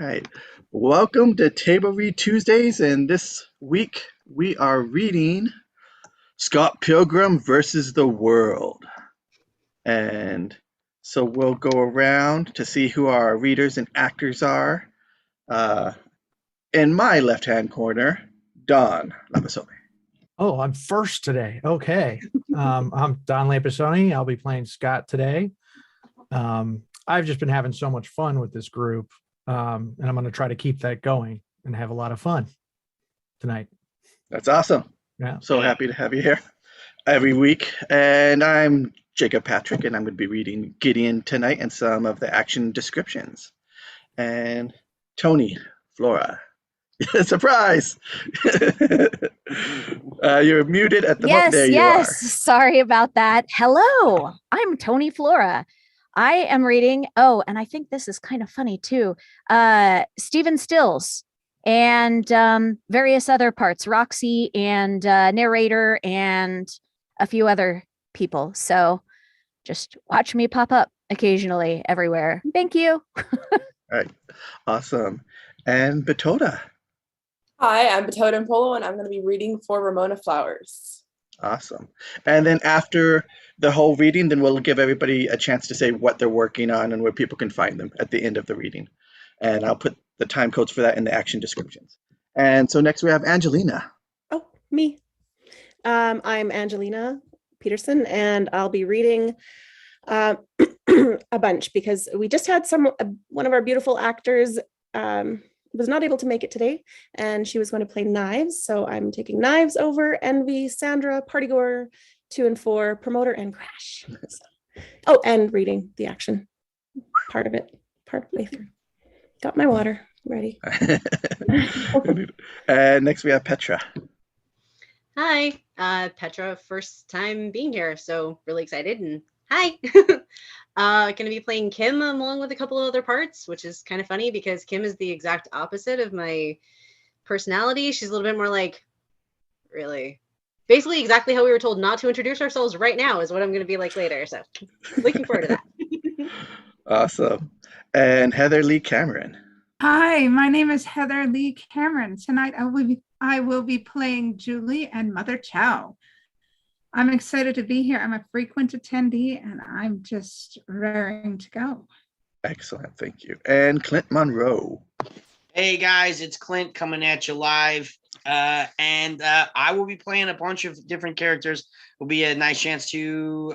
All right. Welcome to Table Read Tuesdays, and this week we are reading Scott Pilgrim versus the World. And so we'll go around to see who our readers and actors are. In my left-hand corner, Don Lampasone. Oh, I'm first today. Okay. I'm Don Lampasone. I'll be playing Scott today. I've just been having so much fun with this group. And I'm going to try to keep that going and have a lot of fun tonight. That's awesome. Yeah. So happy to have you here every week. And I'm Jacob Patrick, and I'm going to be reading Gideon tonight and some of the action descriptions. And Toni, Flora. Surprise! You're muted at the moment. There you are. Sorry about that. Hello, I'm Toni Flora. I am reading, and I think this is kind of funny too, Stephen Stills and various other parts, Roxy and Narrator and a few other people. So just watch me pop up occasionally everywhere. Thank you. All right. Awesome. And Bitota. Hi, I'm Bitota Mpolo, and I'm going to be reading for Ramona Flowers. Awesome. And then after the whole reading, then we'll give everybody a chance to say what they're working on and where people can find them at the end of the reading. And I'll put the time codes for that in the action descriptions. And so next we have Angelina. Oh, me. I'm Angelina Peterson, and I'll be reading a bunch because we just had one of our beautiful actors was not able to make it today, and she was going to play Knives. So I'm taking Knives over Envy, Sandra, PartyGoer, 2 and 4, Promoter, and Crash. So, and reading the action part of it, partway through. Got my water ready. Next we have Petra. Hi, Petra, first time being here, so really excited, and hi. Going to be playing Kim along with a couple of other parts, which is kind of funny because Kim is the exact opposite of my personality. She's a little bit more like, really, basically exactly how we were told not to introduce ourselves right now is what I'm going to be like later. So looking forward to that. Awesome. And Heather-Leigh Cameron. Hi, my name is Heather-Leigh Cameron. Tonight I will be playing Julie and Mother Chau. I'm excited to be here. I'm a frequent attendee, and I'm just raring to go. Excellent, thank you. And Clint Monroe. Hey guys, it's Clint coming at you live. And I will be playing a bunch of different characters. Will be a nice chance to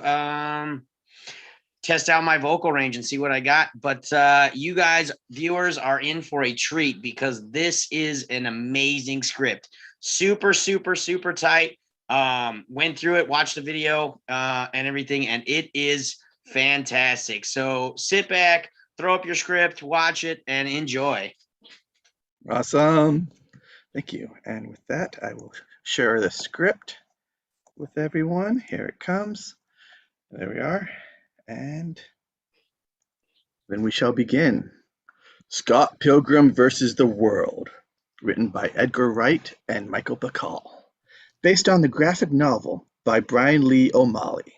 test out my vocal range and see what I got. But you guys, viewers, are in for a treat because this is an amazing script. Super, super, super tight. Went through it, watched the video and everything, and it is fantastic. So sit back, throw up your script, watch it, and enjoy. Awesome. Thank you. And with that, I will share the script with everyone. Here it comes. There we are. And then we shall begin. Scott Pilgrim versus the World, written by Edgar Wright and Michael Bacall. Based on the graphic novel by Bryan Lee O'Malley.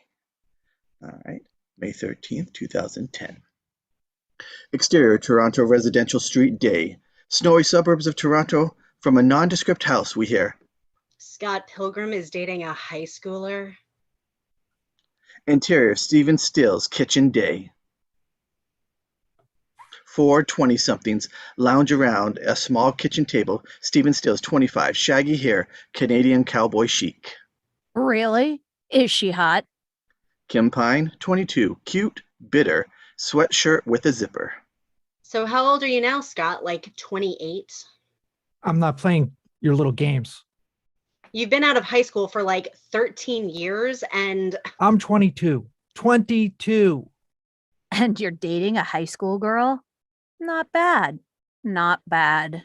All right, May 13th, 2010. Exterior, Toronto residential street day. Snowy suburbs of Toronto. From a nondescript house, we hear. Scott Pilgrim is dating a high schooler. Interior, Stephen Stills' kitchen day. 4 20-somethings lounge around a small kitchen table. Stephen Stills, 25, shaggy hair, Canadian cowboy chic. Really? Is she hot? Kim Pine, 22, cute, bitter, sweatshirt with a zipper. So how old are you now, Scott? Like 28? I'm not playing your little games. You've been out of high school for like 13 years and... I'm 22. 22. And you're dating a high school girl? Not bad. Not bad.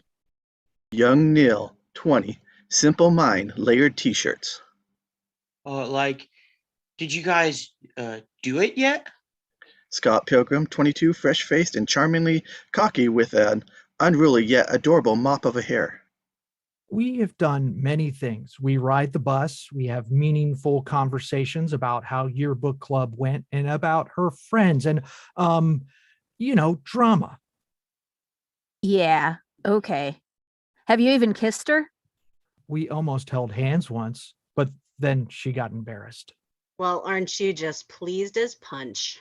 Young Neil, 20, simple mind, layered t-shirts. Did you guys do it yet? Scott Pilgrim, 22, fresh-faced and charmingly cocky with an unruly yet adorable mop of a hair. We have done many things. We ride the bus. We have meaningful conversations about how yearbook club went and about her friends and, drama. Yeah, okay. Have you even kissed her? We almost held hands once, but then she got embarrassed. Well, aren't you just pleased as punch?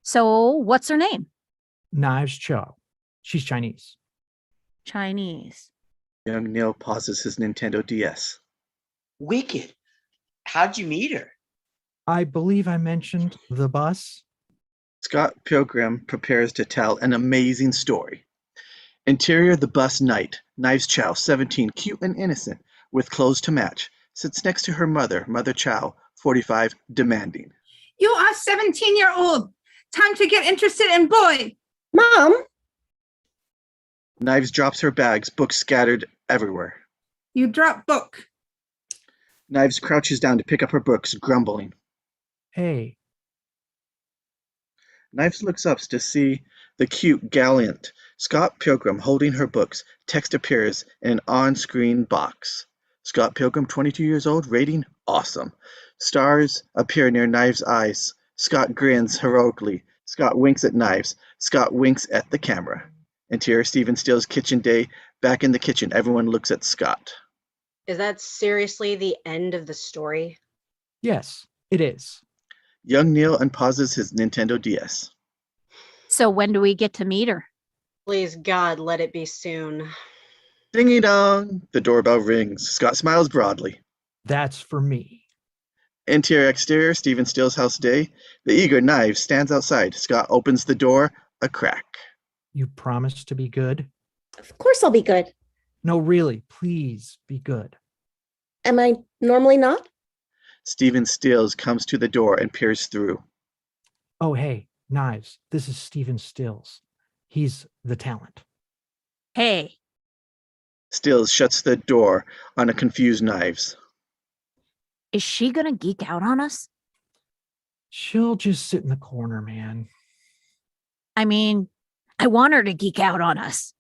So, what's her name? Knives Chau. She's Chinese. Chinese. Young Neil pauses his Nintendo DS. Wicked. How'd you meet her? I believe I mentioned the bus. Scott Pilgrim prepares to tell an amazing story. Interior the bus night. Knives Chau, 17, cute and innocent, with clothes to match, sits next to her mother, Mother Chau, 45, demanding. You are 17-year-old. Time to get interested in boy. Mom, Knives drops her bags, books scattered everywhere. You drop book. Knives crouches down to pick up her books, grumbling. Hey, Knives looks up to see the cute, gallant Scott Pilgrim holding her books. Text appears in an on-screen box. Scott Pilgrim, 22 years old, rating awesome. Stars appear near Knives' eyes. Scott grins heroically. Scott winks at Knives. Scott winks at the camera. Interior Stephen Steele's kitchen day. Back in the kitchen, everyone looks at Scott. Is that seriously the end of the story? yes, it is. Young Neil unpauses his Nintendo DS. So, when do we get to meet her? Please, God, let it be soon. Dingy dong! The doorbell rings. Scott smiles broadly. That's for me. Interior exterior, Stephen Steele's house day. The eager Knives stands outside. Scott opens the door a crack. You promise to be good? of course I'll be good. No, really, please be good. Am I normally not? Stephen Stills comes to the door and peers through. Oh, hey, Knives, this is Stephen Stills. He's the talent. Hey, Stills shuts the door on a confused Knives. is she gonna geek out on us? She'll just sit in the corner, man. I mean, I want her to geek out on us.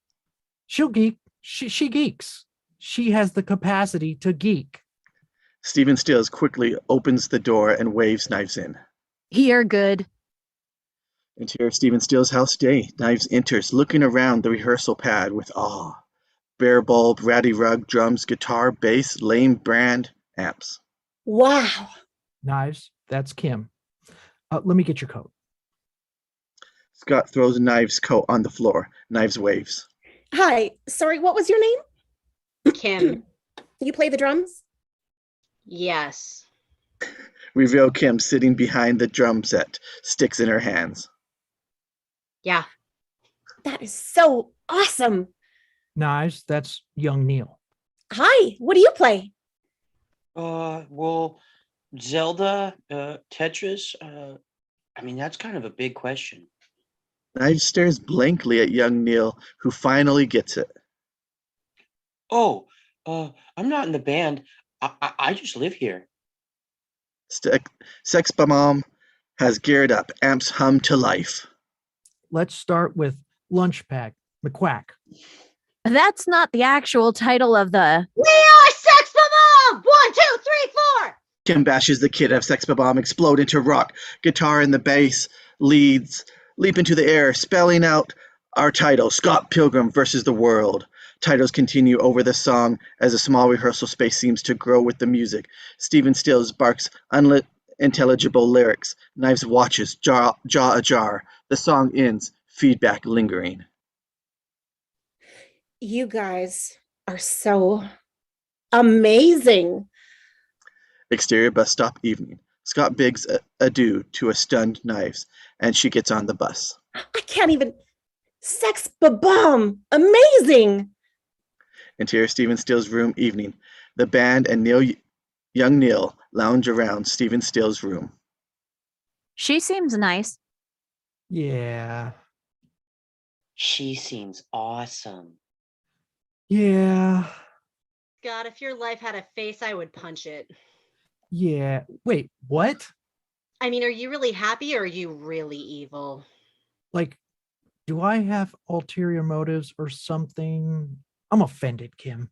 She'll geek. She geeks. She has the capacity to geek. Stephen Stills quickly opens the door and waves Knives in. You're good. Interior Stephen Stills' house day. Knives enters, looking around the rehearsal pad with awe. Bare bulb, ratty rug, drums, guitar, bass, lame brand, amps. Wow. Knives, that's Kim. Let me get your coat. Scott throws Knives' coat on the floor. Knives waves. Hi. Sorry, what was your name? Kim. You play the drums? Yes. Reveal Kim sitting behind the drum set, sticks in her hands. Yeah. That is so awesome. Knives, that's young Neil. Hi. What do you play? Well, Zelda, Tetris, that's kind of a big question. Knives stares blankly at young Neil, who finally gets it. Oh, I'm not in the band. I just live here. Sex Bomb has geared up, amps hum to life. Let's start with Lunch Pack, McQuack. That's not the actual title of the. We are Sex Bomb! 1, 2, 3, 4! Kim bashes the kid of Sex Bomb explode into rock. Guitar and the bass leads leap into the air, spelling out our title, Scott Pilgrim versus the World. Titles continue over the song as a small rehearsal space seems to grow with the music. Stephen Stills barks unintelligible lyrics. Knives watches, jaw ajar. The song ends, feedback lingering. You guys are so amazing. Exterior bus stop evening. Scott bids adieu to a stunned Knives, and she gets on the bus. I can't even. Sex bomb. Amazing. Interior Stephen Stills' room evening. The band and young Neil lounge around Stephen Stills' room. She seems nice. Yeah. She seems awesome. Yeah. God, if your life had a face, I would punch it. Yeah. Wait, what? I mean, are you really happy or are you really evil? Like, do I have ulterior motives or something? I'm offended, Kim.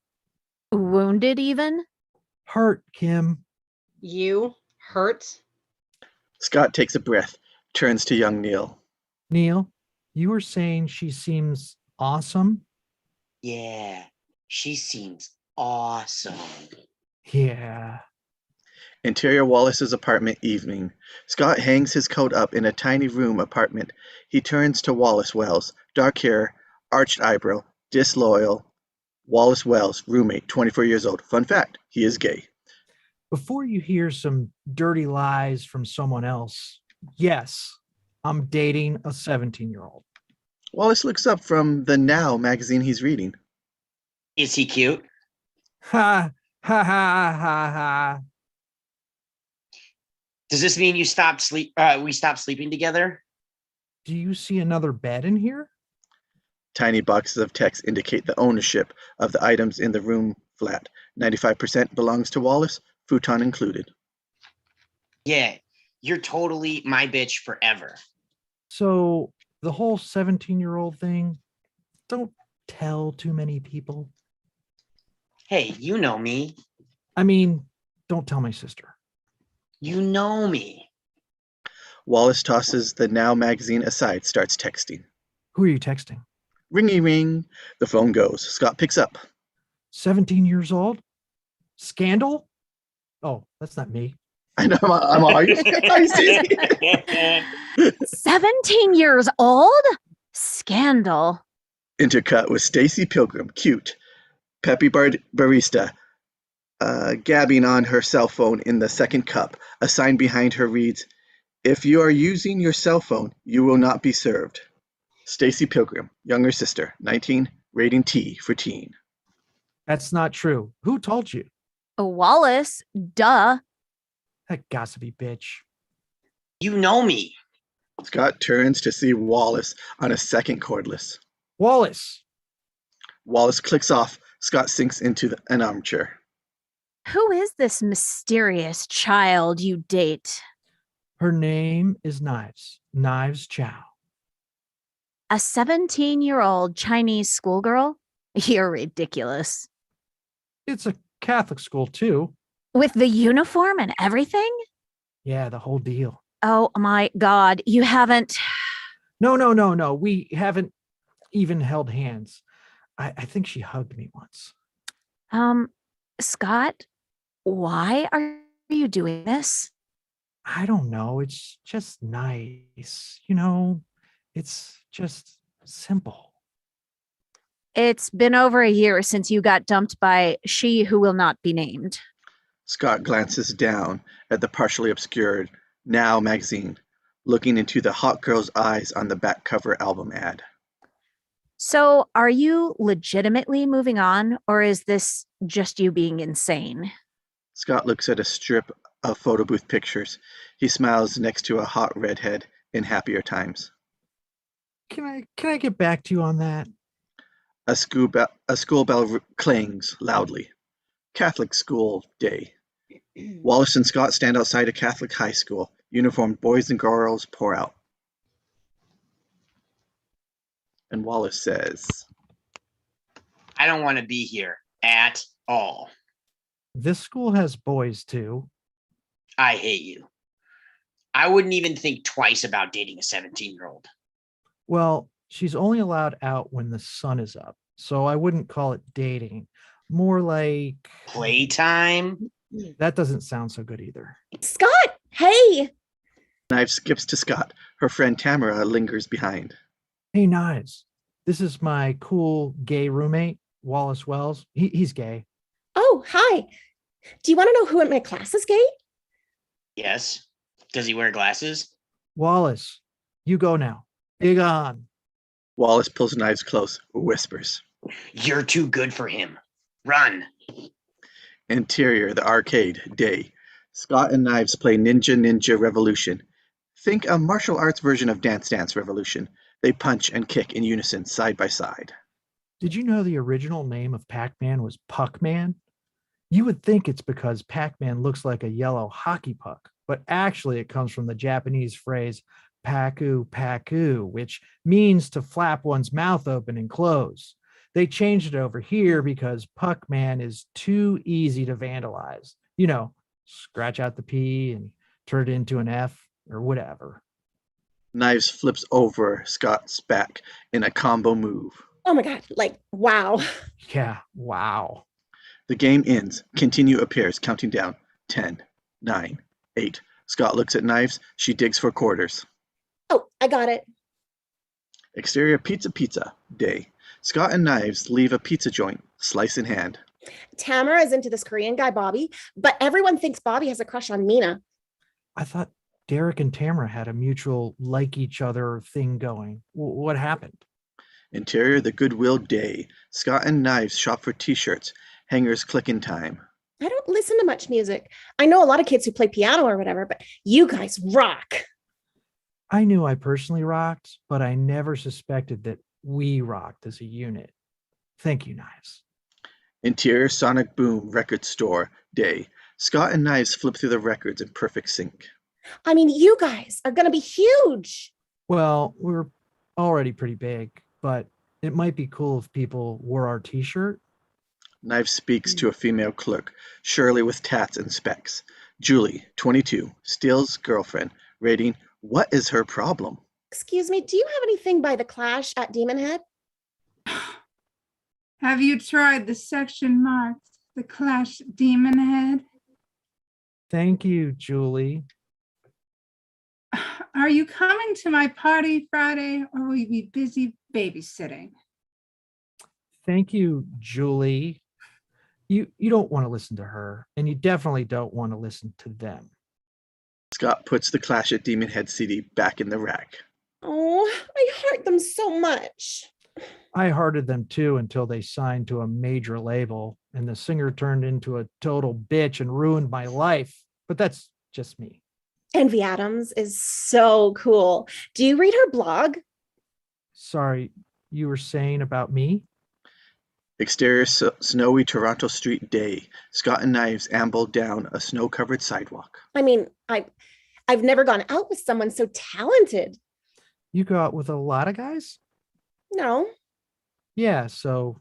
Wounded, even? Hurt, Kim. You hurt? Scott takes a breath, turns to young Neil. Neil, you were saying she seems awesome? Yeah, she seems awesome. Yeah. Interior Wallace's apartment evening. Scott hangs his coat up in a tiny room apartment. He turns to Wallace Wells, dark hair, arched eyebrow, disloyal. Wallace Wells, roommate, 24 years old. Fun fact, he is gay. Before you hear some dirty lies from someone else, yes, I'm dating a 17-year-old. Wallace looks up from the Now magazine he's reading. Is he cute? Ha ha ha ha ha. Does this mean we stopped sleeping together? Do you see another bed in here? Tiny boxes of text indicate the ownership of the items in the room flat. 95% belongs to Wallace, futon included. Yeah, you're totally my bitch forever. So the whole 17-year-old thing, don't tell too many people. Hey, you know me. I mean, don't tell my sister. You know me. Wallace tosses the Now magazine aside, starts texting. Who are you texting? Ringy ring. The phone goes. Scott picks up. 17 years old? Scandal? Oh, that's not me. I know, I'm all, I see. 17 years old? Scandal. Intercut with Stacey Pilgrim, cute. Peppy barista, gabbing on her cell phone in the second cup. A sign behind her reads, "If you are using your cell phone, you will not be served." Stacey Pilgrim, younger sister, 19, rating T for teen. That's not true. Who told you? Wallace, duh. That gossipy bitch. You know me. Scott turns to see Wallace on a second cordless. Wallace. Wallace clicks off. Scott sinks into an armchair. Who is this mysterious child you date? Her name is Knives. Knives Chau. A 17-year-old Chinese schoolgirl? You're ridiculous. It's a Catholic school, too. With the uniform and everything? Yeah, the whole deal. Oh my God, you haven't. No. We haven't even held hands. I think she hugged me once. Scott, why are you doing this? I don't know. It's just nice. It's just simple. It's been over a year since you got dumped by she who will not be named. Scott glances down at the partially obscured Now magazine, looking into the hot girl's eyes on the back cover album ad. So are you legitimately moving on, or is this just you being insane? Scott looks at a strip of photo booth pictures. He smiles next to a hot redhead in happier times. Can I get back to you on that? A school bell clangs loudly. Catholic school day. Wallace and Scott stand outside a Catholic high school. Uniformed boys and girls pour out. And Wallace says, I don't want to be here at all. This school has boys, too. I hate you. I wouldn't even think twice about dating a 17-year-old. Well, she's only allowed out when the sun is up, so I wouldn't call it dating. More like Playtime? That doesn't sound so good either. Scott, hey. Knives skips to Scott. Her friend Tamara lingers behind. Hey, Knives, this is my cool gay roommate, Wallace Wells. He's gay. Oh, hi. Do you want to know who in my class is gay? Yes. Does he wear glasses? Wallace, you go now. Big on. Wallace pulls Knives close, whispers. You're too good for him. Run. Interior, the arcade, day. Scott and Knives play Ninja Revolution. Think a martial arts version of Dance Dance Revolution. They punch and kick in unison, side by side. Did you know the original name of Pac-Man was Puck-Man? You would think it's because Pac-Man looks like a yellow hockey puck, but actually it comes from the Japanese phrase paku paku, which means to flap one's mouth open and close. They changed it over here because Puck-Man is too easy to vandalize. Scratch out the P and turn it into an F or whatever. Knives flips over Scott's back in a combo move. Oh my God, like, wow. Yeah, wow. The game ends. Continue appears, counting down. 10, 9, 8. Scott looks at knives. She digs for quarters. Oh, I got it. Exterior pizza day. Scott and Knives leave a pizza joint, slice in hand. Tamara is into this Korean guy, Bobby, but everyone thinks Bobby has a crush on Mina. I thought Derek and Tamara had a mutual like each other thing going. What happened? Interior the Goodwill day. Scott and Knives shop for t-shirts. Hangers click in time. I don't listen to much music. I know a lot of kids who play piano or whatever, but you guys rock. I knew I personally rocked, but I never suspected that we rocked as a unit. Thank you, Knives. Interior Sonic Boom record store day. Scott and Knives flip through the records in perfect sync. I mean, you guys are going to be huge. Well, we're already pretty big, but it might be cool if people wore our t-shirt. Knives speaks to a female clerk, Shirley with tats and specs. Julie, 22, Steele's girlfriend, rating, what is her problem? Excuse me, do you have anything by The Clash at Demon Head? Have you tried the section marked The Clash Demon Head? Thank you, Julie. Are you coming to my party Friday, or will you be busy babysitting? Thank you, Julie. You don't want to listen to her, and you definitely don't want to listen to them. Scott puts the Clash at Demon Head CD back in the rack. Oh, I heart them so much. I hearted them too until they signed to a major label, and the singer turned into a total bitch and ruined my life. But that's just me. Envy Adams is so cool. Do you read her blog? Sorry, you were saying about me? Exterior snowy Toronto street day. Scott and Knives amble down a snow-covered sidewalk. I mean, I've never gone out with someone so talented. You go out with a lot of guys? No, Yeah, so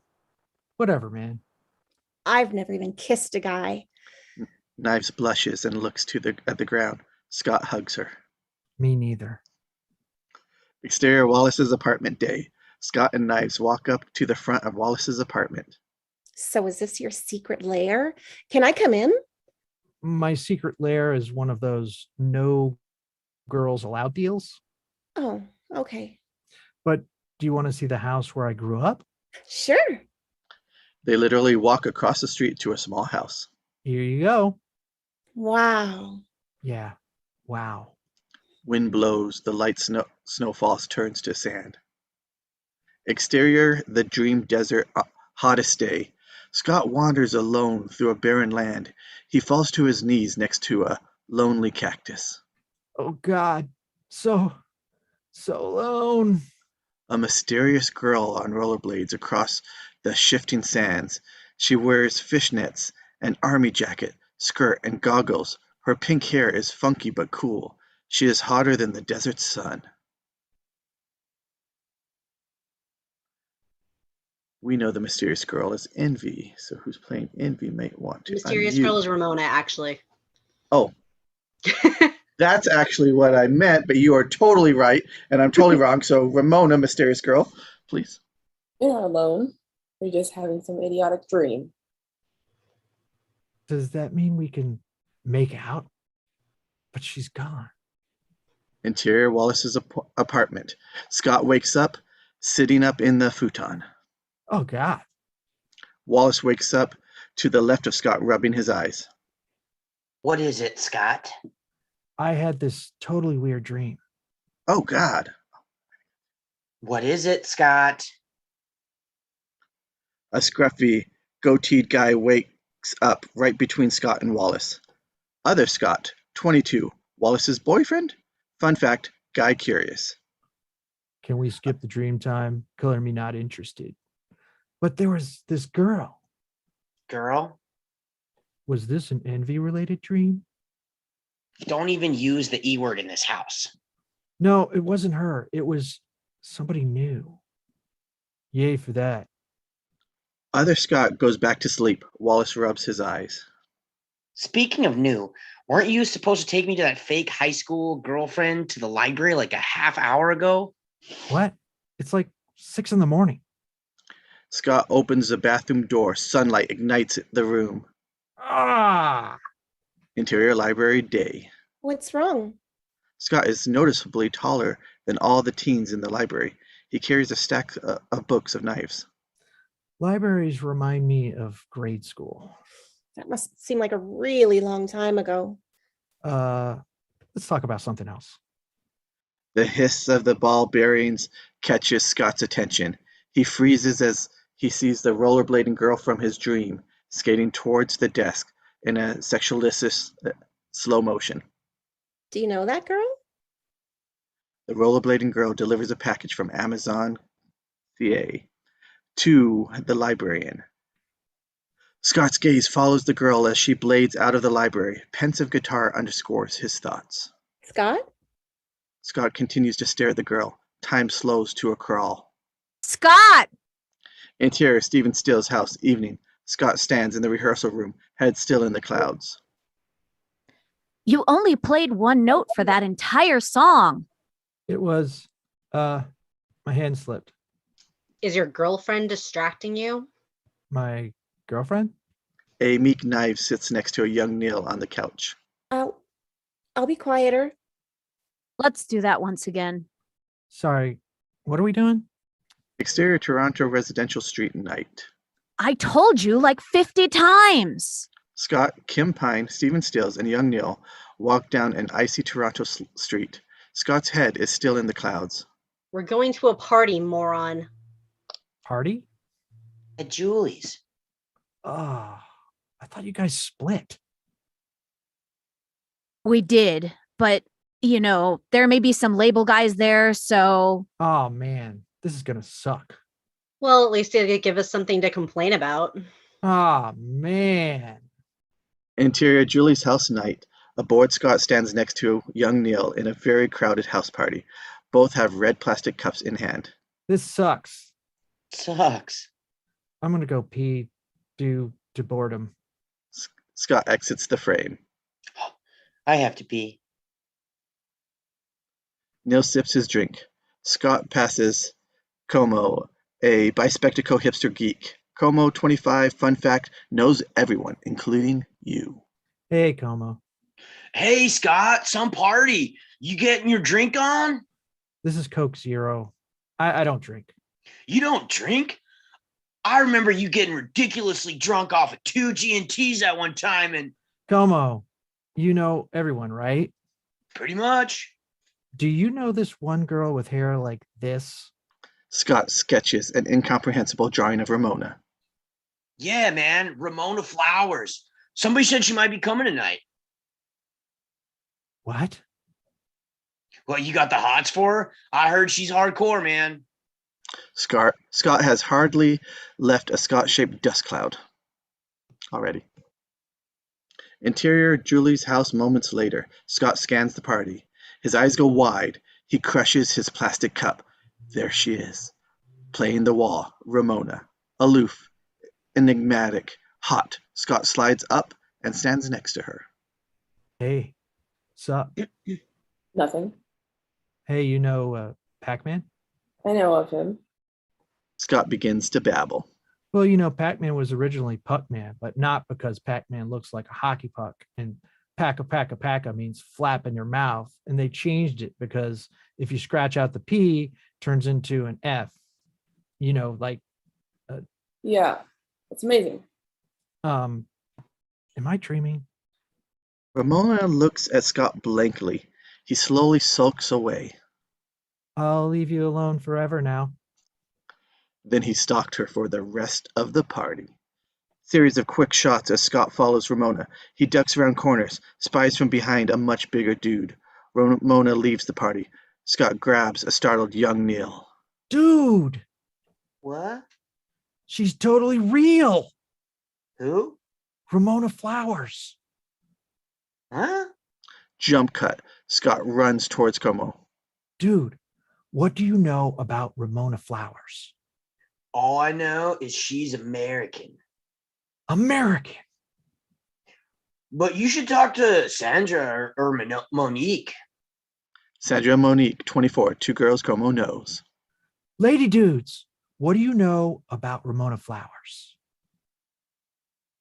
whatever, man. I've never even kissed a guy. Knives blushes and looks at the ground. Scott hugs her. Me neither. Exterior Wallace's apartment day. Scott and Knives walk up to the front of Wallace's apartment. So is this your secret lair? Can I come in? My secret lair is one of those no girls allowed deals. Oh, okay. But do you want to see the house where I grew up? Sure. They literally walk across the street to a small house. Here you go. Wow. Yeah. Wow. Wind blows, the light snowfalls turns to sand. Exterior, the dream desert, hottest day. Scott wanders alone through a barren land. He falls to his knees next to a lonely cactus. Oh God. So alone. A mysterious girl on rollerblades across the shifting sands. She wears fishnets, an army jacket, skirt, and goggles. Her pink hair is funky but cool. She is hotter than the desert sun. We know the mysterious girl is Envy, so who's playing Envy might want to Mysterious unmute. girl is Ramona, actually. Oh, that's actually what I meant, but you are totally right, and I'm totally wrong. So Ramona, mysterious girl, please. You're not alone. You're just having some idiotic dream. Does that mean we can make out? But she's gone. Interior Wallace's apartment. Scott wakes up, sitting up in the futon. Oh God. Wallace wakes up to the left of Scott, rubbing his eyes. What is it, Scott? I had this totally weird dream. Oh God. What is it, Scott? A scruffy, goateed guy wakes up right between Scott and Wallace. Other Scott, 22, Wallace's boyfriend? Fun fact, guy curious. Can we skip the dream time? Color me not interested. But there was this girl. Girl? Was this an Envy related dream? Don't even use the E word in this house. No, it wasn't her. It was somebody new. Yay for that. Other Scott goes back to sleep. Wallace rubs his eyes. Speaking of new, weren't you supposed to take me to that fake high school girlfriend to the library like a half hour ago? What? It's like 6 a.m. Scott opens the bathroom door. Sunlight ignites the room. Ah! Interior library day. What's wrong? Scott is noticeably taller than all the teens in the library. He carries a stack of books of knives. Libraries remind me of grade school. That must seem like a really long time ago. Let's talk about something else. The hiss of the ball bearings catches Scott's attention. He freezes as he sees the rollerblading girl from his dream skating towards the desk in a sexualist slow motion. Do you know that girl? The rollerblading girl delivers a package from Amazon CA to the librarian. Scott's gaze follows the girl as she blades out of the library. Pensive guitar underscores his thoughts. Scott? Scott continues to stare at the girl. Time slows to a crawl. Scott! Interior, Stephen Still's house, evening. Scott stands in the rehearsal room, head still in the clouds. You only played one note for that entire song. It was, my hand slipped. Is your girlfriend distracting you? My girlfriend? A meek knife sits next to a young Neil on the couch. I'll be quieter. Let's do that once again. Sorry, what are we doing? Exterior Toronto residential street night. I told you like 50 times. Scott, Kim Pine, Stephen Stills, and young Neil walk down an icy Toronto street. Scott's head is still in the clouds. We're going to a party, moron. Party? At Julie's. Oh, I thought you guys split. We did, but you know, there may be some label guys there, so. Oh man, this is gonna suck. Well, at least it'll give us something to complain about. Oh man. Interior Julie's house night. A bored Scott stands next to young Neil in a very crowded house party. Both have red plastic cups in hand. This sucks. Sucks. I'm gonna go pee due to boredom. Scott exits the frame. I have to pee. Neil sips his drink. Scott passes Comeau, a bispectacle hipster geek. Comeau, 25, fun fact, knows everyone, including you. Hey, Comeau. Hey, Scott, some party. You getting your drink on? This is Coke Zero. I don't drink. You don't drink? I remember you getting ridiculously drunk off of 2 G&Ts at one time, and Comeau, you know everyone, right? pretty much. Do you know this one girl with hair like this? Scott sketches an incomprehensible drawing of Ramona. Yeah, man, Ramona Flowers. Somebody said she might be coming tonight. What? Well, you got the hots for her? I heard she's hardcore, man. Scott has hardly left a Scott-shaped dust cloud already. Interior Julie's house moments later. Scott scans the party. His eyes go wide. He crushes his plastic cup. There she is, playing the wall. Ramona, aloof, enigmatic, hot. Scott slides up and stands next to her. Hey, sup? Nothing. Hey, you know Pac-Man? I know of him. Scott begins to babble. Well, you know, Pac-Man was originally Puck-Man, but not because Pac-Man looks like a hockey puck. And packa means flap in your mouth. And they changed it because if you scratch out the P, it turns into an F. You know, like. Yeah, it's amazing. Am I dreaming? Ramona looks at Scott blankly. He slowly sulks away. I'll leave you alone forever now. Then he stalked her for the rest of the party. Series of quick shots as Scott follows Ramona. He ducks around corners, spies from behind a much bigger dude. Ramona leaves the party. Scott grabs a startled young Neil. Dude, What? she's totally real. Who? Ramona Flowers. Huh? Jump cut. Scott runs towards Comeau. Dude, what do you know about Ramona Flowers? All I know is she's American. American. But you should talk to Sandra or Monique. Sandra and Monique, 24, two girls Comeau knows. Lady dudes, what do you know about Ramona Flowers?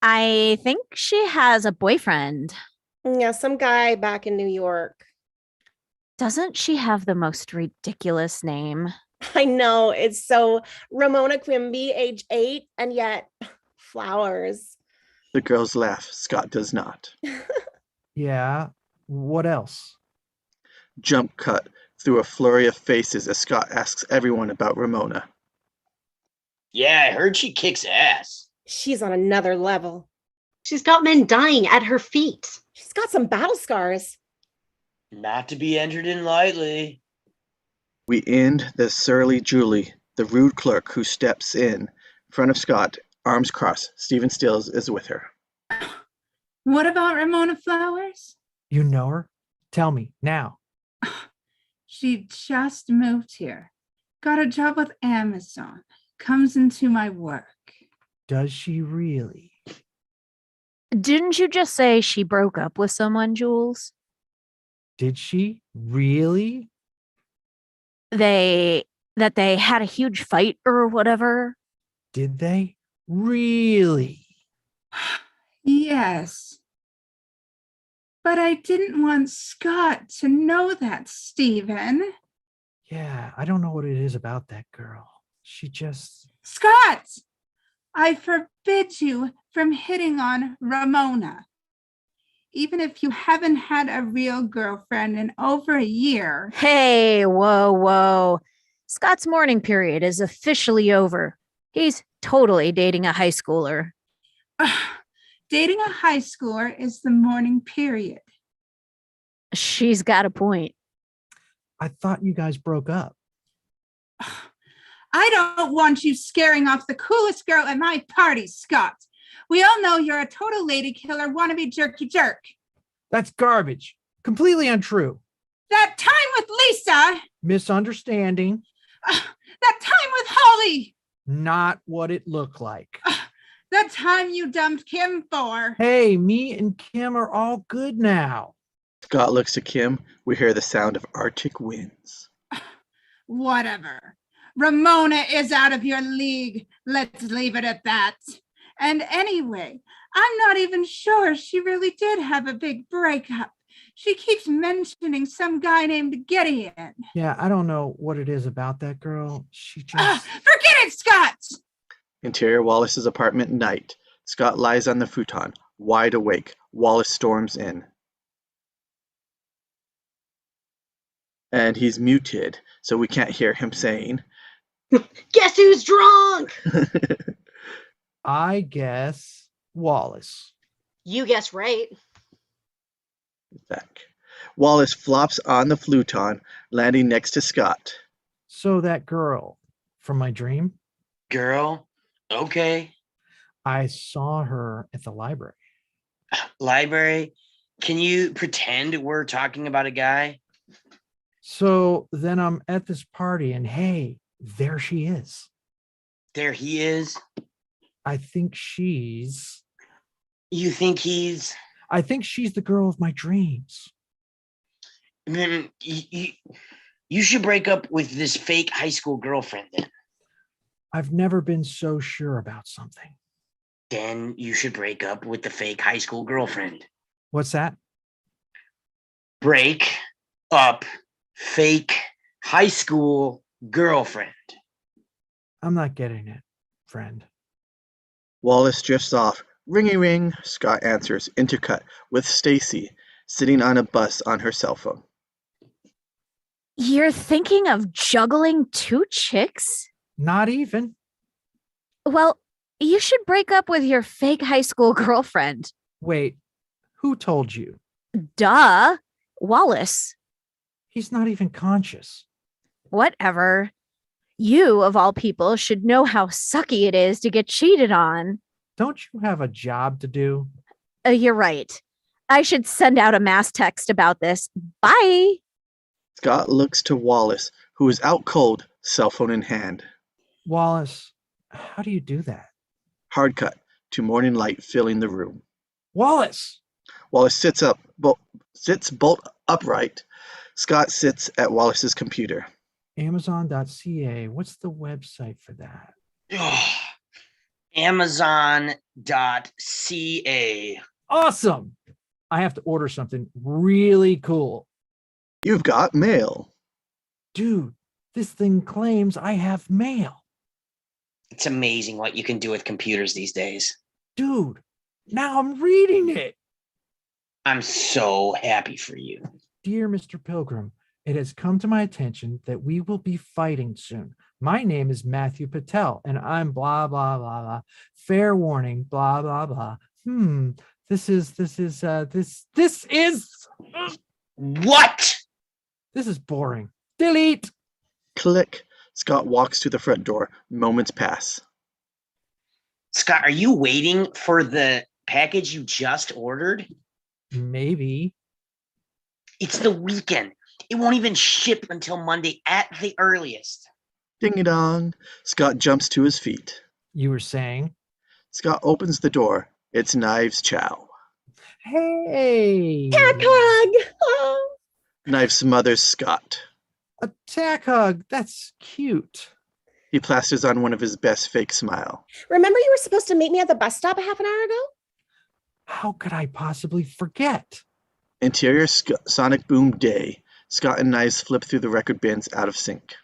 I think she has a boyfriend. Yeah, some guy back in New York. Doesn't she have the most ridiculous name? I know, it's so Ramona Quimby, age 8, and yet flowers. The girls laugh. Scott does not. Yeah, what else? Jump cut through a flurry of faces as Scott asks everyone about Ramona. Yeah, I heard she kicks ass. She's on another level. She's got men dying at her feet. She's got some battle scars. Not to be entered in lightly. We end the surly Julie, the rude clerk who steps in front of Scott, arms crossed. Stephen Stills is with her. What about Ramona Flowers? You know her? Tell me now. She just moved here. Got a job with Amazon. Comes into my work. Does she really? Didn't you just say she broke up with someone, Jules? Did she really? That they had a huge fight or whatever? Did they? Really? Yes. But I didn't want Scott to know that, Stephen. Yeah, I don't know what it is about that girl. She just... Scott! I forbid you from hitting on Ramona. Even if you haven't had a real girlfriend in over a year. Hey, whoa. Scott's mourning period is officially over. He's totally dating a high schooler. Dating a high schooler is the mourning period. She's got a point. I thought you guys broke up. I don't want you scaring off the coolest girl at my party, Scott. We all know you're a total lady killer wannabe jerky jerk. That's garbage. Completely untrue. That time with Lisa. Misunderstanding. That time with Holly. Not what it looked like. That time you dumped Kim for. Hey, me and Kim are all good now. Scott looks at Kim. We hear the sound of Arctic winds. Whatever. Ramona is out of your league. Let's leave it at that. And anyway, I'm not even sure she really did have a big breakup. She keeps mentioning some guy named Gideon. Yeah, I don't know what it is about that girl. She just... Forget it, Scott! Interior Wallace's apartment night. Scott lies on the futon, wide awake. Wallace storms in. And he's muted, so we can't hear him saying, Guess who's drunk? I guess Wallace. You guess right. back. Wallace flops on the futon, landing next to Scott. So that girl from my dream? Girl? Okay. I saw her at the library. Library? Can you pretend we're talking about a guy? So then I'm at this party and hey, there she is. There he is. I think she's... You think he's... I think she's the girl of my dreams. Then you should break up with this fake high school girlfriend then. I've never been so sure about something. Then you should break up with the fake high school girlfriend. What's that? Break up fake high school girlfriend. I'm not getting it, friend. Wallace drifts off. Ringy ring, Scott answers, intercut with Stacey sitting on a bus on her cell phone. You're thinking of juggling two chicks? Not even. Well, you should break up with your fake high school girlfriend. Wait, who told you? Duh. Wallace. He's not even conscious. Whatever. You, of all people, should know how sucky it is to get cheated on. Don't you have a job to do? You're right. I should send out a mass text about this. Bye. Scott looks to Wallace, who is out cold, cell phone in hand. Wallace, how do you do that? Hard cut to morning light filling the room. Wallace! Wallace sits bolt upright. Scott sits at Wallace's computer. Amazon.ca. What's the website for that? Amazon.ca. Awesome. I have to order something really cool. You've got mail. Dude, this thing claims I have mail. It's amazing what you can do with computers these days. Dude, now I'm reading it. I'm so happy for you. Dear Mr. Pilgrim, it has come to my attention that we will be fighting soon. My name is Matthew Patel, and I'm blah, blah, blah, blah. Fair warning, blah, blah, blah. This is What? This is boring. Delete. Click. Scott walks to the front door. Moments pass. Scott, are you waiting for the package you just ordered? Maybe. It's the weekend. It won't even ship until Monday at the earliest. Ding-a-dong. Scott jumps to his feet. You were saying? Scott opens the door. It's Knives Chau. Hey. Cat hug. Oh. Knives smothers Scott. A tack hug. That's cute. He plasters on one of his best fake smile. Remember you were supposed to meet me at the bus stop a half an hour ago? How could I possibly forget? Interior Sonic Boom Day. Scott and Knives flip through the record bins out of sync.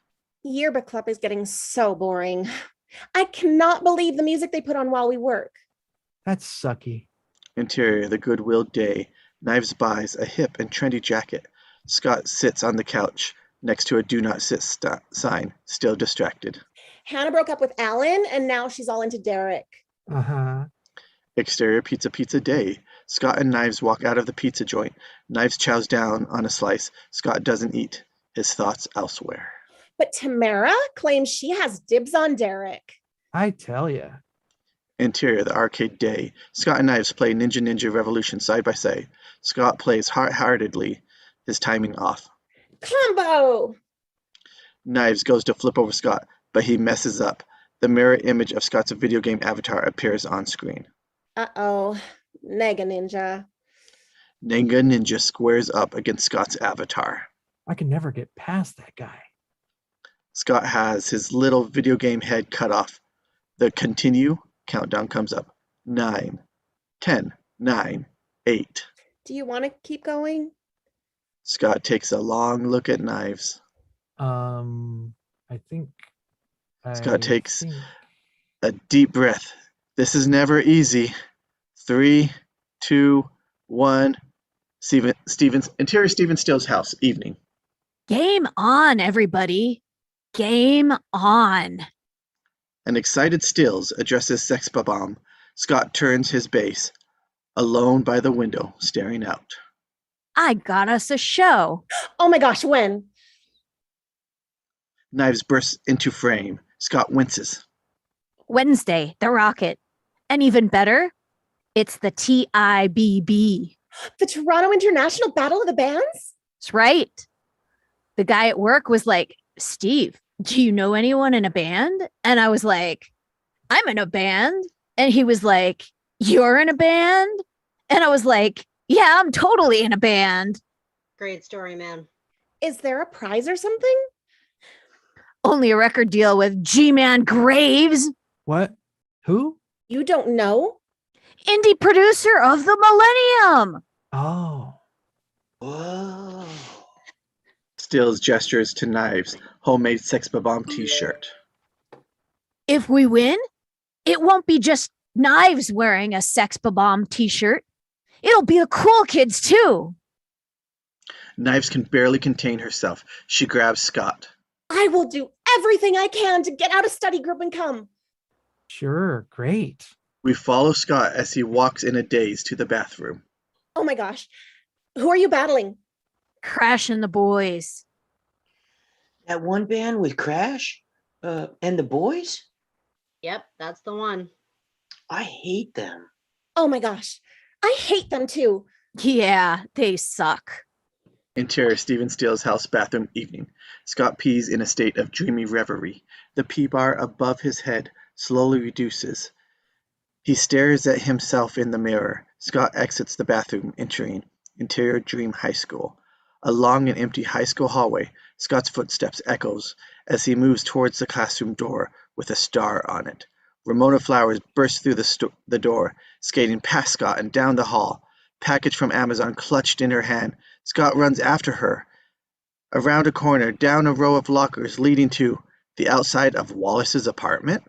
Yearbook club is getting so boring. I cannot believe the music they put on while we work. That's sucky. Interior The Goodwill Day. Knives buys a hip and trendy jacket. Scott sits on the couch next to a do not sit sign, still distracted. Hannah broke up with Alan and now she's all into Derek. Uh-huh. Exterior Pizza Day. Scott and Knives walk out of the pizza joint. Knives chows down on a slice. Scott doesn't eat. His thoughts elsewhere. But Tamara claims she has dibs on Derek. I tell ya. Interior The Arcade Day. Scott and Knives play Ninja Revolution side by side. Scott plays heartedly, his timing off. Combo! Knives goes to flip over Scott, but he messes up. The mirror image of Scott's video game avatar appears on screen. Uh-oh. Nega Ninja. Nega Ninja squares up against Scott's avatar. I can never get past that guy. Scott has his little video game head cut off. The continue countdown comes up. 9, 10, 9, 8. Do you want to keep going? Scott takes a long look at Knives. I think. Scott takes a deep breath. This is never easy. 3, 2, 1. Interior Stephen Still's house, evening. Game on, everybody. Game on. An excited Stills addresses Sex Bomb. Scott turns his base, alone by the window, staring out. I got us a show. Oh my gosh, when? Knives bursts into frame. Scott winces. Wednesday, the Rocket. And even better, it's the TIBB. The Toronto International Battle of the Bands? That's right. The guy at work was like, Steve, do you know anyone in a band? And I was like, I'm in a band. And he was like, you're in a band? And I was like, yeah, I'm totally in a band. Great story, man. Is there a prize or something? Only a record deal with G-Man Graves, What? Who? You don't know? indie producer of the millennium. Oh. Whoa. Stills gestures to Knives, homemade Sex Bomb t-shirt. If we win, it won't be just Knives wearing a Sex Bomb t-shirt. It'll be the cool kids too. Knives can barely contain herself. She grabs Scott. I will do everything I can to get out of study group and come. Sure, great. We follow Scott as he walks in a daze to the bathroom. Oh my gosh. Who are you battling? Crash and the boys. That one band with Crash and the boys? Yep, that's the one. I hate them. Oh my gosh. I hate them too. Yeah, they suck. Interior Stephen Steele's house bathroom evening. Scott pees in a state of dreamy reverie. The pee bar above his head slowly reduces. He stares at himself in the mirror. Scott exits the bathroom, entering Interior Dream High School. A long and empty high school hallway, Scott's footsteps echoes as he moves towards the classroom door with a star on it. Ramona Flowers bursts through the door, skating past Scott and down the hall, package from Amazon clutched in her hand. Scott runs after her, around a corner, down a row of lockers leading to the outside of Wallace's apartment.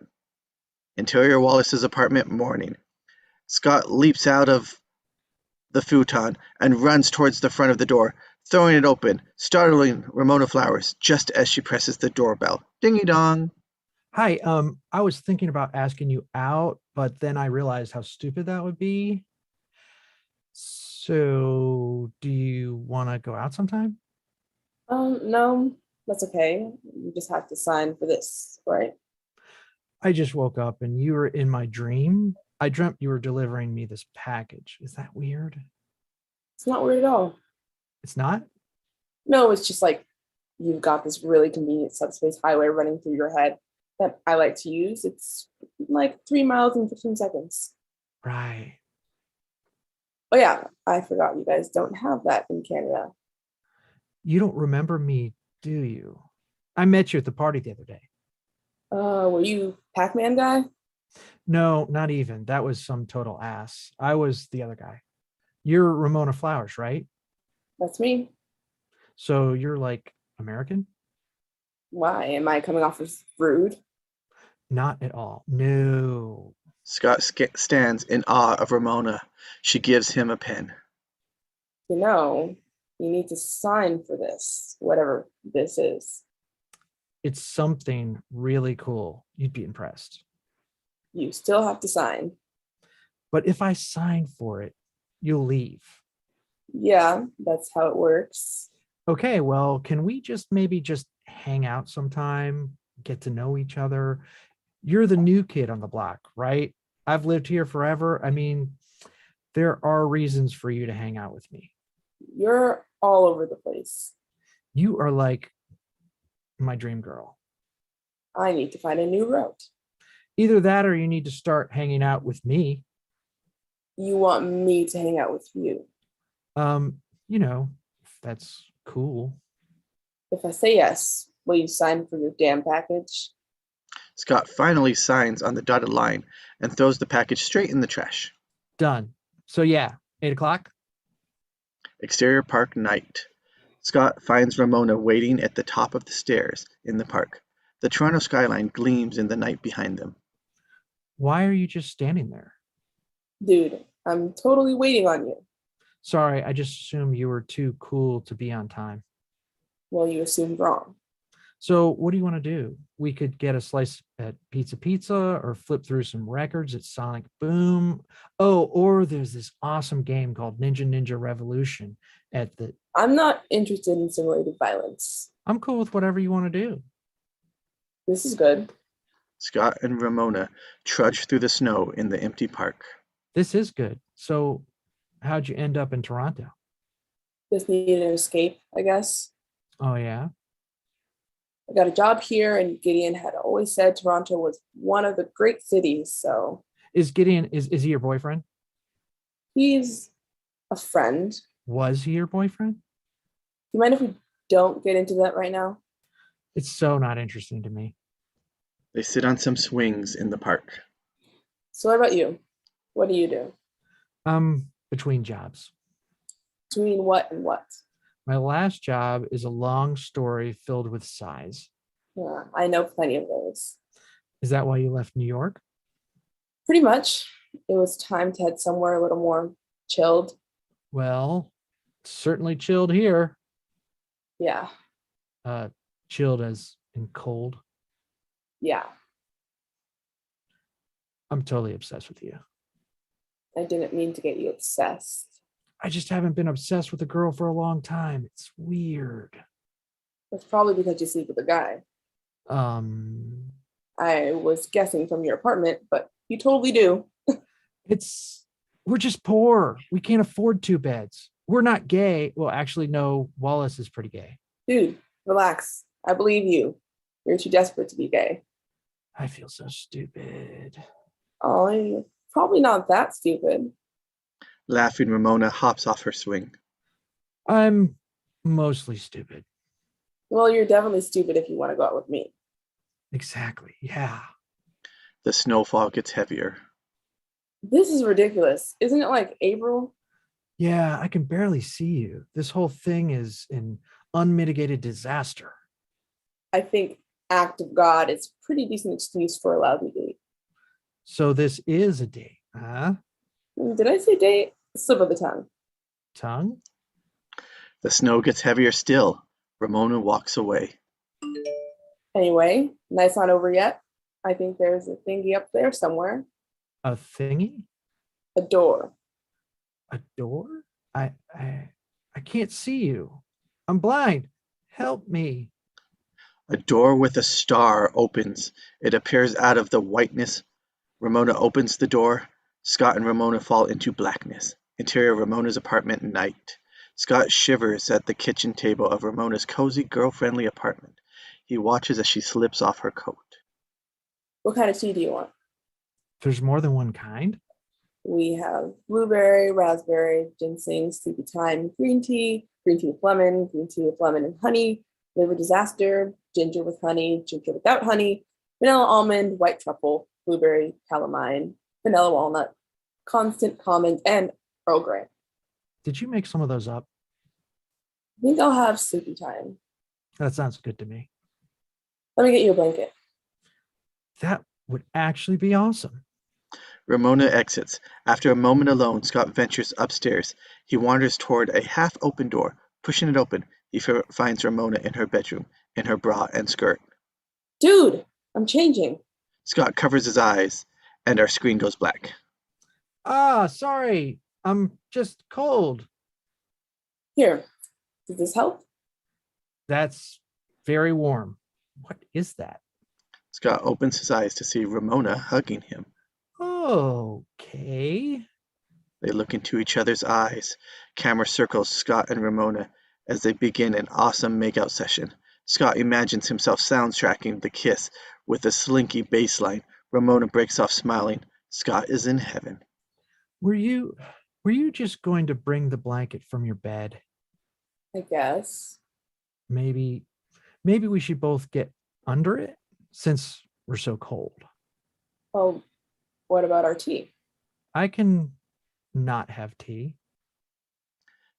Interior Wallace's apartment, morning. Scott leaps out of the futon and runs towards the front of the door, throwing it open, startling Ramona Flowers just as she presses the doorbell. Dingy-dong. Hi, I was thinking about asking you out, but then I realized how stupid that would be. So, do you want to go out sometime? No, that's okay. You just have to sign for this, right? I just woke up and you were in my dream. I dreamt you were delivering me this package. Is that weird? It's not weird at all. It's not? No, it's just like you've got this really convenient subspace highway running through your head that I like to use. It's like 3 miles in 15 seconds. Right. Oh yeah, I forgot you guys don't have that in Canada. You don't remember me, do you? I met you at the party the other day. Were you Pac-Man guy? No, not even. That was some total ass. I was the other guy. You're Ramona Flowers, right? That's me. So you're like American? Why? Am I coming off as rude? Not at all. No. Scott stands in awe of Ramona. She gives him a pen. You know, you need to sign for this, whatever this is. It's something really cool. You'd be impressed. You still have to sign. But if I sign for it, you'll leave. Yeah, that's how it works. Okay, well, can we maybe just hang out sometime, get to know each other? You're the new kid on the block, right? I've lived here forever. I mean, there are reasons for you to hang out with me. You're all over the place. You are like my dream girl. I need to find a new route. Either that or you need to start hanging out with me. You want me to hang out with you? If that's cool. If I say yes, will you sign for your damn package? Scott finally signs on the dotted line and throws the package straight in the trash. Done. So yeah, 8:00. Exterior park night. Scott finds Ramona waiting at the top of the stairs in the park. The Toronto skyline gleams in the night behind them. Why are you just standing there? Dude, I'm totally waiting on you. Sorry, I just assumed you were too cool to be on time. Well, you assumed wrong. So what do you want to do? We could get a slice at Pizza or flip through some records at Sonic Boom. Oh, or there's this awesome game called Ninja Revolution at the... I'm not interested in simulated violence. I'm cool with whatever you want to do. This is good. Scott and Ramona trudge through the snow in the empty park. This is good. So how'd you end up in Toronto? Just needed an escape, I guess. Oh, yeah? I got a job here, and Gideon had always said Toronto was one of the great cities, so... Is Gideon, is he your boyfriend? He's a friend. Was he your boyfriend? Do you mind if we don't get into that right now? It's so not interesting to me. They sit on some swings in the park. So what about you? What do you do? Between jobs. Between what and what? My last job is a long story filled with sighs. Yeah, I know plenty of those. Is that why you left New York? Pretty much. It was time to head somewhere a little more chilled. Well, certainly chilled here. Yeah. Chilled as in cold. Yeah. I'm totally obsessed with you. I didn't mean to get you obsessed. I just haven't been obsessed with a girl for a long time. It's weird. That's probably because you sleep with a guy. I was guessing from your apartment, but you totally do. We're just poor. We can't afford 2 beds. We're not gay. Well, actually, no, Wallace is pretty gay. Dude, relax. I believe you. You're too desperate to be gay. I feel so stupid. Oh, you're probably not that stupid. Laughing, Ramona hops off her swing. I'm Mostly stupid. Well, you're definitely stupid if you want to go out with me. Exactly. Yeah. The snowfall gets heavier. This is ridiculous. Isn't it like April? Yeah, I can barely see you. This whole thing is an unmitigated disaster. I think act of God is a pretty decent excuse for a lousy date. So this is a date, huh? Did I say date? Slip of the tongue. Tongue? The snow gets heavier still. Ramona walks away. Anyway, night's not over yet. I think there's a thingy up there somewhere. A thingy? A door. A door? I can't see you. I'm blind. Help me. A door with a star opens. It appears out of the whiteness. Ramona opens the door. Scott and Ramona fall into blackness. Interior Ramona's apartment, night. Scott shivers at the kitchen table of Ramona's cozy, girl-friendly apartment. He watches as she slips off her coat. What kind of tea do you want? There's more than one kind? We have blueberry, raspberry, ginseng, sleepy thyme, green tea with lemon and honey, liver disaster, ginger with honey, ginger without honey, vanilla almond, white truffle, blueberry, calamine, vanilla walnut, constant comment, and Earl Grey. Did you make some of those up? I think I'll have sleepy time. That sounds good to me. Let me get you a blanket. That would actually be awesome. Ramona exits. After a moment alone, Scott ventures upstairs. He wanders toward a half-open door. Pushing it open, he finds Ramona in her bedroom, in her bra and skirt. Dude, I'm changing. Scott covers his eyes, and our screen goes black. Sorry. I'm just cold. Here, does this help? That's very warm. What is that? Scott opens his eyes to see Ramona hugging him. Okay. They look into each other's eyes. Camera circles Scott and Ramona as they begin an awesome makeout session. Scott imagines himself soundtracking the kiss with a slinky bass line. Ramona breaks off smiling. Scott is in heaven. Were you just going to bring the blanket from your bed? I guess. Maybe we should both get under it since we're so cold. Oh, what about our tea? I can not have tea.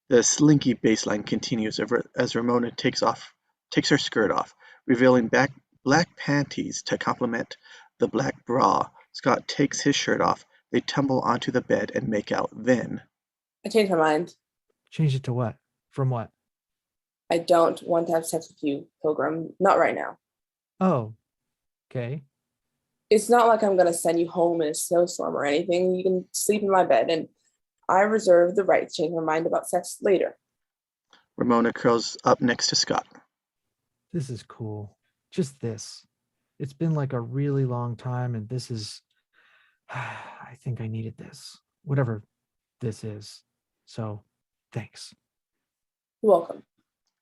The slinky bass line continues as Ramona takes her skirt off, revealing black panties to complement the black bra. Scott takes his shirt off. They tumble onto the bed and make out. Then I changed my mind. Change it to what? From what? I don't want to have sex with you, Pilgrim. Not right now. Oh, okay. It's not like I'm going to send you home in a snowstorm or anything. You can sleep in my bed, and I reserve the right to change my mind about sex later. Ramona curls up next to Scott. This is cool. Just this. It's been like a really long time, and this is, I think I needed this, whatever this is. So thanks. You're welcome.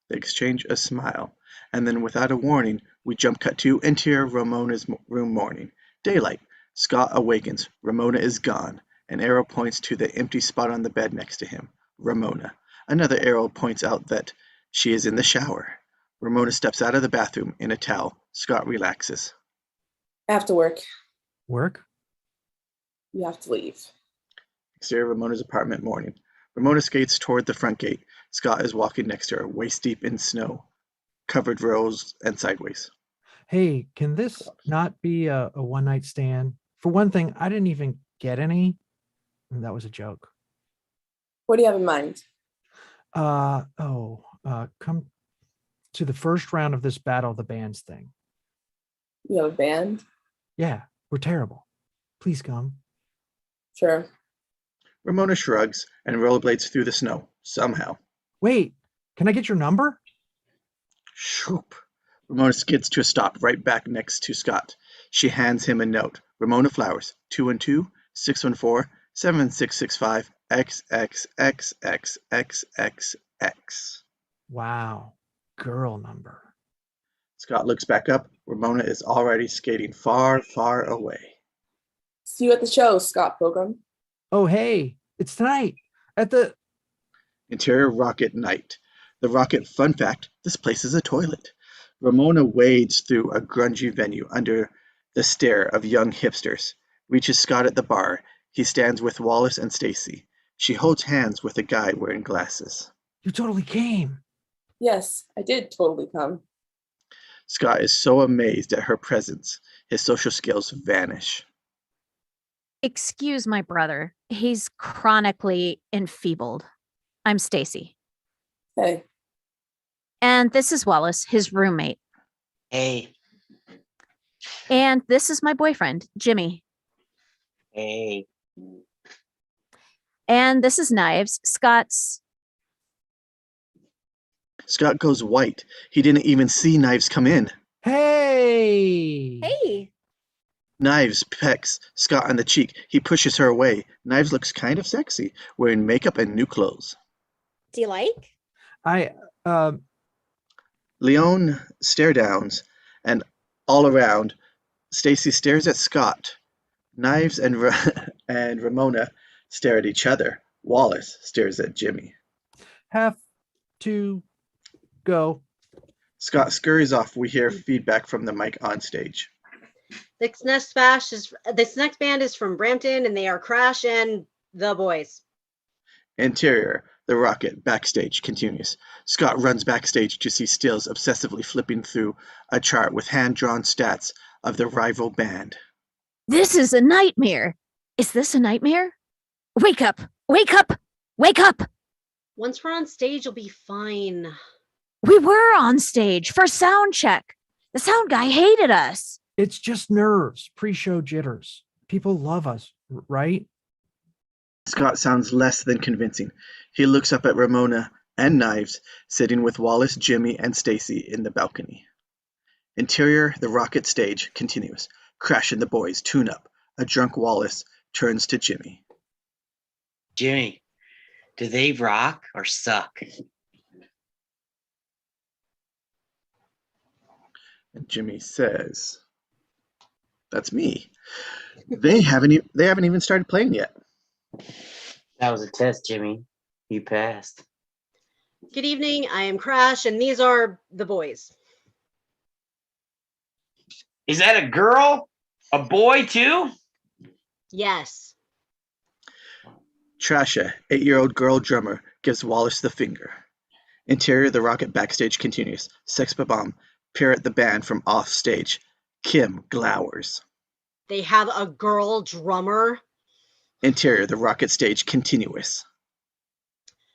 They exchange a smile, and then without a warning, we jump cut to interior Ramona's room morning. Daylight. Scott awakens. Ramona is gone. An arrow points to the empty spot on the bed next to him. Ramona. Another arrow points out that she is in the shower. Ramona steps out of the bathroom in a towel. Scott relaxes. I have to work. Work? You have to leave. Exterior Ramona's apartment morning. Ramona skates toward the front gate. Scott is walking next to her, waist deep in snow, covered rows and sideways. Hey, can this not be a one-night stand? For one thing, I didn't even get any. That was a joke. What do you have in mind? Come to the first round of this Battle of the Bands thing. You have a band? Yeah, we're terrible. Please come. Sure. Ramona shrugs and rollerblades through the snow, somehow. Wait, can I get your number? Shoop. Ramona skids to a stop right back next to Scott. She hands him a note. Ramona Flowers, 212-614-7665 XXXXXXX. Wow, girl number. Scott looks back up. Ramona is already skating far, far away. See you at the show, Scott Pilgrim. Oh, hey, it's tonight at the... Interior Rocket Night. The rocket fun fact, this place is a toilet. Ramona wades through a grungy venue under the stare of young hipsters, reaches Scott at the bar. He stands with Wallace and Stacey. She holds hands with a guy wearing glasses. You totally came. Yes, I did totally come. Scott is so amazed at her presence, his social skills vanish. Excuse my brother. He's chronically enfeebled. I'm Stacey. Hey, And this is Wallace, his roommate. Hey, And this is my boyfriend, Jimmy. hey. And this is Knives, Scott's. Scott goes white. He didn't even see Knives come in. Hey. Hey, Knives pecks Scott on the cheek. He pushes her away. Knives looks kind of sexy, wearing makeup and new clothes. do you like? Leon stare downs, and all around, Stacey stares at Scott. Knives and Ramona stare at each other. Wallace stares at Jimmy. Have to go. Scott scurries off. We hear feedback from the mic on stage. This next band is from Brampton, and they are Crash and the Boys. Interior, the rocket, backstage continues. Scott runs backstage to see Stills obsessively flipping through a chart with hand-drawn stats of the rival band. This is a nightmare. Is this a nightmare? Wake up! Wake up! Wake up! Once we're on stage, you'll be fine. We were on stage for sound check. The sound guy hated us. It's just nerves, pre-show jitters. People love us, right? Scott sounds less than convincing. He looks up at Ramona and Knives, sitting with Wallace, Jimmy, and Stacey in the balcony. Interior, the rocket stage continues. Crash and the boys tune up. A drunk Wallace turns to Jimmy. Jimmy, do they rock or suck? And Jimmy says, "That's me. They haven't even started playing yet." That was a test, Jimmy. You passed. Good evening. I am Crash, and these are the Boys. Is that a girl? A boy too? Yes. Trasha, 8-year-old girl drummer, gives Wallace the finger. Interior, the rocket backstage continues. Sex Bomb peer at the band from off stage. Kim glowers. They have a girl drummer. Interior, the rocket stage continuous.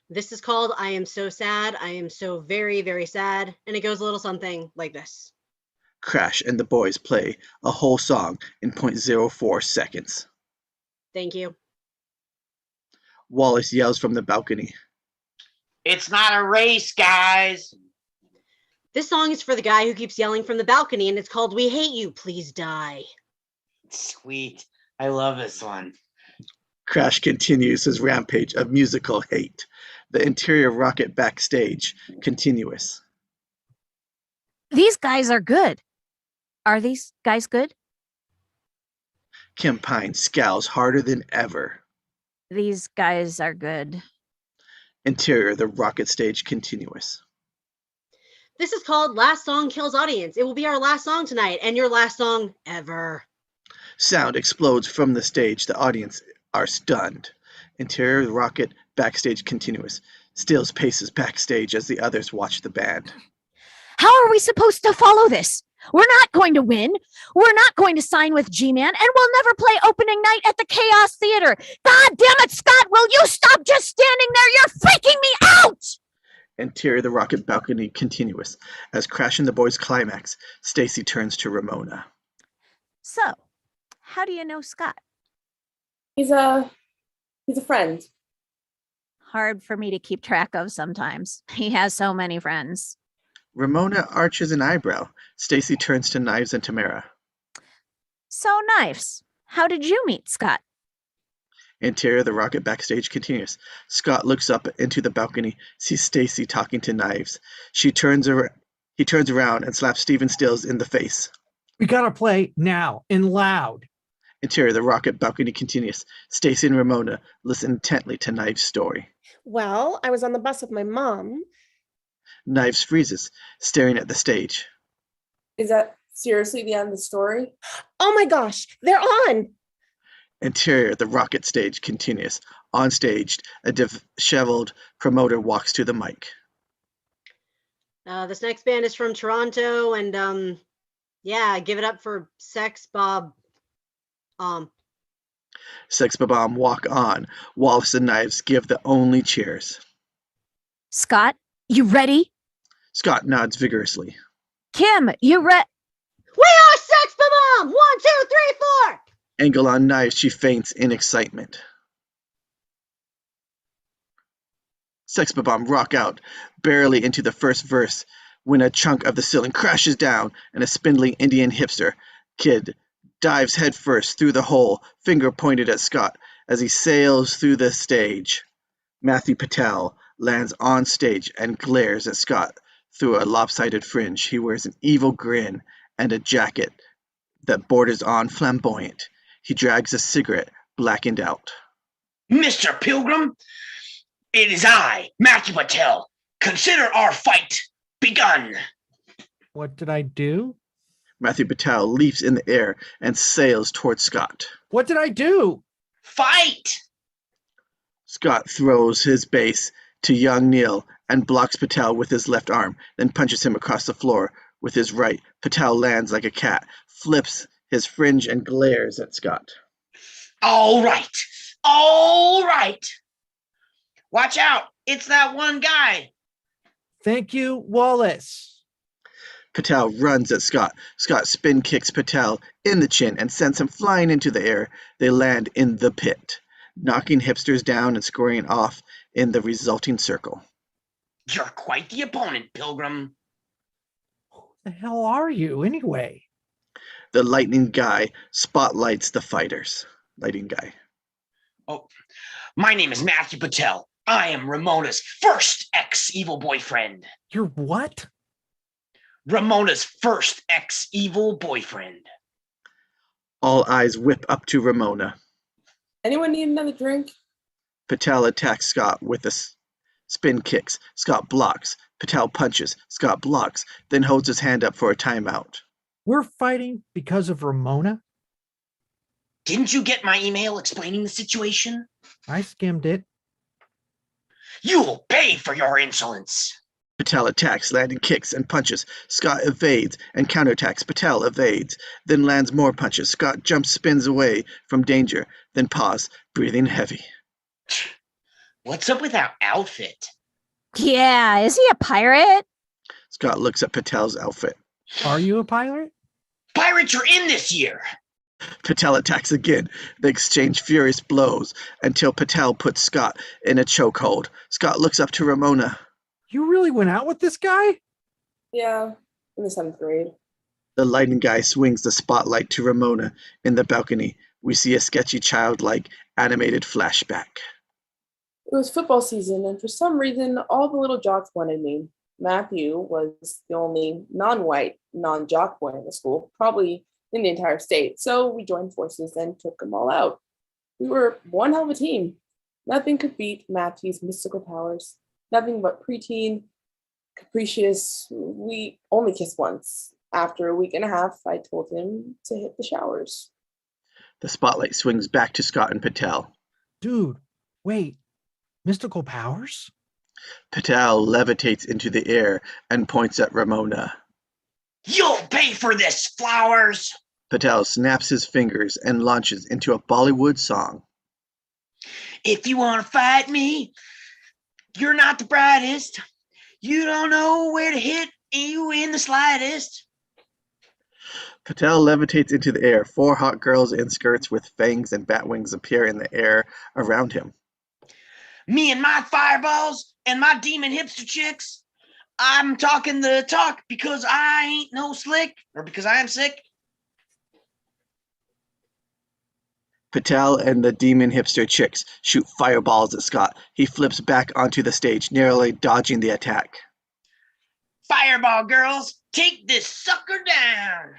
This is called I Am So Sad. I am so very, very sad. And it goes a little something like this. Crash and the boys play a whole song in 0.04 seconds. Thank you. Wallace yells from the balcony. It's not a race, guys. This song is for the guy who keeps yelling from the balcony, and it's called We Hate You, Please Die. Sweet. I love this one. Crash continues his rampage of musical hate. The interior rocket backstage continuous. These guys are good. Are these guys good? Kim Pine scowls harder than ever. These guys are good. Interior, the rocket stage continuous. This is called Last Song Kills Audience. It will be our last song tonight, and your last song ever. Sound explodes from the stage. The audience are stunned. Interior, the rocket backstage continuous. Stills paces backstage as the others watch the band. How are we supposed to follow this? We're not going to win. We're not going to sign with G-Man, and we'll never play opening night at the Chaos Theater. God damn it, Scott, will you stop just standing there? You're freaking me out! Interior, the rocket balcony continuous. As Crash and the boys climax, Stacey turns to Ramona. So, how do you know Scott? He's a friend. Hard for me to keep track of sometimes. He has so many friends. Ramona arches an eyebrow. Stacey turns to Knives and Tamara. So, Knives, how did you meet Scott? Interior, the rocket backstage continues. Scott looks up into the balcony, sees Stacey talking to Knives. He turns around and slaps Stephen Stills in the face. We gotta play now and loud. Interior, the rocket balcony continues. Stacey and Ramona listen intently to Knives' story. Well, I was on the bus with my mom. Knives freezes, staring at the stage. Is that seriously the end of the story? Oh my gosh, they're on. Interior, the rocket stage continues. On stage, a disheveled promoter walks to the mic. This next band is from Toronto, and yeah, give it up for Sex Bob. Sex Bomb walk on. Wallace and Knives give the only cheers. Scott, you ready? Scott nods vigorously. Kim, you ready? We are Sex Bomb! 1, 2, 3, 4! Angle on Knives, she faints in excitement. Sex Bomb rock out, barely into the first verse, when a chunk of the ceiling crashes down and a spindly Indian hipster kid dives headfirst through the hole, finger pointed at Scott as he sails through the stage. Matthew Patel lands on stage and glares at Scott through a lopsided fringe. He wears an evil grin and a jacket that borders on flamboyant. He drags a cigarette, blackened out. Mr. Pilgrim, it is I, Matthew Patel. Consider our fight begun. What did I do? Matthew Patel leaps in the air and sails towards Scott. What did I do? Fight! Scott throws his base to young Neil and blocks Patel with his left arm, then punches him across the floor with his right. Patel lands like a cat, flips his fringe and glares at Scott. All right. All right. Watch out. It's that one guy. Thank you, Wallace. Patel runs at Scott. Scott spin kicks Patel in the chin and sends him flying into the air. They land in the pit, knocking hipsters down and scoring off in the resulting circle. You're quite the opponent, Pilgrim. Who the hell are you, anyway? The lightning guy spotlights the fighters. Lighting guy. Oh, my name is Matthew Patel. I am Ramona's first ex-evil boyfriend. You're what? Ramona's first ex-evil boyfriend. All eyes whip up to Ramona. Anyone need another drink? Patel attacks Scott with a spin kicks. Scott blocks. Patel punches. Scott blocks, then holds his hand up for a timeout. We're fighting because of Ramona? Didn't you get my email explaining the situation? I skimmed it. You'll pay for your insolence. Patel attacks, landing kicks and punches. Scott evades and counterattacks. Patel evades, then lands more punches. Scott jumps, spins away from danger, then pause, breathing heavy. What's up with that outfit? Yeah, is he a pirate? Scott looks at Patel's outfit. Are you a pirate? Pirates are in this year. Patel attacks again. They exchange furious blows until Patel puts Scott in a chokehold. Scott looks up to Ramona. You really went out with this guy? Yeah, in the 7th grade. The lighting guy swings the spotlight to Ramona in the balcony. We see a sketchy childlike animated flashback. It was football season, and for some reason, all the little jocks wanted me. Matthew was the only non-white, non-jock boy in the school, probably in the entire state. So we joined forces and took them all out. We were one hell of a team. Nothing could beat Matthew's mystical powers. Nothing but preteen, capricious. We only kissed once. After a week and a half, I told him to hit the showers. The spotlight swings back to Scott and Patel. Dude, wait. Mystical powers? Patel levitates into the air and points at Ramona. You'll pay for this, flowers. Patel snaps his fingers and launches into a Bollywood song. If you want to fight me, you're not the brightest. You don't know where to hit you in the slightest. Patel levitates into the air. 4 hot girls in skirts with fangs and bat wings appear in the air around him. Me and my fireballs and my demon hipster chicks. I'm talking the talk because I ain't no slick, or because I am sick. Patel and the demon hipster chicks shoot fireballs at Scott. He flips back onto the stage, narrowly dodging the attack. Fireball girls, take this sucker down.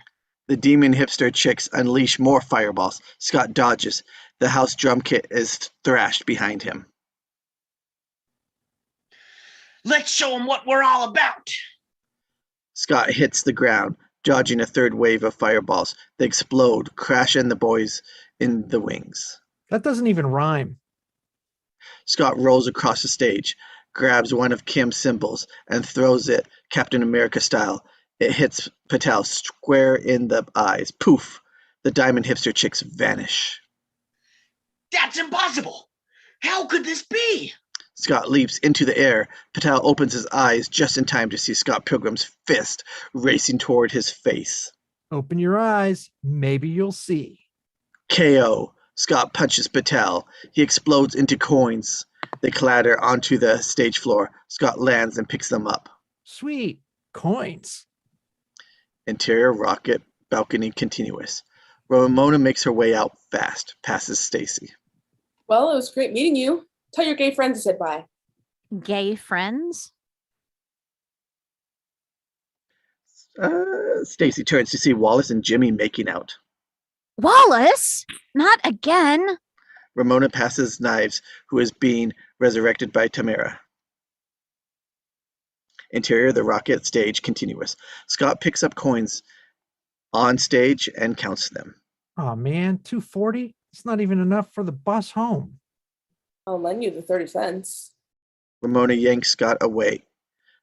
The demon hipster chicks unleash more fireballs. Scott dodges. The house drum kit is thrashed behind him. Let's show them what we're all about. Scott hits the ground, dodging a third wave of fireballs. They explode, crashing the boys in the wings. That doesn't even rhyme. Scott rolls across the stage, grabs one of Kim's cymbals, and throws it Captain America style. It hits Patel square in the eyes. Poof! The diamond hipster chicks vanish. That's impossible. How could this be? Scott leaps into the air. Patel opens his eyes just in time to see Scott Pilgrim's fist racing toward his face. Open your eyes. Maybe you'll see. KO. Scott punches Patel. He explodes into coins. They clatter onto the stage floor. Scott lands and picks them up. Sweet. Coins. Interior rocket balcony continuous. Ramona makes her way out fast, passes Stacey. Well, it was great meeting you. Tell your gay friends I said bye. Gay friends? Stacey turns to see Wallace and Jimmy making out. Wallace? Not again. Ramona passes Knives, who is being resurrected by Tamara. Interior, the rocket stage continuous. Scott picks up coins on stage and counts them. Oh man, 240? It's not even enough for the bus home. I'll lend you the 30 cents. Ramona yanks Scott away.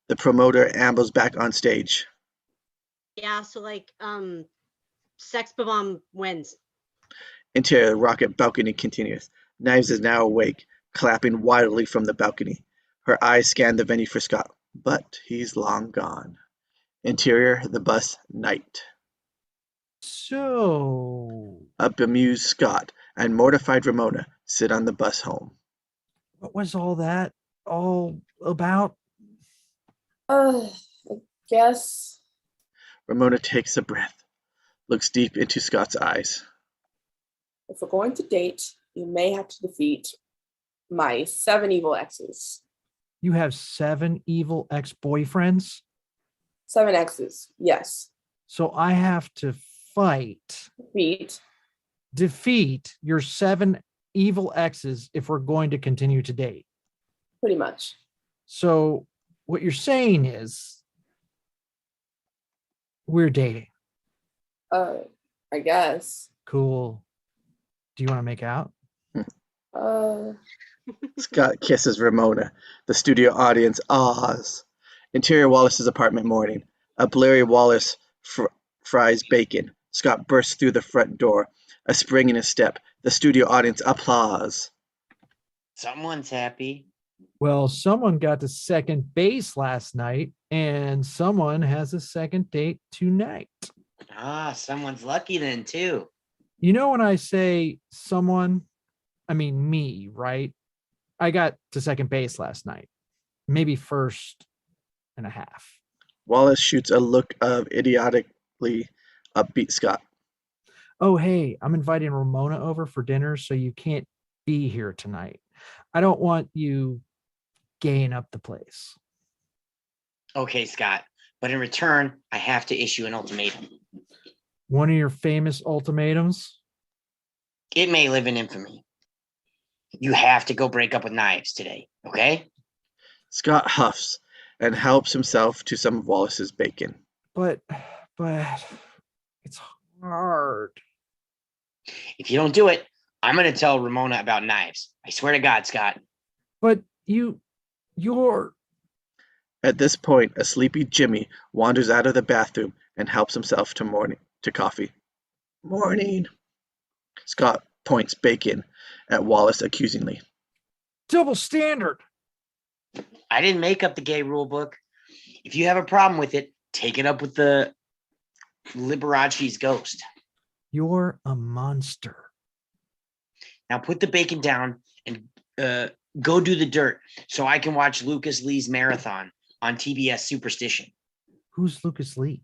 The promoter ambles back on stage. Yeah, so Sex Bomb wins. Interior, the rocket balcony continues. Knives is now awake, clapping wildly from the balcony. Her eyes scan the venue for Scott, but he's long gone. Interior, the bus night. So, A bemused Scott and mortified Ramona sit on the bus home. what was all that all about? I guess. Ramona takes a breath, looks deep into Scott's eyes. If we're going to date, you may have to defeat my 7 evil exes. You have 7 evil ex-boyfriends? 7 exes, yes. So I have to defeat your 7 evil exes if we're going to continue to date. Pretty much. So what you're saying is we're dating. I guess. Cool. Do you want to make out? Scott kisses Ramona. The studio audience ahs. Interior Wallace's apartment morning. A blurry Wallace fries bacon. Scott bursts through the front door. A spring in his step. The studio audience applause. Someone's happy. Well, someone got to second base last night, and someone has a second date tonight. Ah, someone's lucky then too. You know, when I say someone, I mean me, right? I got to second base last night, maybe first and a half. Wallace shoots a look of idiotically upbeat Scott. Oh, hey, I'm inviting Ramona over for dinner, so you can't be here tonight. I don't want you gaying up the place. Okay, Scott, but in return, I have to issue an ultimatum. One of your famous ultimatums? It may live in infamy. You have to go break up with Knives today, okay? Scott huffs and helps himself to some of Wallace's bacon. But it's hard. If you don't do it, I'm going to tell Ramona about Knives. I swear to God, Scott. But you're... At this point, a sleepy Jimmy wanders out of the bathroom and helps himself to coffee. Morning. Scott points bacon at Wallace accusingly. Double standard. I didn't make up the gay rule book. If you have a problem with it, take it up with the Liberace's ghost. You're a monster. Now put the bacon down and go do the dirt so I can watch Lucas Lee's marathon on TBS Superstition. Who's Lucas Lee?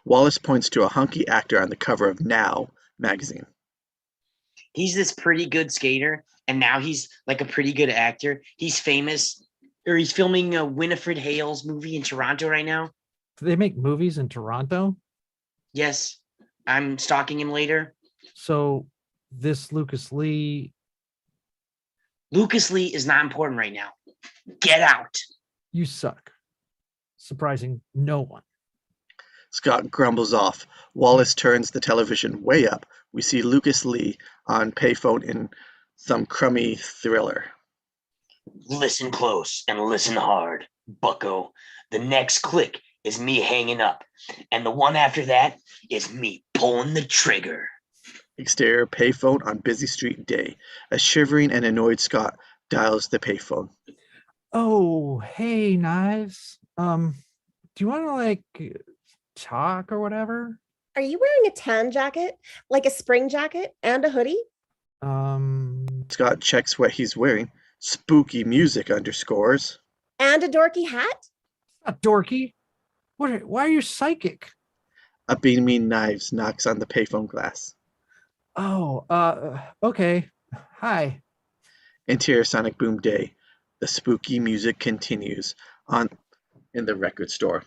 Wallace points to a hunky actor on the cover of Now magazine. He's this pretty good skater, and now he's like a pretty good actor. He's famous, or he's filming a Winifred Hale's movie in Toronto right now. Do they make movies in Toronto? Yes, I'm stalking him later. So this Lucas Lee is not important right now. Get out. You suck. Surprising no one. Scott grumbles off. Wallace turns the television way up. We see Lucas Lee on payphone in some crummy thriller. Listen close and listen hard, bucko. The next click is me hanging up, and the one after that is me pulling the trigger. Exterior payphone on busy street day. A shivering and annoyed Scott dials the payphone. Oh, hey, Knives. Do you want to like talk or whatever? Are you wearing a tan jacket, like a spring jacket and a hoodie? Scott checks what he's wearing. Spooky music underscores. And a dorky hat? Not dorky. Why are you psychic? A beaming Knives knocks on the payphone glass. Oh, okay. Hi. Interior sonic boom day. The spooky music continues in the record store.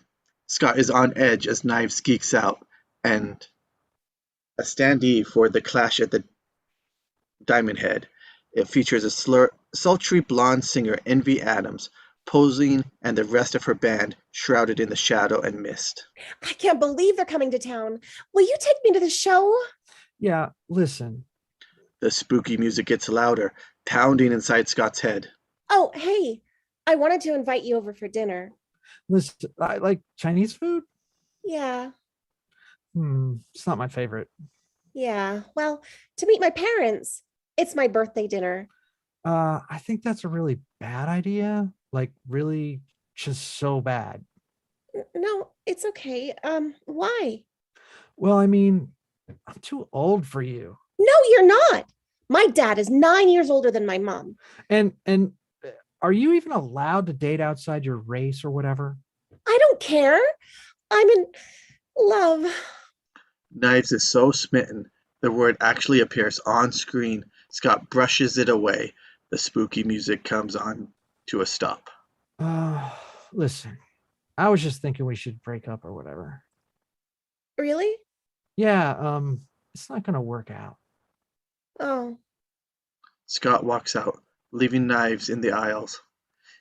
Scott is on edge as Knives geeks out, and a standee for the Clash at the Diamond Head. It features a sultry blonde singer, Envy Adams, posing, and the rest of her band shrouded in the shadow and mist. I can't believe they're coming to town. Will you take me to the show? Yeah, listen. The spooky music gets louder, pounding inside Scott's head. Oh, hey, I wanted to invite you over for dinner. Listen, I like Chinese food? Yeah, It's not my favorite. yeah. Well, to meet my parents. It's my birthday dinner. I think that's a really bad idea. Like really just so bad. No, it's okay. Why? Well, I mean, I'm too old for you. No, you're not. My dad is 9 years older than my mom. And are you even allowed to date outside your race or whatever? I don't care. I'm in love. Knives is so smitten, the word actually appears on screen. Scott brushes it away. The spooky music comes on to a stop. Listen, I was just thinking we should break up or whatever. Really? Yeah, it's not gonna work out. Oh, Scott walks out, leaving Knives in the aisles.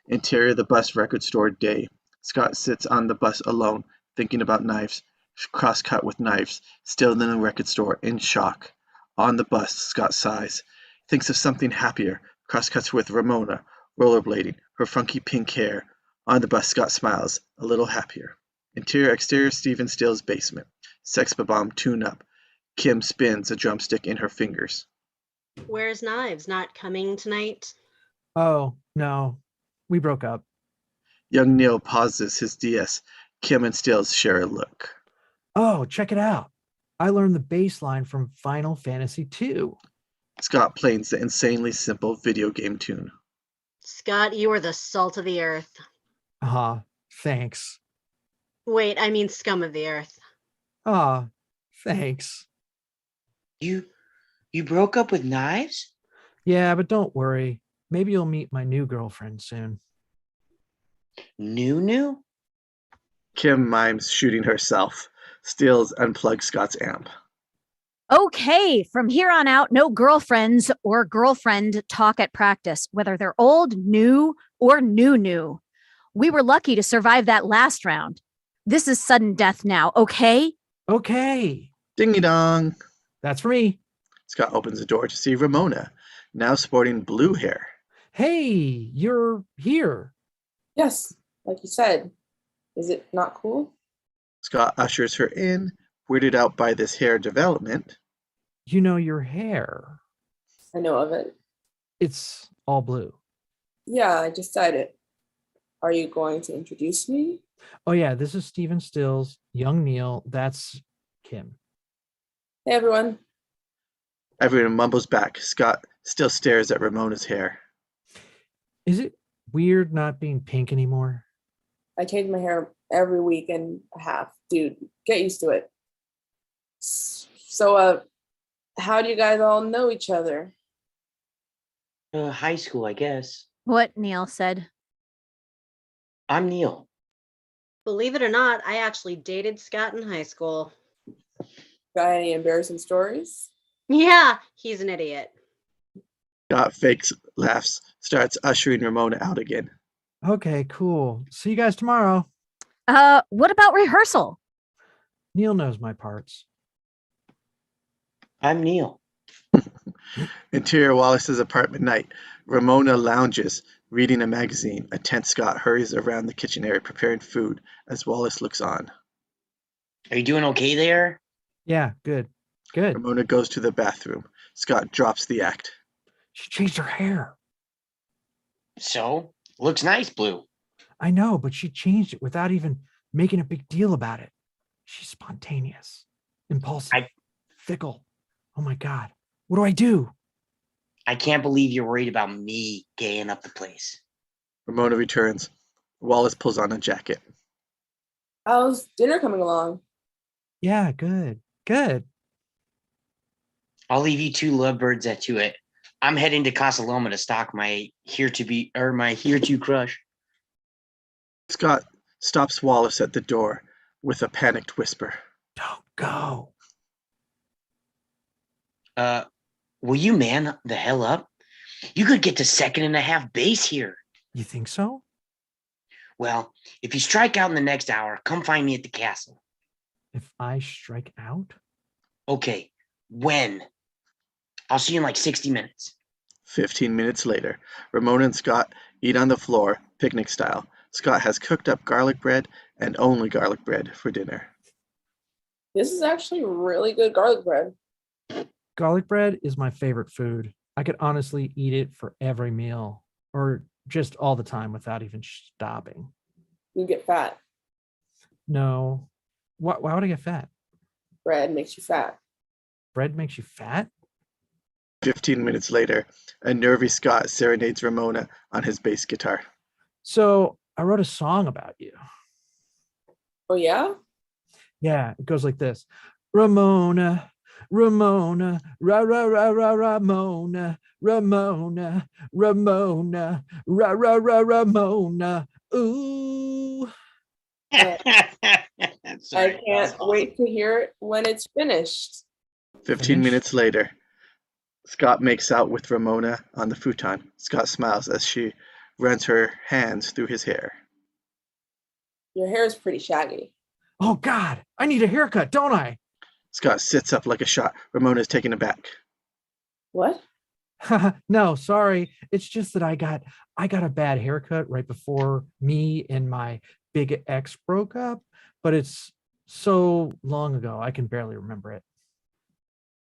Interior of the bus record store day. Scott sits on the bus alone, thinking about Knives, cross-cut with Knives, still in the record store, in shock. On the bus, Scott sighs, thinks of something happier, cross-cuts with Ramona, rollerblading, her funky pink hair. On the bus, Scott smiles, a little happier. Exterior Stephen Still's basement. Sex bomb tune-up. Kim spins a drumstick in her fingers. Where's Knives? Not coming tonight? Oh, no. We broke up. Young Neil pauses his DS. Kim and Stills share a look. Oh, check it out. I learned the bass line from Final Fantasy II. Scott plays the insanely simple video game tune. Scott, you are the salt of the earth. Thanks. Wait, I mean scum of the earth. Thanks. You broke up with Knives? Yeah, but don't worry. Maybe you'll meet my new girlfriend soon. New? Kim mimes shooting herself. Stills unplugs Scott's amp. Okay, from here on out, no girlfriends or girlfriend talk at practice, whether they're old, new, or new. We were lucky to survive that last round. This is sudden death now, okay? Okay. Ding-a-dong. That's for me. Scott opens the door to see Ramona, now sporting blue hair. Hey, you're here. Yes, like you said. Is it not cool? Scott ushers her in, weirded out by this hair development. You know your hair. I know of it. It's all blue. Yeah, I just said it. Are you going to introduce me? Oh yeah, this is Stephen Stills, young Neil. That's Kim. Hey, everyone. Everyone mumbles back. Scott still stares at Ramona's hair. Is it weird not being pink anymore? I change my hair every week and a half. Dude, get used to it. So, how do you guys all know each other? High school, I guess. What Neil said. I'm Neil. Believe it or not, I actually dated Scott in high school. Got any embarrassing stories? Yeah, he's an idiot. Scott fakes laughs, starts ushering Ramona out again. Okay, cool. See you guys tomorrow. What about rehearsal? Neil knows my parts. I'm Neil. Interior Wallace's apartment night. Ramona lounges, reading a magazine. A tense Scott hurries around the kitchen area preparing food as Wallace looks on. Are you doing okay there? Yeah, good. Good. Ramona goes to the bathroom. Scott drops the act. She changed her hair. So, looks nice, Blue. I know, but she changed it without even making a big deal about it. She's spontaneous, impulsive, fickle. Oh my God. What do I do? I can't believe you're worried about me gaying up the place. Ramona returns. Wallace pulls on a jacket. How's dinner coming along? Yeah, good. Good. I'll leave you two lovebirds to it. I'm heading to Casa Loma to stalk my here to crush. Scott stops Wallace at the door with a panicked whisper. Don't go. Will you man the hell up? You could get to 2.5 base here. You think so? Well, if you strike out in the next hour, come find me at the castle. If I strike out? Okay, when? I'll see you in like 60 minutes. 15 minutes later, Ramona and Scott eat on the floor, picnic style. Scott has cooked up garlic bread and only garlic bread for dinner. This is actually really good garlic bread. Garlic bread is my favorite food. I could honestly eat it for every meal or just all the time without even stopping. You get fat. No. Why would I get fat? Bread makes you fat. Bread makes you fat? 15 minutes later, a nervy Scott serenades Ramona on his bass guitar. So I wrote a song about you. Oh, yeah? Yeah, it goes like this. Ramona, Ramona, Ramona, Ramona, Ramona, Ramona, ooh. I can't wait to hear it when it's finished. 15 minutes later, Scott makes out with Ramona on the futon. Scott smiles as she runs her hands through his hair. Your hair is pretty shaggy. Oh God, I need a haircut, don't I? Scott sits up like a shot. Ramona is taken aback. What? No, sorry. It's just that I got a bad haircut right before me and my big ex broke up, but it's so long ago I can barely remember it.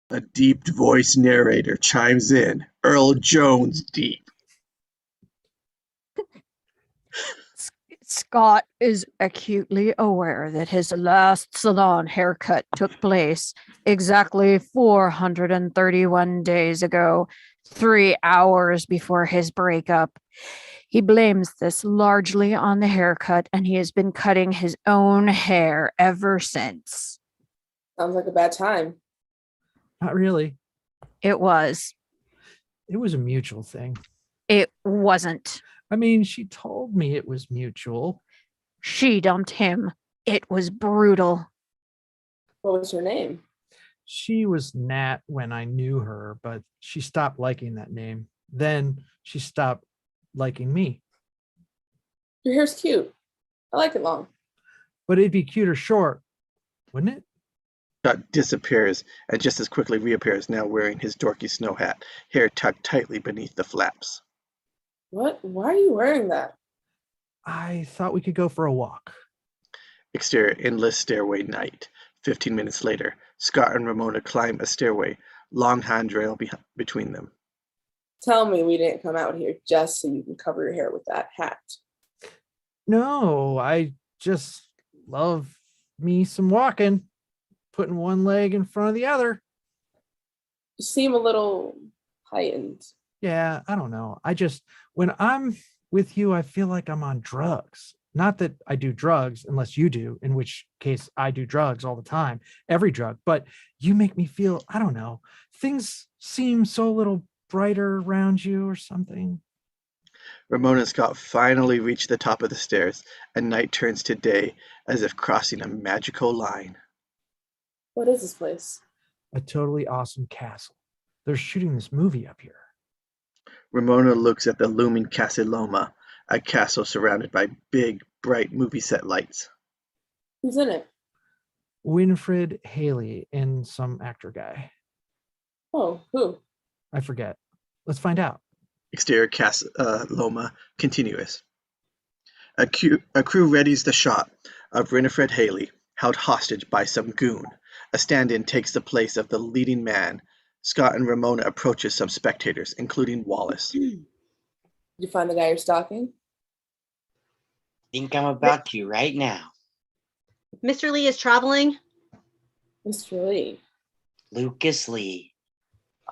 A deep voice narrator chimes in. Earl Jones deep. Scott is acutely aware that his last salon haircut took place exactly 431 days ago, 3 hours before his breakup. He blames this largely on the haircut, and he has been cutting his own hair ever since. Sounds like a bad time. Not really. It was. It was a mutual thing. It wasn't. I mean, she told me it was mutual. She dumped him. It was brutal. What was her name? She was Nat when I knew her, but she stopped liking that name. Then she stopped liking me. Your hair's cute. I like it long. But it'd be cuter short, wouldn't it? Scott disappears and just as quickly reappears, now wearing his dorky snow hat, hair tucked tightly beneath the flaps. What? Why are you wearing that? I thought we could go for a walk. Exterior endless stairway night. 15 minutes later, Scott and Ramona climb a stairway, long handrail between them. Tell me we didn't come out here just so you can cover your hair with that hat. No, I just love me some walking, putting one leg in front of the other. You seem a little heightened. Yeah, I don't know. When I'm with you, I feel like I'm on drugs. Not that I do drugs unless you do, in which case I do drugs all the time, every drug. But you make me feel, I don't know, things seem so a little brighter around you or something. Ramona and Scott finally reach the top of the stairs, and night turns to day as if crossing a magical line. What is this place? A totally awesome castle. They're shooting this movie up here. Ramona looks at the looming Casa Loma, a castle surrounded by big, bright movie set lights. Who's in it? Winfred Haley and some actor guy. Oh, who? I forget. Let's find out. Exterior Loma continuous. A crew readies the shot of Winifred Haley, held hostage by some goon. A stand-in takes the place of the leading man. Scott and Ramona approaches some spectators, including Wallace. Did you find the guy you're stalking? Think I'm about to right now. Mr. Lee is traveling. Mr. Lee. Lucas Lee.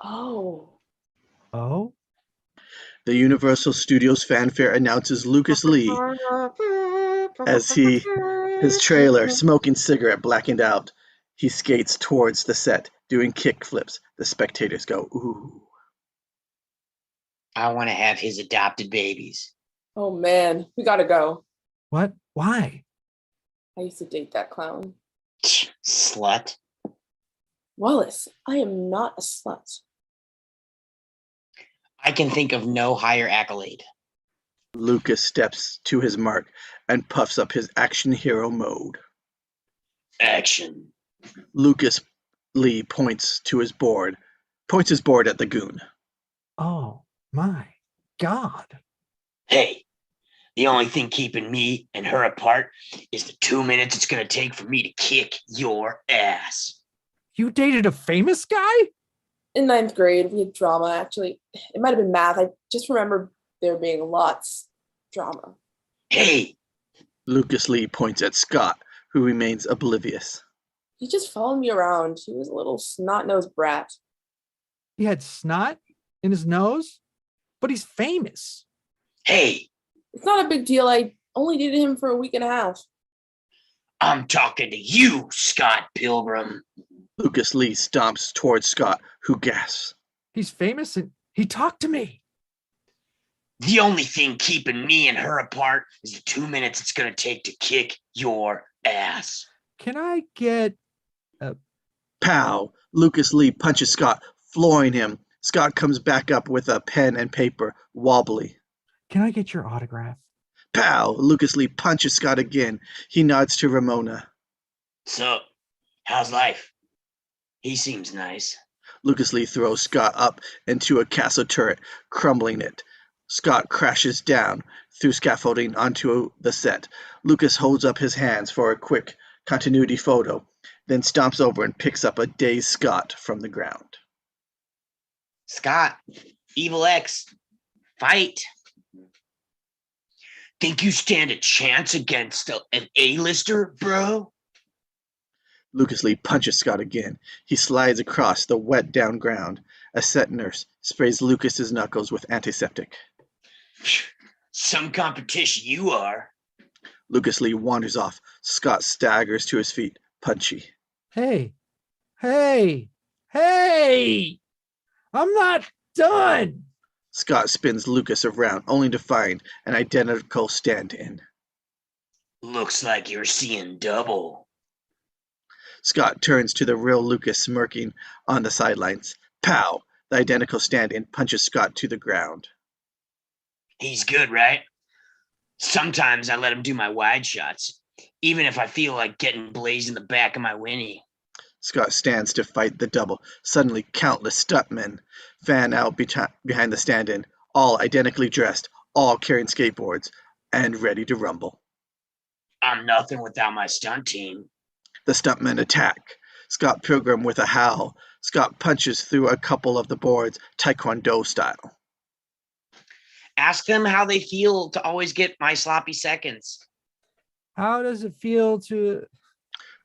Oh. Oh? The Universal Studios fanfare announces Lucas Lee as his trailer, smoking cigarette, blackened out. He skates towards the set, doing kick flips. The spectators go, ooh. I want to have his adopted babies. Oh man, we gotta go. What? Why? I used to date that clown. Slut. Wallace, I am not a slut. I can think of no higher accolade. Lucas steps to his mark and puffs up his action hero mode. Action. Lucas Lee points his board at the goon. Oh my God. Hey, the only thing keeping me and her apart is the 2 minutes it's going to take for me to kick your ass. You dated a famous guy? In ninth grade, we had drama. Actually, it might have been math. I just remember there being lots of drama. Hey, Lucas Lee points at Scott, who remains oblivious. He just followed me around. He was a little snot-nosed brat. He had snot in his nose, but he's famous. hey, It's not a big deal. I only dated him for a week and a half. I'm talking to you, Scott Pilgrim. Lucas Lee stomps towards Scott, who gasps. He's famous and he talked to me. The only thing keeping me and her apart is the 2 minutes it's going to take to kick your ass. Can I get Pow! Lucas Lee punches Scott, flooring him. Scott comes back up with a pen and paper, wobbly. your autograph? Pow! Lucas Lee punches Scott again. He nods to Ramona. So, how's life? He seems nice. Lucas Lee throws Scott up into a castle turret, crumbling it. Scott crashes down through scaffolding onto the set. Lucas holds up his hands for a quick continuity photo, then stomps over and picks up a dazed Scott from the ground. Scott, Evil X, fight. Think you stand a chance against an A-lister, bro? Lucas Lee punches Scott again. He slides across the wet down ground. A set nurse sprays Lucas's knuckles with antiseptic. Some competition you are. Lucas Lee wanders off. Scott staggers to his feet, punchy. Hey, I'm not done. Scott spins Lucas around, only to find an identical stand-in. Looks like you're seeing double. Scott turns to the real Lucas smirking on the sidelines. Pow! The identical stand-in punches Scott to the ground. He's good, right? Sometimes I let him do my wide shots, even if I feel like getting blazed in the back of my Winnie. Scott stands to fight the double. Suddenly, countless stuntmen fan out behind the stand-in, all identically dressed, all carrying skateboards, and ready to rumble. I'm nothing without my stunt team. The stuntmen attack. Scott Pilgrim with a howl. Scott punches through a couple of the boards, Taekwondo style. Ask them how they feel to always get my sloppy seconds. How does it feel to...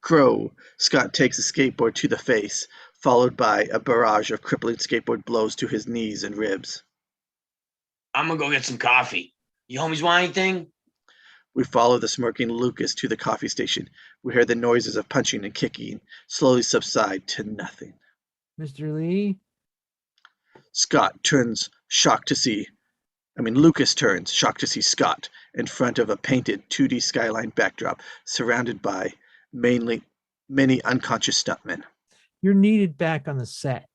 Crow. Scott takes a skateboard to the face, followed by a barrage of crippling skateboard blows to his knees and ribs. I'm gonna go get some coffee. You homies want anything? We follow the smirking Lucas to the coffee station. We hear the noises of punching and kicking slowly subside to nothing. Mr. Lee? Lucas turns, shocked to see Scott in front of a painted 2D skyline backdrop, surrounded by many unconscious stuntmen. You're needed back on the set.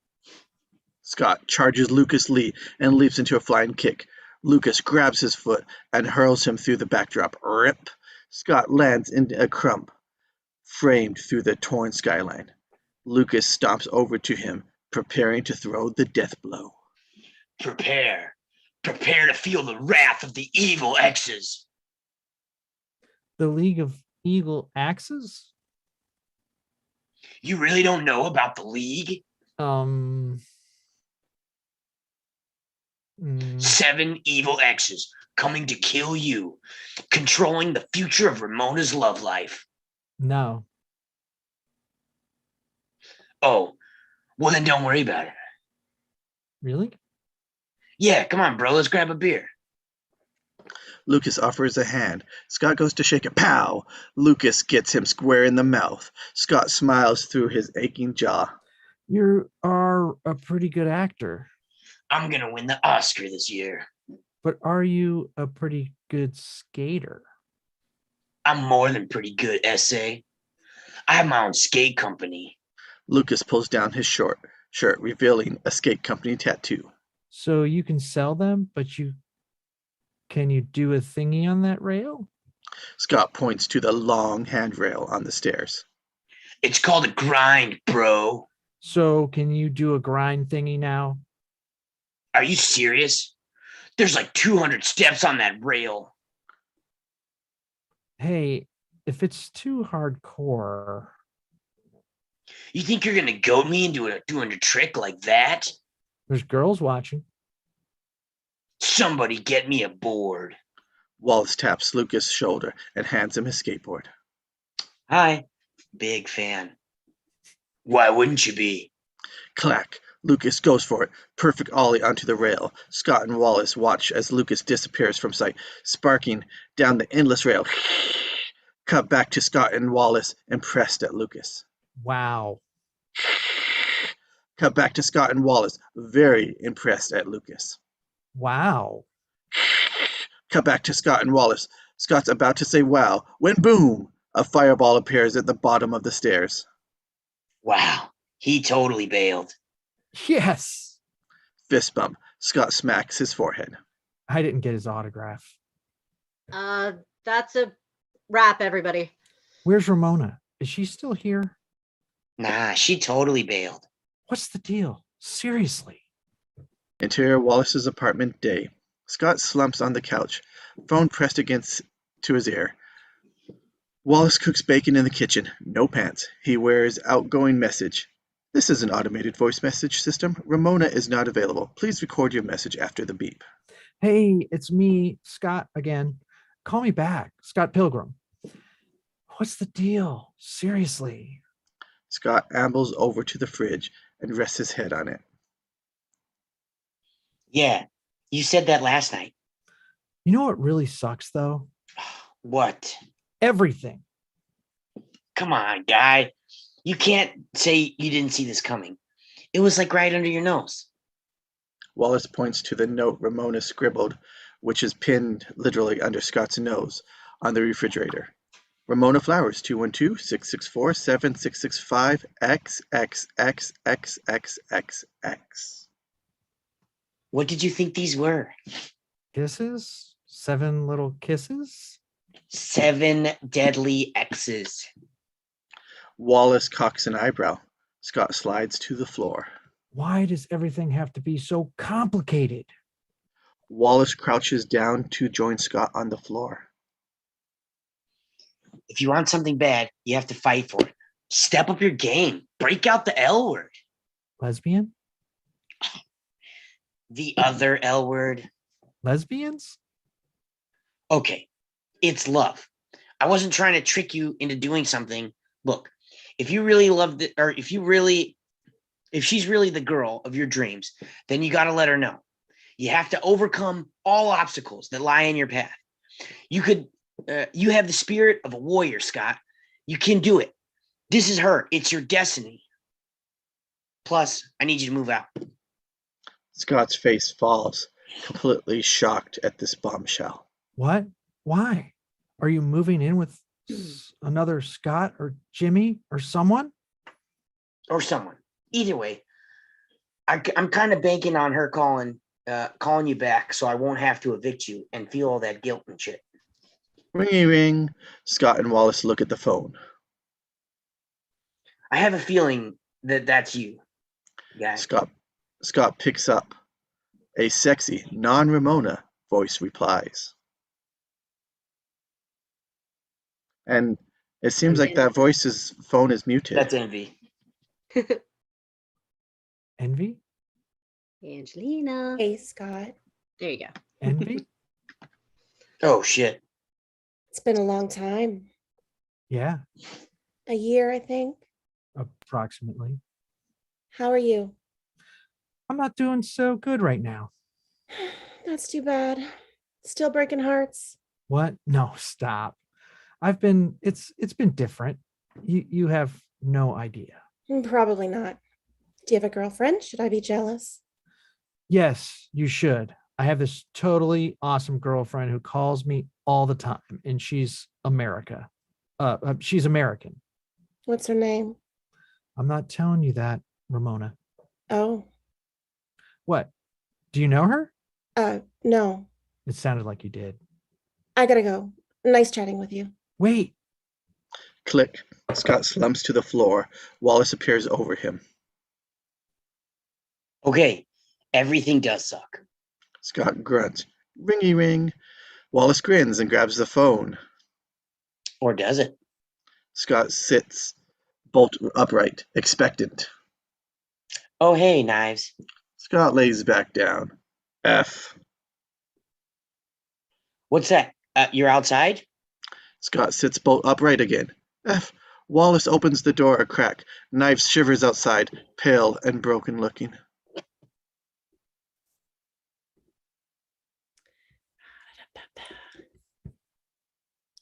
Scott charges Lucas Lee and leaps into a flying kick. Lucas grabs his foot and hurls him through the backdrop. Rip! Scott lands in a crump, framed through the torn skyline. Lucas stomps over to him, preparing to throw the death blow. Prepare. Prepare to feel the wrath of the evil X's. The League of Eagle Axes? You really don't know about the League? Mm, 7 evil X's coming to kill you, controlling the future of Ramona's love life. no. Oh, well then don't worry about it. Really? Yeah, come on, bro. Let's grab a beer. Lucas offers a hand. Scott goes to shake it. Pow! Lucas gets him square in the mouth. Scott smiles through his aching jaw. You are a pretty good actor, I'm going to win the Oscar this year. but are you a pretty good skater? I'm more than pretty good, essay. I have my own skate company. Lucas pulls down his short shirt, revealing a skate company tattoo. So you can sell them, but can you do a thingy on that rail? Scott points to the long handrail on the stairs. It's called a grind, bro. So can you do a grind thingy now? Are you serious? There's like 200 steps on that rail. Hey, if it's too hardcore, You think you're going to goad me into doing a trick like that? there's girls watching. Somebody get me a board. Wallace taps Lucas' shoulder and hands him his skateboard. Hi. Big fan. Why wouldn't you be? Clack! Lucas goes for it. Perfect ollie onto the rail. Scott and Wallace watch as Lucas disappears from sight, sparking down the endless rail. Cut back to Scott and Wallace, impressed at Lucas. Wow. Cut back to Scott and Wallace, very impressed at Lucas. Wow. Cut back to Scott and Wallace. Scott's about to say wow, when boom! A fireball appears at the bottom of the stairs. Wow. He totally bailed. Yes. Fist bump. Scott smacks his forehead. I didn't get his autograph. That's a wrap, everybody. Where's Ramona? Is she still here? Nah, she totally bailed. What's the deal? Seriously. Interior Wallace's apartment day. Scott slumps on the couch, phone pressed against to his ear. Wallace cooks bacon in the kitchen. No pants. He wears outgoing message. This is an automated voice message system. Ramona is not available. Please record your message after the beep. Hey, it's me, Scott, again. Call me back, Scott Pilgrim. What's the deal? Seriously. Scott ambles over to the fridge and rests his head on it. Yeah, you said that last night. You know what really sucks, though? What? Everything. Come on, guy. You can't say you didn't see this coming. It was like right under your nose. Wallace points to the note Ramona scribbled, which is pinned literally under Scott's nose on the refrigerator. Ramona Flowers, 212-664-7665-XXXXXXX. What did you think these were? Kisses? 7 little kisses? 7 deadly X's. Wallace cocks an eyebrow. Scott slides to the floor. Why does everything have to be so complicated? Wallace crouches down to join Scott on the floor. If you want something bad, you have to fight for it. Step up your game. Break out the L word. Lesbian? The other L word. Lesbians? Okay, it's love. I wasn't trying to trick you into doing something. Look, if you really loved it, or if she's really the girl of your dreams, then you got to let her know. You have to overcome all obstacles that lie in your path. You have the spirit of a warrior, Scott. You can do it. This is her. It's your destiny. Plus, I need you to move out. Scott's face falls, completely shocked at this bombshell. What? Why? Are you moving in with another Scott or Jimmy or someone? Or someone. Either way, I'm kind of banking on her calling calling you back so I won't have to evict you and feel all that guilt and shit. Ringy ring. Scott and Wallace look at the phone. I have a feeling that that's you, guy. Scott picks up. A sexy, non-Ramona voice replies. And it seems like that phone is muted. That's Envy. Envy? Angelina. Hey, Scott. There you go. Envy? Oh, shit. It's been a long time. Yeah, A year, I think. approximately. How are you? I'm not doing so good right now. That's too bad. Still breaking hearts. What? No, stop. It's been different. You have no idea. Probably not. Do you have a girlfriend? Should I be jealous? Yes, you should. I have this totally awesome girlfriend who calls me all the time, and she's American. What's her name? I'm not telling you that, Ramona. Oh, What? Do you know her? no. It sounded like you did. I gotta go. Nice chatting with you. Wait. Click. Scott slumps to the floor. Wallace appears over him. Okay, everything does suck. Scott grunts. Ringy ring. Wallace grins and grabs the phone. Or does it? Scott sits bolt upright, expectant. Oh, hey, Knives. Scott lays back down. F. What's that? You're outside? Scott sits bolt upright again. F. Wallace opens the door a crack. Knives shivers outside, pale and broken looking.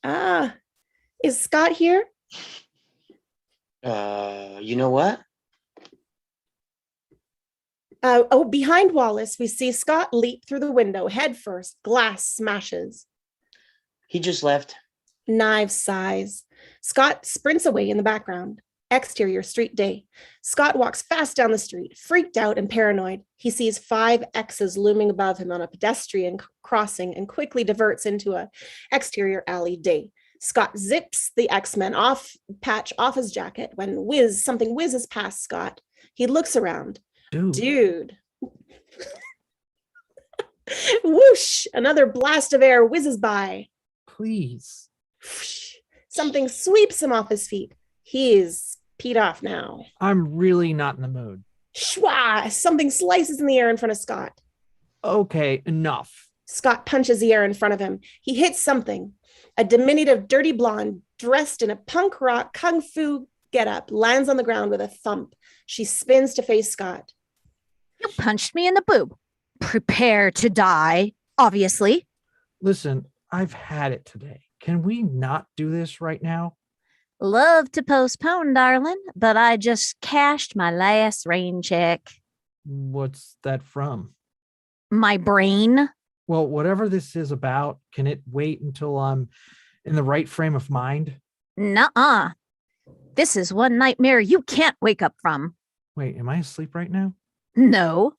Ah, is Scott here? You know what? Behind Wallace, we see Scott leap through the window head first. Glass smashes. He just left. Knives sighs. Scott sprints away in the background. Exterior street day. Scott walks fast down the street, freaked out and paranoid. He sees 5 X's looming above him on a pedestrian crossing and quickly diverts into a exterior alley day. Scott zips the X-Men patch off his jacket when something whizzes past Scott. He looks around. Dude. Whoosh! Another blast of air whizzes by. Please. Something sweeps him off his feet. He is peed off now. I'm really not in the mood. Shwa! Something slices in the air in front of Scott. Okay, enough. Scott punches the air in front of him. He hits something. A diminutive, dirty blonde dressed in a punk rock kung fu getup lands on the ground with a thump. She spins to face Scott. You punched me in the boob. Prepare to die, obviously. Listen, I've had it today. Can we not do this right now? Love to postpone, darling, but I just cashed my last rain check. What's that from? My brain. Well, whatever this is about, can it wait until I'm in the right frame of mind? Nuh-uh. This is one nightmare you can't wake up from. Wait, am I asleep right now? No.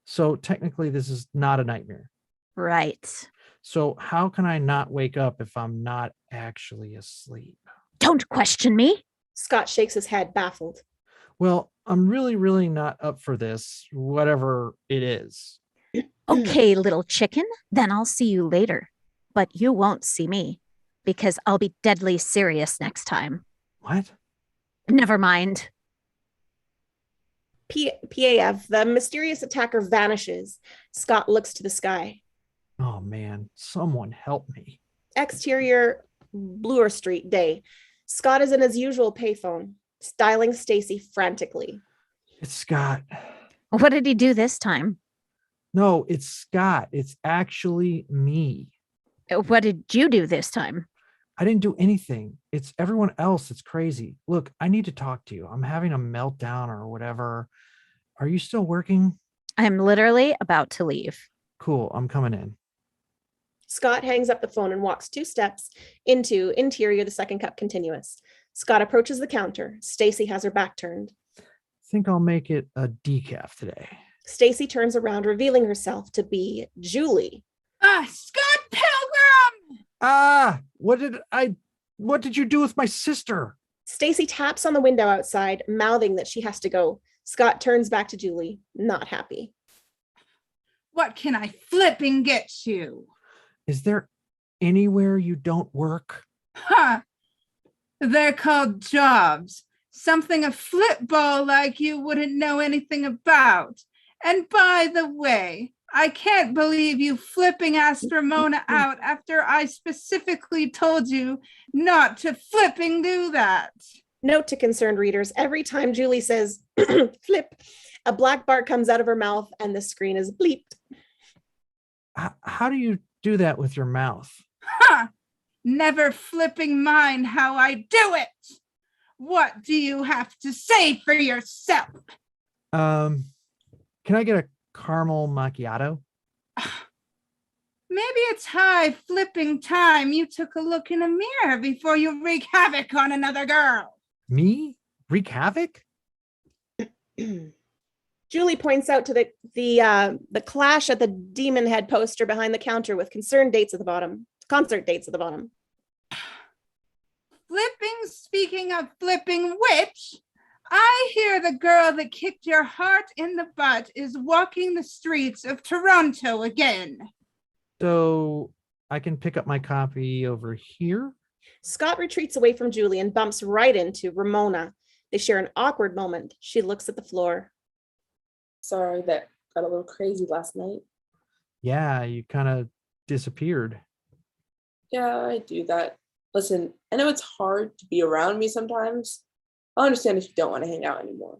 So technically this is not a nightmare. Right. So how can I not wake up if I'm not actually asleep? Don't question me. Scott shakes his head, baffled. Well, I'm really not up for this, whatever it is. Okay, little chicken, then I'll see you later. But you won't see me, because I'll be deadly serious next time. What? Never mind. PAF, the mysterious attacker vanishes. Scott looks to the sky. Oh man, someone help me. Exterior Bloor Street day. Scott is in his usual payphone, styling Stacey frantically. It's Scott. What did he do this time? No, it's Scott. It's actually me. What did you do this time? I didn't do anything. It's everyone else that's crazy. Look, I need to talk to you. I'm having a meltdown or whatever. Are you still working? I'm literally about to leave. Cool, I'm coming in. Scott hangs up the phone and walks 2 steps into interior the second cup continuous. Scott approaches the counter. Stacey has her back turned. Think I'll make it a decaf today. Stacey turns around, revealing herself to be Julie. Scott Pilgrim! What did you do with my sister? Stacey taps on the window outside, mouthing that she has to go. Scott turns back to Julie, not happy. What can I flipping get you? Is there anywhere you don't work? Huh. They're called jobs. Something a flip ball like you wouldn't know anything about. And by the way, I can't believe you flipping asked Ramona out after I specifically told you not to flipping do that. Note to concerned readers, every time Julie says flip, a black bar comes out of her mouth and the screen is bleeped. How do you do that with your mouth? Huh. Never flipping mind how I do it. What do you have to say for yourself? Can I get a caramel macchiato? Maybe it's high flipping time you took a look in a mirror before you wreak havoc on another girl. Me? Wreak havoc? Julie points out to the clash at the Demon Head poster behind the counter with concert dates at the bottom. Flipping, speaking of flipping which, I hear the girl that kicked your heart in the butt is walking the streets of Toronto again. So I can pick up my copy over here? Scott retreats away from Julie and bumps right into Ramona. They share an awkward moment. She looks at the floor. Sorry, that got a little crazy last night. Yeah, you kind of disappeared. Yeah, I do that. Listen, I know it's hard to be around me sometimes. I'll understand if you don't want to hang out anymore.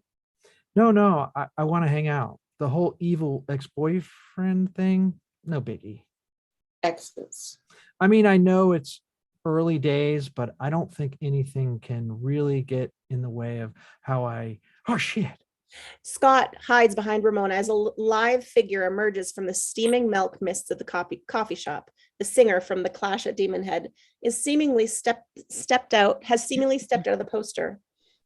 No, I want to hang out. The whole evil ex-boyfriend thing, no biggie. Exes. I mean, I know it's early days, but I don't think anything can really get in the way of how oh shit. Scott hides behind Ramona as a live figure emerges from the steaming milk mists of the coffee shop. The singer from the Clash at Demon Head is seemingly stepped out of the poster.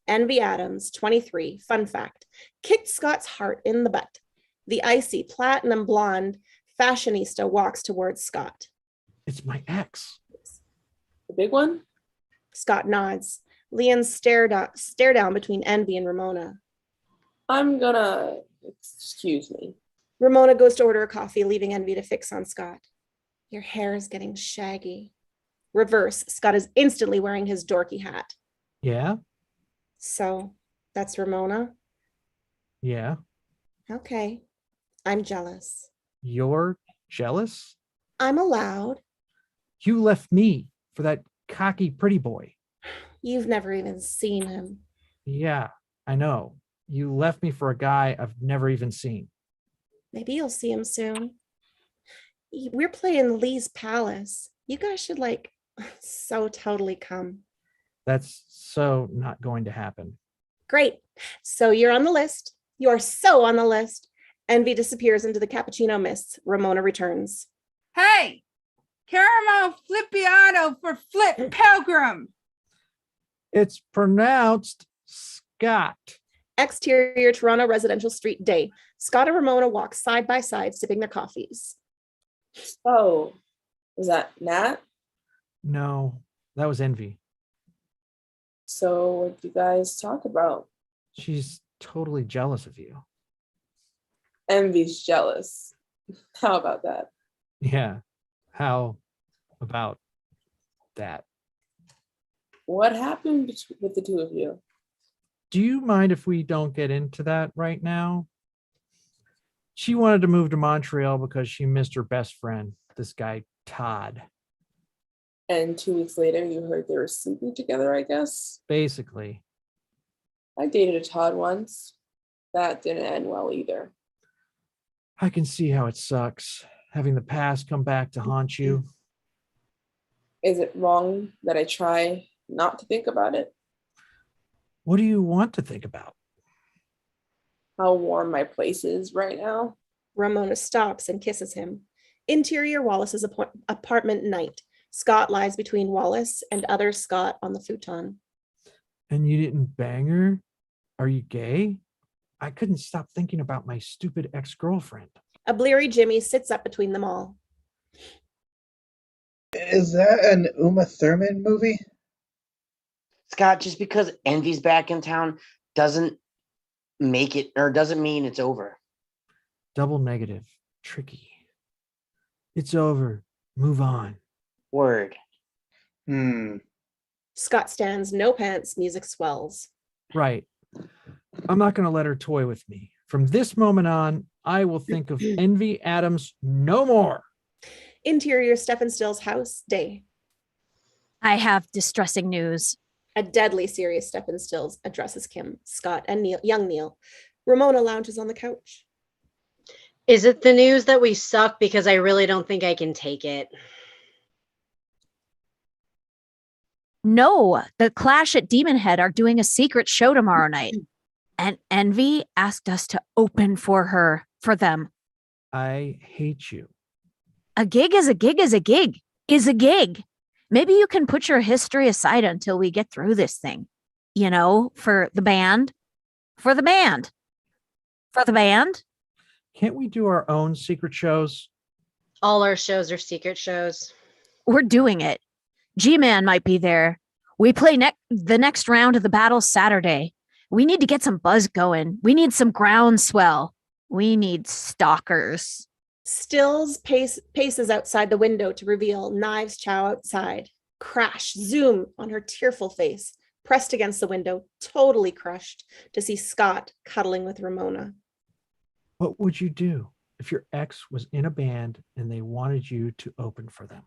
Envy Adams, 23, fun fact, kicked Scott's heart in the butt. The icy platinum blonde fashionista walks towards Scott. It's my ex. The big one? Scott nods. Leon stare down between Envy and Ramona. I'm gonna, excuse me. Ramona goes to order a coffee, leaving Envy to fix on Scott. Your hair is getting shaggy. Reverse, Scott is instantly wearing his dorky hat. Yeah? So, that's Ramona? Yeah. Okay. I'm jealous. You're jealous? I'm allowed. You left me for that cocky pretty boy. You've never even seen him. Yeah, I know. You left me for a guy I've never even seen. Maybe you'll see him soon. We're playing Lee's Palace. You guys should so totally come. That's so not going to happen. Great. So you're on the list. You're so on the list. Envy disappears into the cappuccino mists. Ramona returns. Hey, caramel flippiato for Flip Pilgrim. It's pronounced Scott. Exterior Toronto residential street day. Scott and Ramona walk side by side, sipping their coffees. Oh, was that Nat? No, that was Envy. So what do you guys talk about? She's totally jealous of you. Envy's jealous. How about that? Yeah. How about that? What happened with the two of you? Do you mind if we don't get into that right now? She wanted to move to Montreal because she missed her best friend, this guy, Todd. And 2 weeks later, you heard they were sleeping together, I guess? Basically. I dated a Todd once. That didn't end well either. I can see how it sucks, having the past come back to haunt you. Is it wrong that I try not to think about it? What do you want to think about? How warm my place is right now? Ramona stops and kisses him. Interior Wallace's apartment night. Scott lies between Wallace and other Scott on the futon. And you didn't bang her? Are you gay? I couldn't stop thinking about my stupid ex-girlfriend. A bleary Jimmy sits up between them all. Is that an Uma Thurman movie? Scott, just because Envy's back in town doesn't make it, or doesn't mean it's over. Double negative. Tricky. It's over. Move on. Word. Scott stands, no pants, music swells. Right. I'm not going to let her toy with me. From this moment on, I will think of Envy Adams no more. Interior Stephen Still's house, day. I have distressing news. A deadly serious Stephen Stills addresses Kim, Scott, and young Neil. Ramona lounges on the couch. Is it the news that we suck? Because I really don't think I can take it. No, the Clash at Demon Head are doing a secret show tomorrow night. And Envy asked us to open for them. I hate you. A gig is a gig is a gig is a gig. Maybe you can put your history aside until we get through this thing. You know, for the band. For the band. For the band. Can't we do our own secret shows? All our shows are secret shows. We're doing it. G-Man might be there. We play the next round of the battle Saturday. We need to get some buzz going. We need some groundswell. We need stalkers. Stills paces outside the window to reveal Knives Chau outside. Crash, zoom on her tearful face, pressed against the window, totally crushed, to see Scott cuddling with Ramona. What would you do if your ex was in a band and they wanted you to open for them?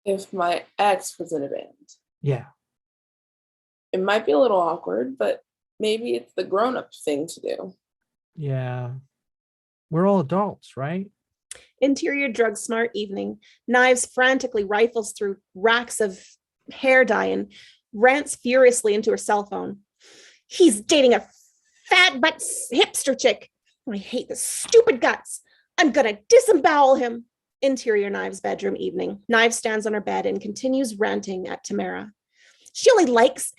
If my ex was in a band, Yeah. it might be a little awkward, but maybe it's the grown-up thing to do. Yeah. We're all adults, right? Interior drug smart evening. Knives frantically rifles through racks of hair dye and rants furiously into her cell phone. He's dating a fat butt hipster chick. I hate the stupid guts. I'm gonna disembowel him. Interior Knives bedroom evening. Knives stands on her bed and continues ranting at Tamara. He only likes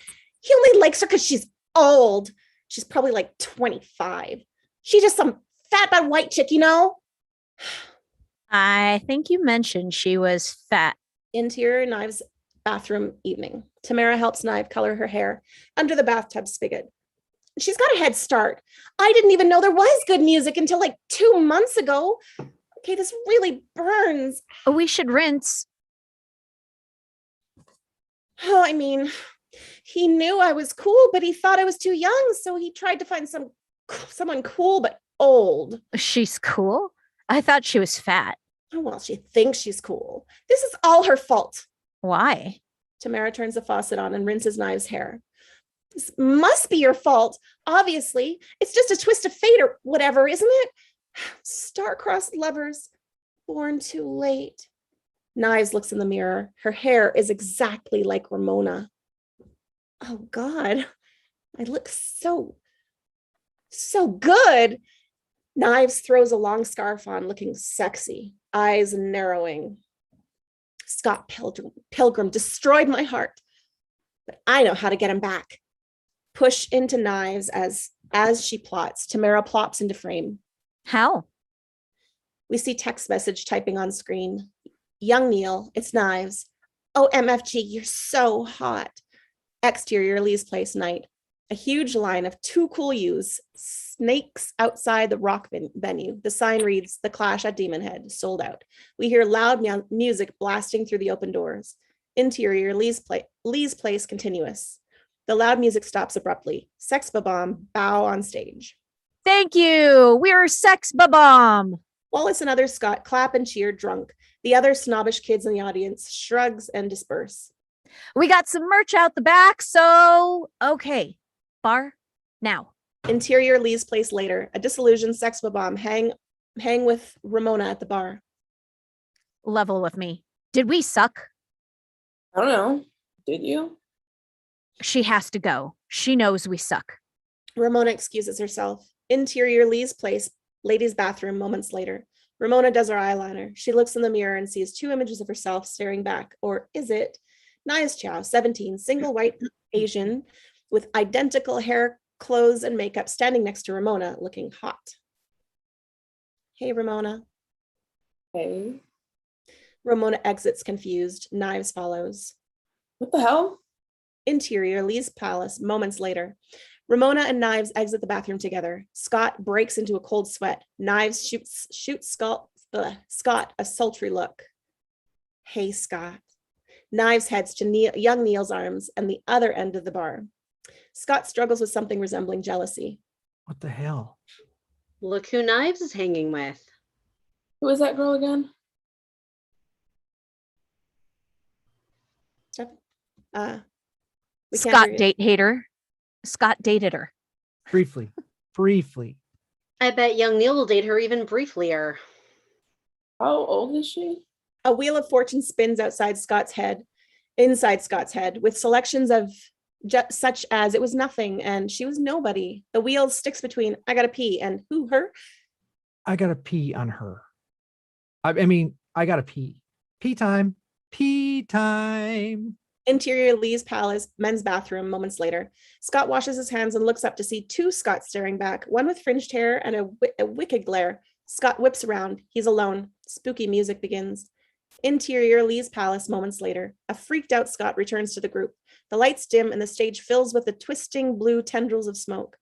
her because she's old. She's probably like 25. She's just some fat butt white chick, you know? I think you mentioned she was fat. Interior Knives bathroom evening. Tamara helps Knife color her hair under the bathtub spigot. She's got a head start. I didn't even know there was good music until like 2 months ago. Okay, this really burns. We should rinse. Oh, I mean, he knew I was cool, but he thought I was too young, so he tried to find someone cool but old. She's cool? I thought she was fat. Oh, well, she thinks she's cool. This is all her fault. Why? Tamara turns the faucet on and rinses Knives' hair. This must be your fault. Obviously, it's just a twist of fate or whatever, isn't it? Star-crossed lovers, born too late. Knives looks in the mirror. Her hair is exactly like Ramona. Oh God, I look so good. Knives throws a long scarf on, looking sexy, eyes narrowing. Scott Pilgrim destroyed my heart, but I know how to get him back. Push into Knives as she plots. Tamara plops into frame. How? We see text message typing on screen. Young Neil, it's Knives. Oh, MFG, you're so hot. Exterior Lee's Place night. A huge line of two cool youths snakes outside the rock venue. The sign reads, The Clash at Demon Head, sold out. We hear loud music blasting through the open doors. Interior Lee's Place continuous. The loud music stops abruptly. Sex Bomb bow on stage. Thank you. We're Sex Bomb. Wallace and other Scott clap and cheer drunk. The other snobbish kids in the audience shrugs and disperse. We got some merch out the back, so okay. Bar now. Interior Lee's Place later. A disillusioned Sex Bomb hang with Ramona at the bar. Level with me. Did we suck? I don't know. Did you? She has to go. She knows we suck. Ramona excuses herself. Interior Lee's Place, ladies' bathroom moments later. Ramona does her eyeliner. She looks in the mirror and sees two images of herself staring back. Or is it? Knives Chau, 17, single white Asian with identical hair clothes and makeup, standing next to Ramona, looking hot. Hey, Ramona. Hey, Ramona exits confused. Knives follows. what the hell? Interior, Lee's palace, moments later. Ramona and Knives exit the bathroom together. Scott breaks into a cold sweat. Knives shoots Scott a sultry look. Hey, Scott. Knives heads to young Neil's arms and the other end of the bar. Scott struggles with something resembling jealousy. What the hell? Look who Knives is hanging with. Who is that girl again? We can't Scott hear you. date hater. Scott dated her. Briefly. I bet young Neil will date her even brieflier. How old is she? A wheel of fortune spins inside Scott's head, with selections of such as it was nothing and she was nobody. The wheel sticks between I gotta pee and who, her? I gotta pee on her. I mean, I gotta pee. Pee time. Pee time. Interior Lee's palace, men's bathroom, moments later. Scott washes his hands and looks up to see two Scotts staring back, one with fringed hair and a wicked glare. Scott whips around. He's alone. Spooky music begins. Interior Lee's palace, moments later. A freaked out Scott returns to the group. The lights dim and the stage fills with the twisting blue tendrils of smoke.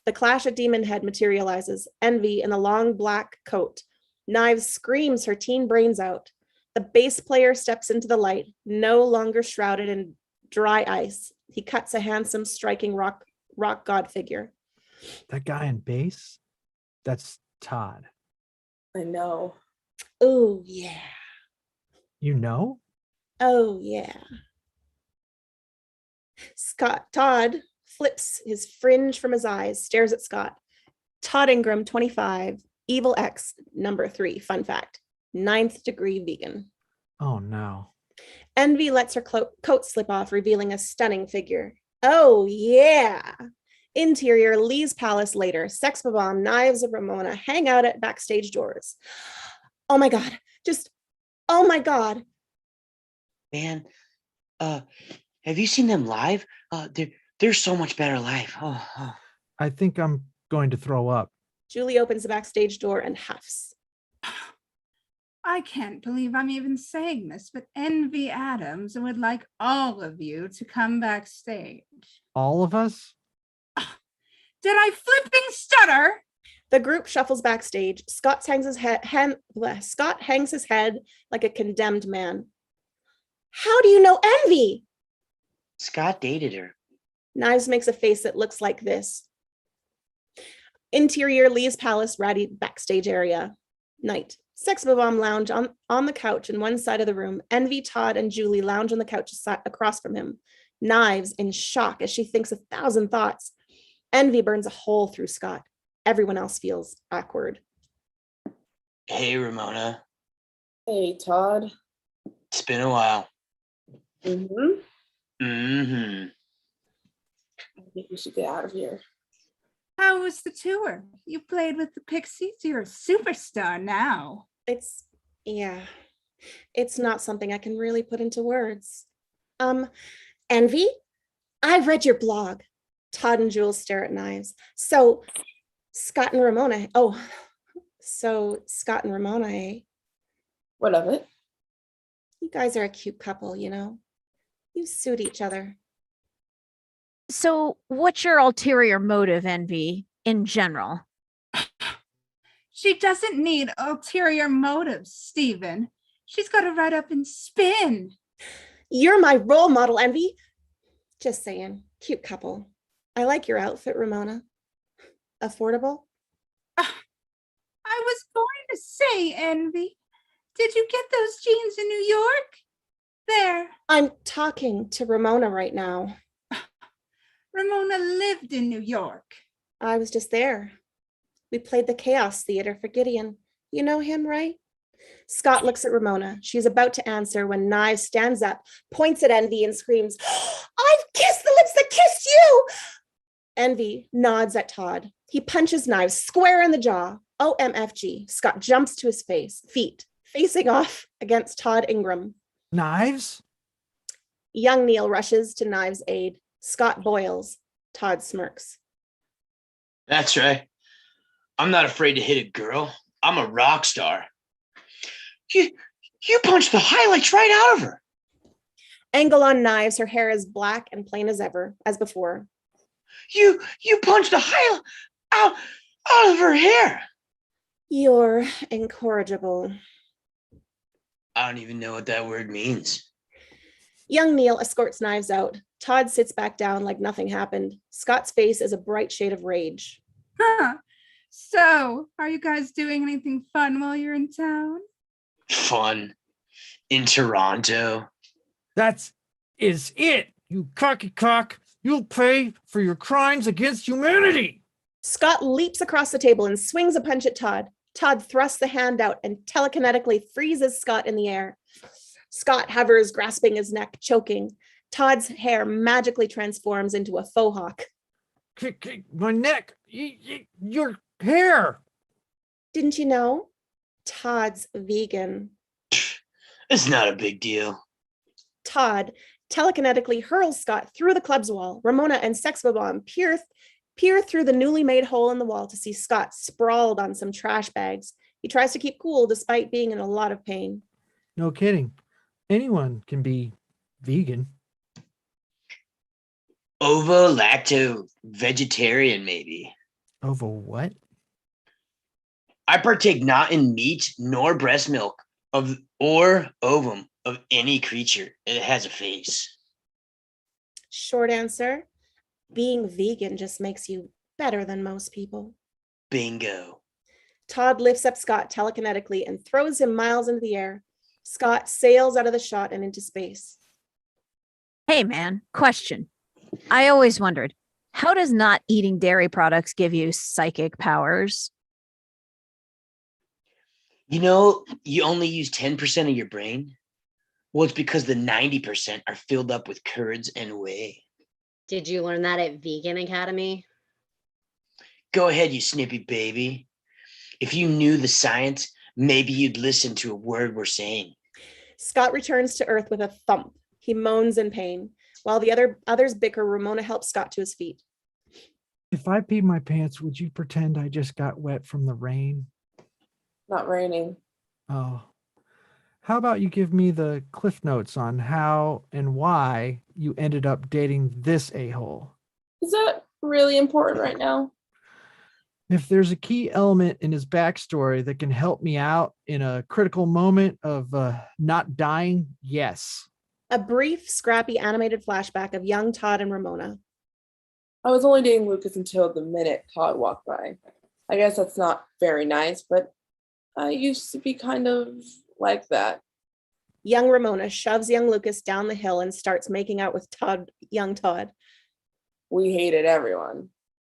The Clash of Demon Head materializes, Envy in a long black coat. Knives screams her teen brains out. The bass player steps into the light, no longer shrouded in dry ice. He cuts a handsome, striking rock god figure. That guy in bass? That's Todd. I know. Oh, yeah. You know? Oh, yeah. Todd flips his fringe from his eyes, stares at Scott. Todd Ingram, 25, Evil X, number 3, fun fact, 9th degree vegan. Oh no. Envy lets her coat slip off, revealing a stunning figure. Oh, yeah. Interior, Lee's palace later. Sex bomb, Knives, and Ramona hang out at backstage doors. Oh my God. Oh my God. Man, have you seen them live? They're so much better live. I think I'm going to throw up. Julie opens the backstage door and huffs. I can't believe I'm even saying this, but Envy Adams would like all of you to come backstage. All of us? Did I flipping stutter? The group shuffles backstage. Scott hangs his head like a condemned man. How do you know Envy? Scott dated her. Knives makes a face that looks like this. Interior, Lee's palace, ratty backstage area. Night. Sex bomb lounge on the couch in one side of the room. Envy, Todd, and Julie lounge on the couch across from him. Knives in shock as she thinks 1,000 thoughts. Envy burns a hole through Scott. Everyone else feels awkward. Hey, Ramona. Hey, Todd. It's been a while. Mm-hmm. Mm-hmm. I think we should get out of here. How was the tour? You played with the Pixies. You're a superstar now. It's not something I can really put into words. Envy, I've read your blog. Todd and Jules stare at Knives. So Scott and Ramona, eh? What of it? You guys are a cute couple, you know? You suit each other. So, what's your ulterior motive, Envy, in general? She doesn't need ulterior motives, Stephen. She's got to ride up and spin. You're my role model, Envy. Just saying, cute couple. I like your outfit, Ramona. Affordable? I was going to say, Envy, did you get those jeans in New York? There. I'm talking to Ramona right now. Ramona lived in New York. I was just there. We played the Chaos Theater for Gideon. You know him, right? Scott looks at Ramona. She's about to answer when Knives stands up, points at Envy and screams, I've kissed the lips that kissed you! Envy nods at Todd. He punches Knives square in the jaw. OMFG. Scott jumps to his feet, facing off against Todd Ingram. Knives? Young Neil rushes to Knives' aid. Scott boils. Todd smirks. That's right. I'm not afraid to hit a girl. I'm a rock star. You punched the highlights right out of her. Angle on knives, her hair is black and plain as ever, as before. You punched the highlight out of her hair. You're incorrigible. I don't even know what that word means. Young Neil escorts knives out. Todd sits back down like nothing happened. Scott's face is a bright shade of rage. Huh. So, are you guys doing anything fun while you're in town? Fun in Toronto. That is it, you cocky cock. You'll pay for your crimes against humanity. Scott leaps across the table and swings a punch at Todd. Todd thrusts the hand out and telekinetically freezes Scott in the air. Scott hovers, grasping his neck, choking. Todd's hair magically transforms into a faux hawk. My neck, your hair. Didn't you know? Todd's vegan. It's not a big deal. Todd telekinetically hurls Scott through the club's wall. Ramona and Sex Bomb peer through the newly made hole in the wall to see Scott sprawled on some trash bags. He tries to keep cool despite being in a lot of pain. No kidding. Anyone can be vegan. Ovo-lacto vegetarian, maybe. Ovo what? I partake not in meat nor breast milk or ovum of any creature that has a face. Short answer, being vegan just makes you better than most people. Bingo. Todd lifts up Scott telekinetically and throws him miles into the air. Scott sails out of the shot and into space. Hey, man, question. I always wondered, how does not eating dairy products give you psychic powers? You know, you only use 10% of your brain. Well, it's because the 90% are filled up with curds and whey. Did you learn that at Vegan Academy? Go ahead, you snippy baby. If you knew the science, maybe you'd listen to a word we're saying. Scott returns to Earth with a thump. He moans in pain. While the others bicker, Ramona helps Scott to his feet. If I peed my pants, would you pretend I just got wet from the rain? Not raining. Oh. How about you give me the cliff notes on how and why you ended up dating this a-hole? Is that really important right now? If there's a key element in his backstory that can help me out in a critical moment of not dying, yes. A brief, scrappy, animated flashback of young Todd and Ramona. I was only dating Lucas until the minute Todd walked by. I guess that's not very nice, but I used to be kind of like that. Young Ramona shoves young Lucas down the hill and starts making out with young Todd. We hated everyone.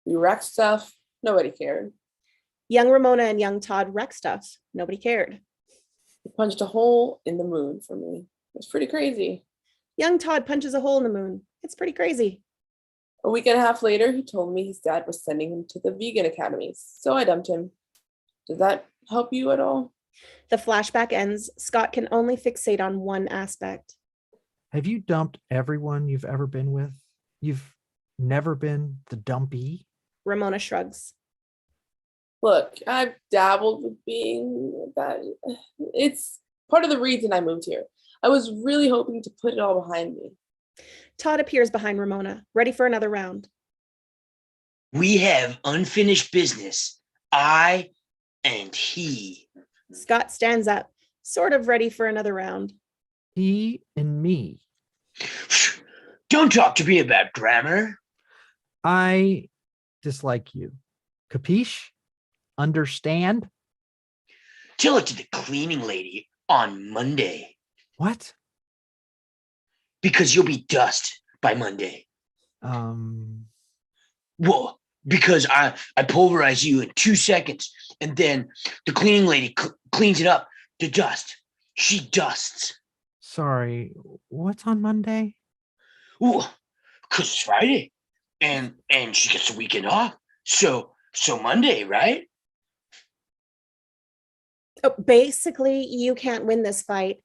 We wrecked stuff. Nobody cared. Young Ramona and young Todd wrecked stuff. Nobody cared. He punched a hole in the moon for me. It's pretty crazy. Young Todd punches a hole in the moon. It's pretty crazy. A week and a half later, he told me his dad was sending him to the vegan academy, so I dumped him. Does that help you at all? The flashback ends. Scott can only fixate on one aspect. Have you dumped everyone you've ever been with? You've never been the dumpy? Ramona shrugs. Look, I've dabbled with being that. It's part of the reason I moved here. I was really hoping to put it all behind me. Todd appears behind Ramona, ready for another round. We have unfinished business. I and he. Scott stands up, sort of ready for another round. He and me. Don't talk to me about grammar. I dislike you. Capiche? Understand? Tell it to the cleaning lady on Monday. What? Because you'll be dust by Monday. Well, because I pulverize you in 2 seconds, and then the cleaning lady cleans it up to dust. She dusts. Sorry, what's on Monday? Well, because it's Friday, and she gets the weekend off. So Monday, right? Oh, basically, you can't win this fight.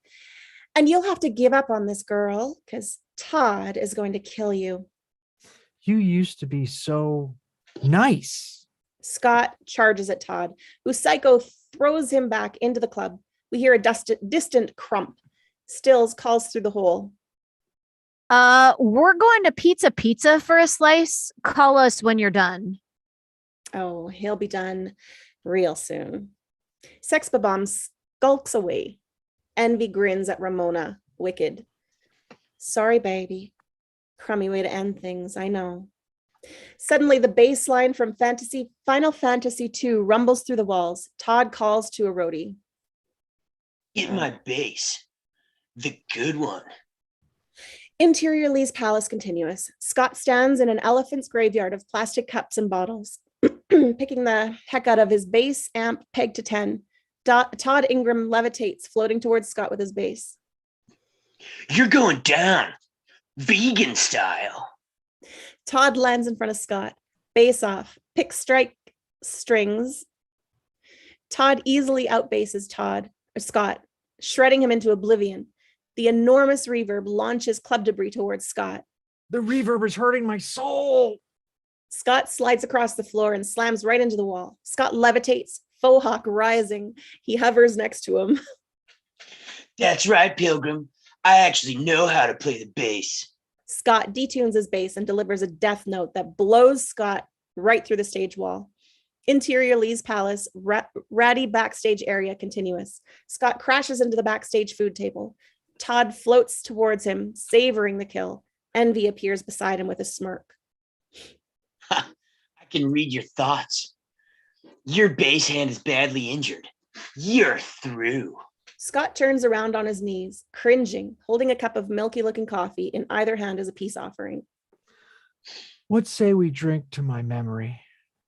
And you'll have to give up on this girl because Todd is going to kill you. You used to be so nice. Scott charges at Todd, whose psycho throws him back into the club. We hear a distant crump. Stills calls through the hole. We're going to Pizza for a slice. Call us when you're done. Oh, he'll be done real soon. Sex Bomb skulks away. Envy grins at Ramona, wicked. Sorry, baby. Crummy way to end things, I know. Suddenly, the bass line from Final Fantasy II rumbles through the walls. Todd calls to a roadie. Get my bass. The good one. Interior Lee's palace continuous. Scott stands in an elephant's graveyard of plastic cups and bottles, picking the heck out of his bass amp pegged to 10. Todd Ingram levitates, floating towards Scott with his bass. You're going down. Vegan style. Todd lands in front of Scott. Bass off. Pick strike strings. Todd easily outbasses Scott, shredding him into oblivion. The enormous reverb launches club debris towards Scott. The reverb is hurting my soul. Scott slides across the floor and slams right into the wall. Scott levitates, faux hawk rising. He hovers next to him. That's right, Pilgrim. I actually know how to play the bass. Scott detunes his bass and delivers a death note that blows Scott right through the stage wall. Interior Lee's palace, ratty backstage area continuous. Scott crashes into the backstage food table. Todd floats towards him, savoring the kill. Envy appears beside him with a smirk. I can read your thoughts. Your bass hand is badly injured. You're through. Scott turns around on his knees, cringing, holding a cup of milky-looking coffee in either hand as a peace offering. What say we drink to my memory?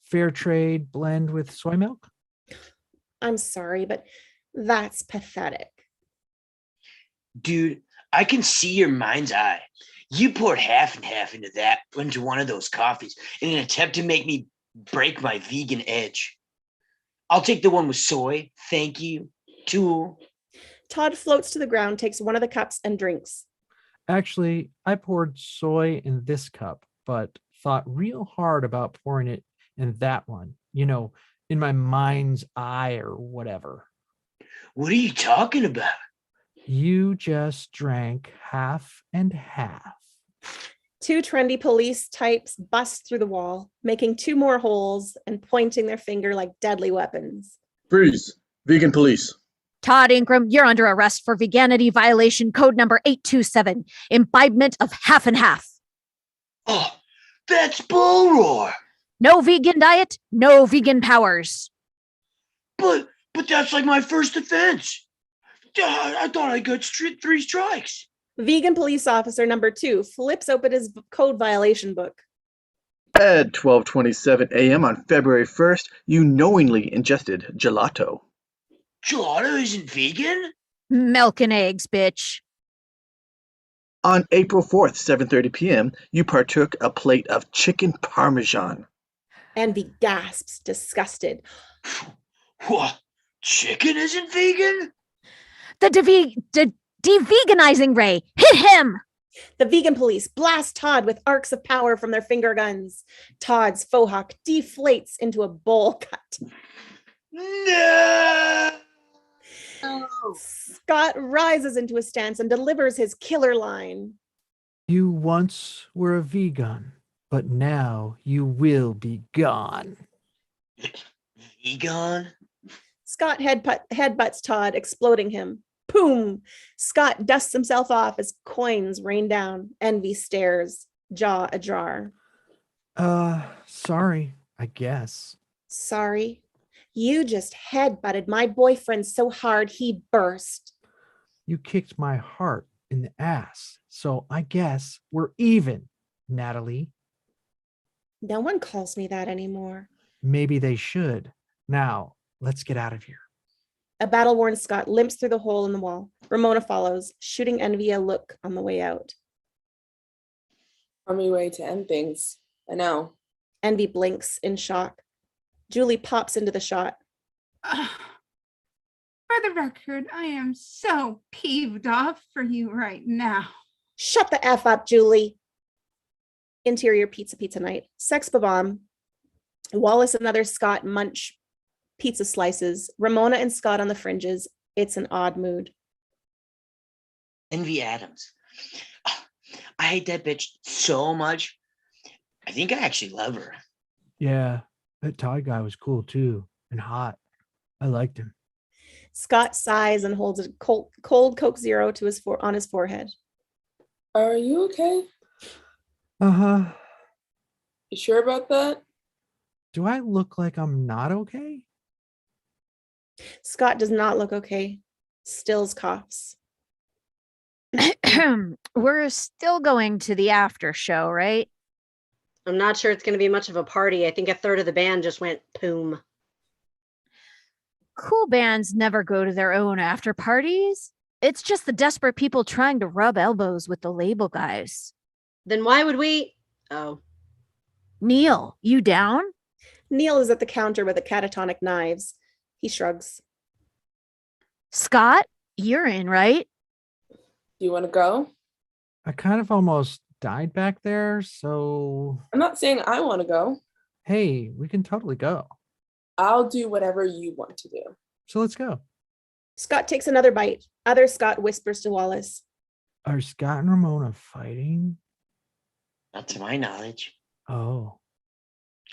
Fair trade blend with soy milk? I'm sorry, but that's pathetic. Dude, I can see your mind's eye. You poured half and half into one of those coffees in an attempt to make me break my vegan edge. I'll take the one with soy. Thank you. Tool. Todd floats to the ground, takes one of the cups and drinks. Actually, I poured soy in this cup, but thought real hard about pouring it in that one. You know, in my mind's eye or whatever. What are you talking about? You just drank half and half. Two trendy police types bust through the wall, making two more holes and pointing their finger like deadly weapons. Freeze. Vegan police. Todd Ingram, you're under arrest for veganity violation code number 827, imbibement of half and half. Oh, that's bull roar. No vegan diet, no vegan powers. But that's like my first offense. I thought I got 3 strikes. Vegan police officer number 2 flips open his code violation book. At 12:27 a.m. on February 1st, you knowingly ingested gelato. Gelato isn't vegan? Milk and eggs, bitch. On April 4th, 7:30 p.m., you partook a plate of chicken parmesan. Envy gasps, disgusted. What? Chicken isn't vegan? The deveganizing ray. Hit him! The vegan police blast Todd with arcs of power from their finger guns. Todd's faux hawk deflates into a bowl cut. No! Scott rises into a stance and delivers his killer line. You once were a vegan, but now you will be gone. Vegan? Scott headbutts Todd, exploding him. Boom! Scott dusts himself off as coins rain down. Envy stares, jaw ajar. Sorry, I guess. Sorry? You just headbutted my boyfriend so hard he burst. You kicked my heart in the ass, so I guess we're even, Natalie. No one calls me that anymore. Maybe they should. Now, let's get out of here. A battle-worn Scott limps through the hole in the wall. Ramona follows, shooting Envy a look on the way out. Army way to end things. I know. Envy blinks in shock. Julie pops into the shot. For the record, I am so peeved off for you right now. Shut the F up, Julie. Interior pizza night. Sex bomb Wallace and other Scott munch pizza slices. Ramona and Scott on the fringes. It's an odd mood. Envy Adams. I hate that bitch so much. I think I actually love her. Yeah, that Todd guy was cool too and hot. I liked him. Scott sighs and holds a cold Coke Zero to on his forehead. Are you okay? Uh-huh. You sure about that? Do I look like I'm not okay? Scott does not look okay. Stills coughs. We're still going to the after show, right? I'm not sure it's going to be much of a party. I think a third of the band just went poom. Cool bands never go to their own after parties. It's just the desperate people trying to rub elbows with the label guys. Then why would we? Oh. Neil, you down? Neil is at the counter with the catatonic knives. He shrugs. Scott, you're in, right? Do you want to go? I kind of almost died back there, so I'm not saying I want to go. hey, we can totally go. I'll do whatever you want to do. So let's go. Scott takes another bite. Other Scott whispers to Wallace. Are Scott and Ramona fighting? Not to my knowledge. Oh.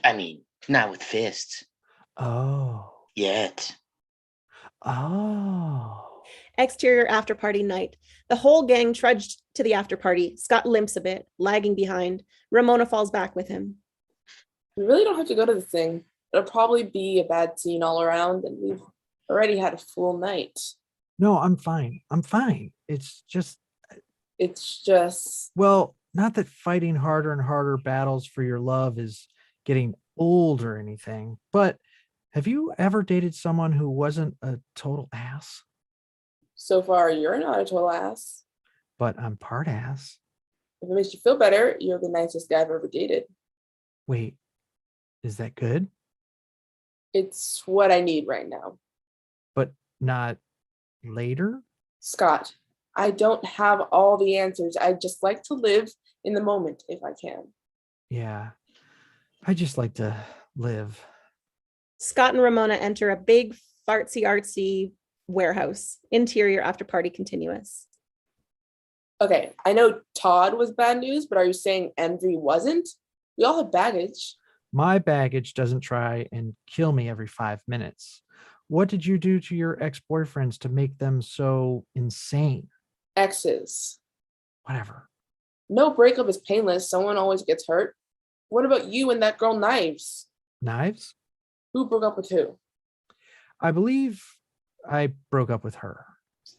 I mean, not with fists. Oh. Yet. Oh. Exterior after party night. The whole gang trudged to the after party. Scott limps a bit, lagging behind. Ramona falls back with him. We really don't have to go to the thing. It'll probably be a bad scene all around, and we've already had a full night. No, I'm fine. I'm fine. It's just, well, not that fighting harder and harder battles for your love is getting old or anything, but have you ever dated someone who wasn't a total ass? So far, you're not a total ass. But I'm part ass. If it makes you feel better, you're the nicest guy I've ever dated. Wait, is that good? It's what I need right now. But not later? Scott, I don't have all the answers. I just like to live in the moment if I can. Yeah, I just like to live. Scott and Ramona enter a big fartsy-artsy warehouse. Interior after party continuous. Okay, I know Todd was bad news, but are you saying Envy wasn't? We all have baggage. My baggage doesn't try and kill me every 5 minutes. What did you do to your ex-boyfriends to make them so insane? Exes. Whatever. No breakup is painless. Someone always gets hurt. What about you and that girl Knives? Knives? Who broke up with who? I believe I broke up with her.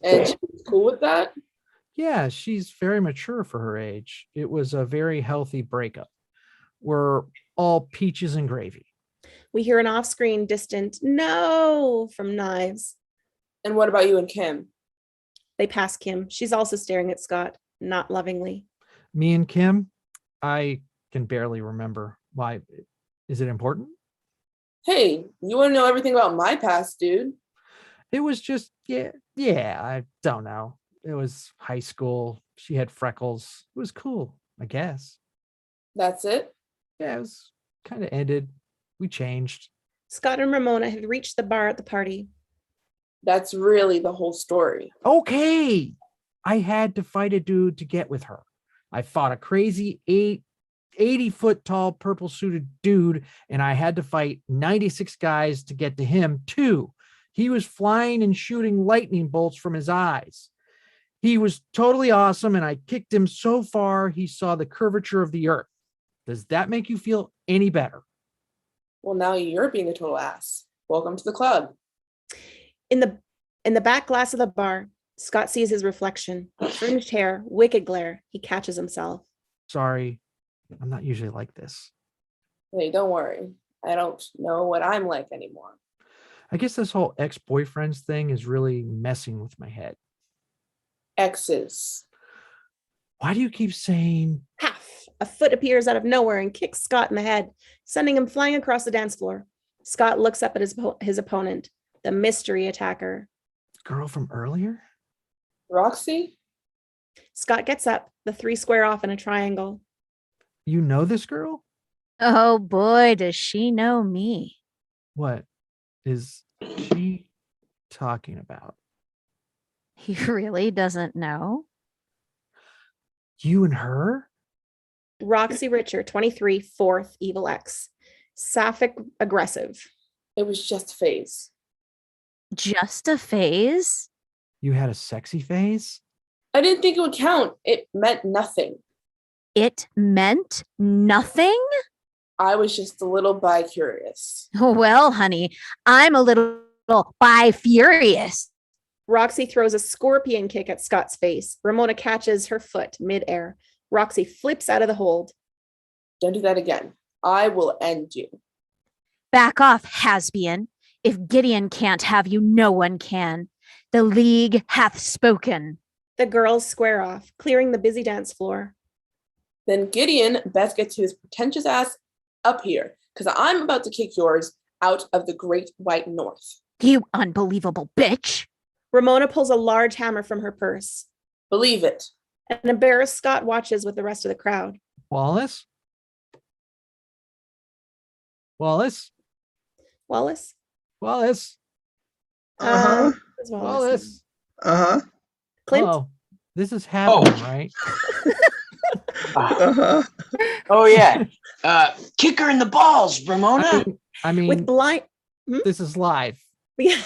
And she was cool with that? Yeah, she's very mature for her age. It was a very healthy breakup. We're all peaches and gravy. We hear an off-screen distant no from Knives. And what about you and Kim? They pass Kim. She's also staring at Scott, not lovingly. Me and Kim, I can barely remember. Why? Is it important? Hey, you want to know everything about my past, dude? It was just, yeah, I don't know. It was high school. She had freckles. It was cool, I guess. That's it? Yeah, it was kind of ended. We changed. Scott and Ramona had reached the bar at the party. That's really the whole story. Okay. I had to fight a dude to get with her. I fought a crazy 80-foot tall purple suited dude, and I had to fight 96 guys to get to him too. He was flying and shooting lightning bolts from his eyes. He was totally awesome, and I kicked him so far he saw the curvature of the earth. Does that make you feel any better? Well, now you're being a total ass. Welcome to the club. In the back glass of the bar, Scott sees his reflection. Fringed hair, wicked glare. He catches himself. Sorry, I'm not usually like this. Hey, don't worry. I don't know what I'm like anymore. I guess this whole ex-boyfriends thing is really messing with my head. Exes. Why do you keep saying... Half. A foot appears out of nowhere and kicks Scott in the head, sending him flying across the dance floor. Scott looks up at his opponent, the mystery attacker. Girl from earlier? Roxy? Scott gets up, the three square off in a triangle. You know this girl? Oh boy, does she know me. What is she talking about? He really doesn't know. You and her? Roxy Richer, 23, fourth, Evil X. Sapphic aggressive. It was just a phase. Just a phase? You had a sexy phase? I didn't think it would count. It meant nothing. It meant nothing? I was just a little bi-curious. Well, honey, I'm a little bi-furious. Roxy throws a scorpion kick at Scott's face. Ramona catches her foot midair. Roxy flips out of the hold. Don't do that again. I will end you. Back off, Hasbian. If Gideon can't have you, no one can. The League hath spoken. The girls square off, clearing the busy dance floor. Then Gideon best gets his pretentious ass up here, because I'm about to kick yours out of the great white north. You unbelievable bitch. Ramona pulls a large hammer from her purse. Believe it. An embarrassed Scott watches with the rest of the crowd. Wallace? Wallace? Wallace? Wallace? Uh-huh. It's Wallace? Uh-huh. Clint? Oh, this is happening, Oh. right? Uh-huh. Oh yeah. Kick her in the balls, Ramona. I mean, With blind. this is live. Yeah.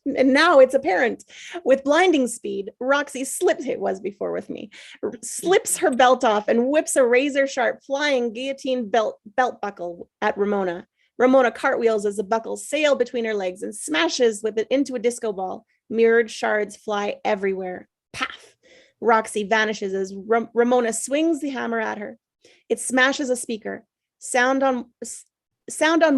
And now it's apparent. With blinding speed, Roxy slips, it was before with me, slips her belt off and whips a razor sharp flying guillotine belt buckle at Ramona. Ramona cartwheels as the buckles sail between her legs and smashes with it into a disco ball. Mirrored shards fly everywhere. Paff! Roxy vanishes as Ramona swings the hammer at her. It smashes a speaker. Sound on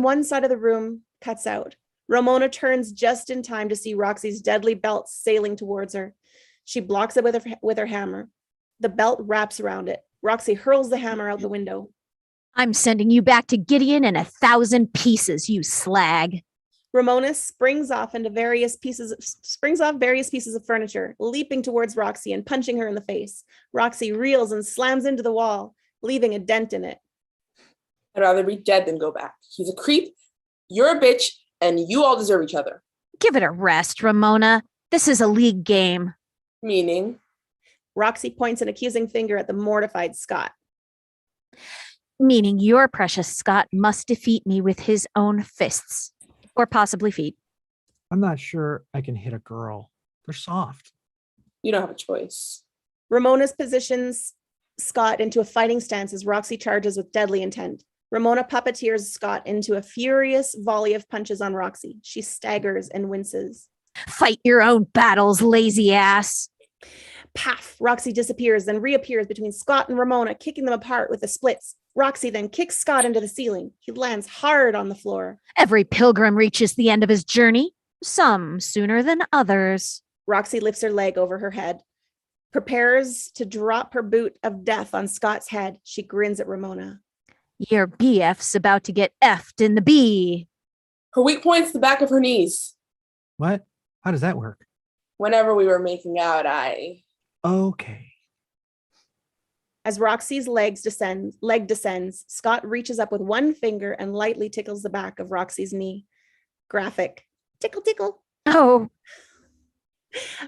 one side of the room cuts out. Ramona turns just in time to see Roxy's deadly belt sailing towards her. She blocks it with her hammer. The belt wraps around it. Roxy hurls the hammer out the window. I'm sending you back to Gideon in 1,000 pieces, you slag. Ramona springs off various pieces of furniture, leaping towards Roxy and punching her in the face. Roxy reels and slams into the wall, leaving a dent in it. I'd rather be dead than go back. He's a creep, you're a bitch, and you all deserve each other. Give it a rest, Ramona. This is a League game. Meaning? Roxy points an accusing finger at the mortified Scott. Meaning your precious Scott must defeat me with his own fists. Or possibly feet. I'm not sure I can hit a girl. They're soft. You don't have a choice. Ramona's positions Scott into a fighting stance as Roxy charges with deadly intent. Ramona puppeteers Scott into a furious volley of punches on Roxy. She staggers and winces. Fight your own battles, lazy ass. Paff! Roxy disappears, then reappears between Scott and Ramona, kicking them apart with the splits. Roxy then kicks Scott into the ceiling. He lands hard on the floor. Every pilgrim reaches the end of his journey, some sooner than others. Roxy lifts her leg over her head, prepares to drop her boot of death on Scott's head. She grins at Ramona. Your BF's about to get effed in the B. Her weak point's the back of her knees. What? How does that work? Whenever we were making out, Okay. As Roxy's leg descends, Scott reaches up with one finger and lightly tickles the back of Roxy's knee. Graphic. Tickle, tickle. Oh.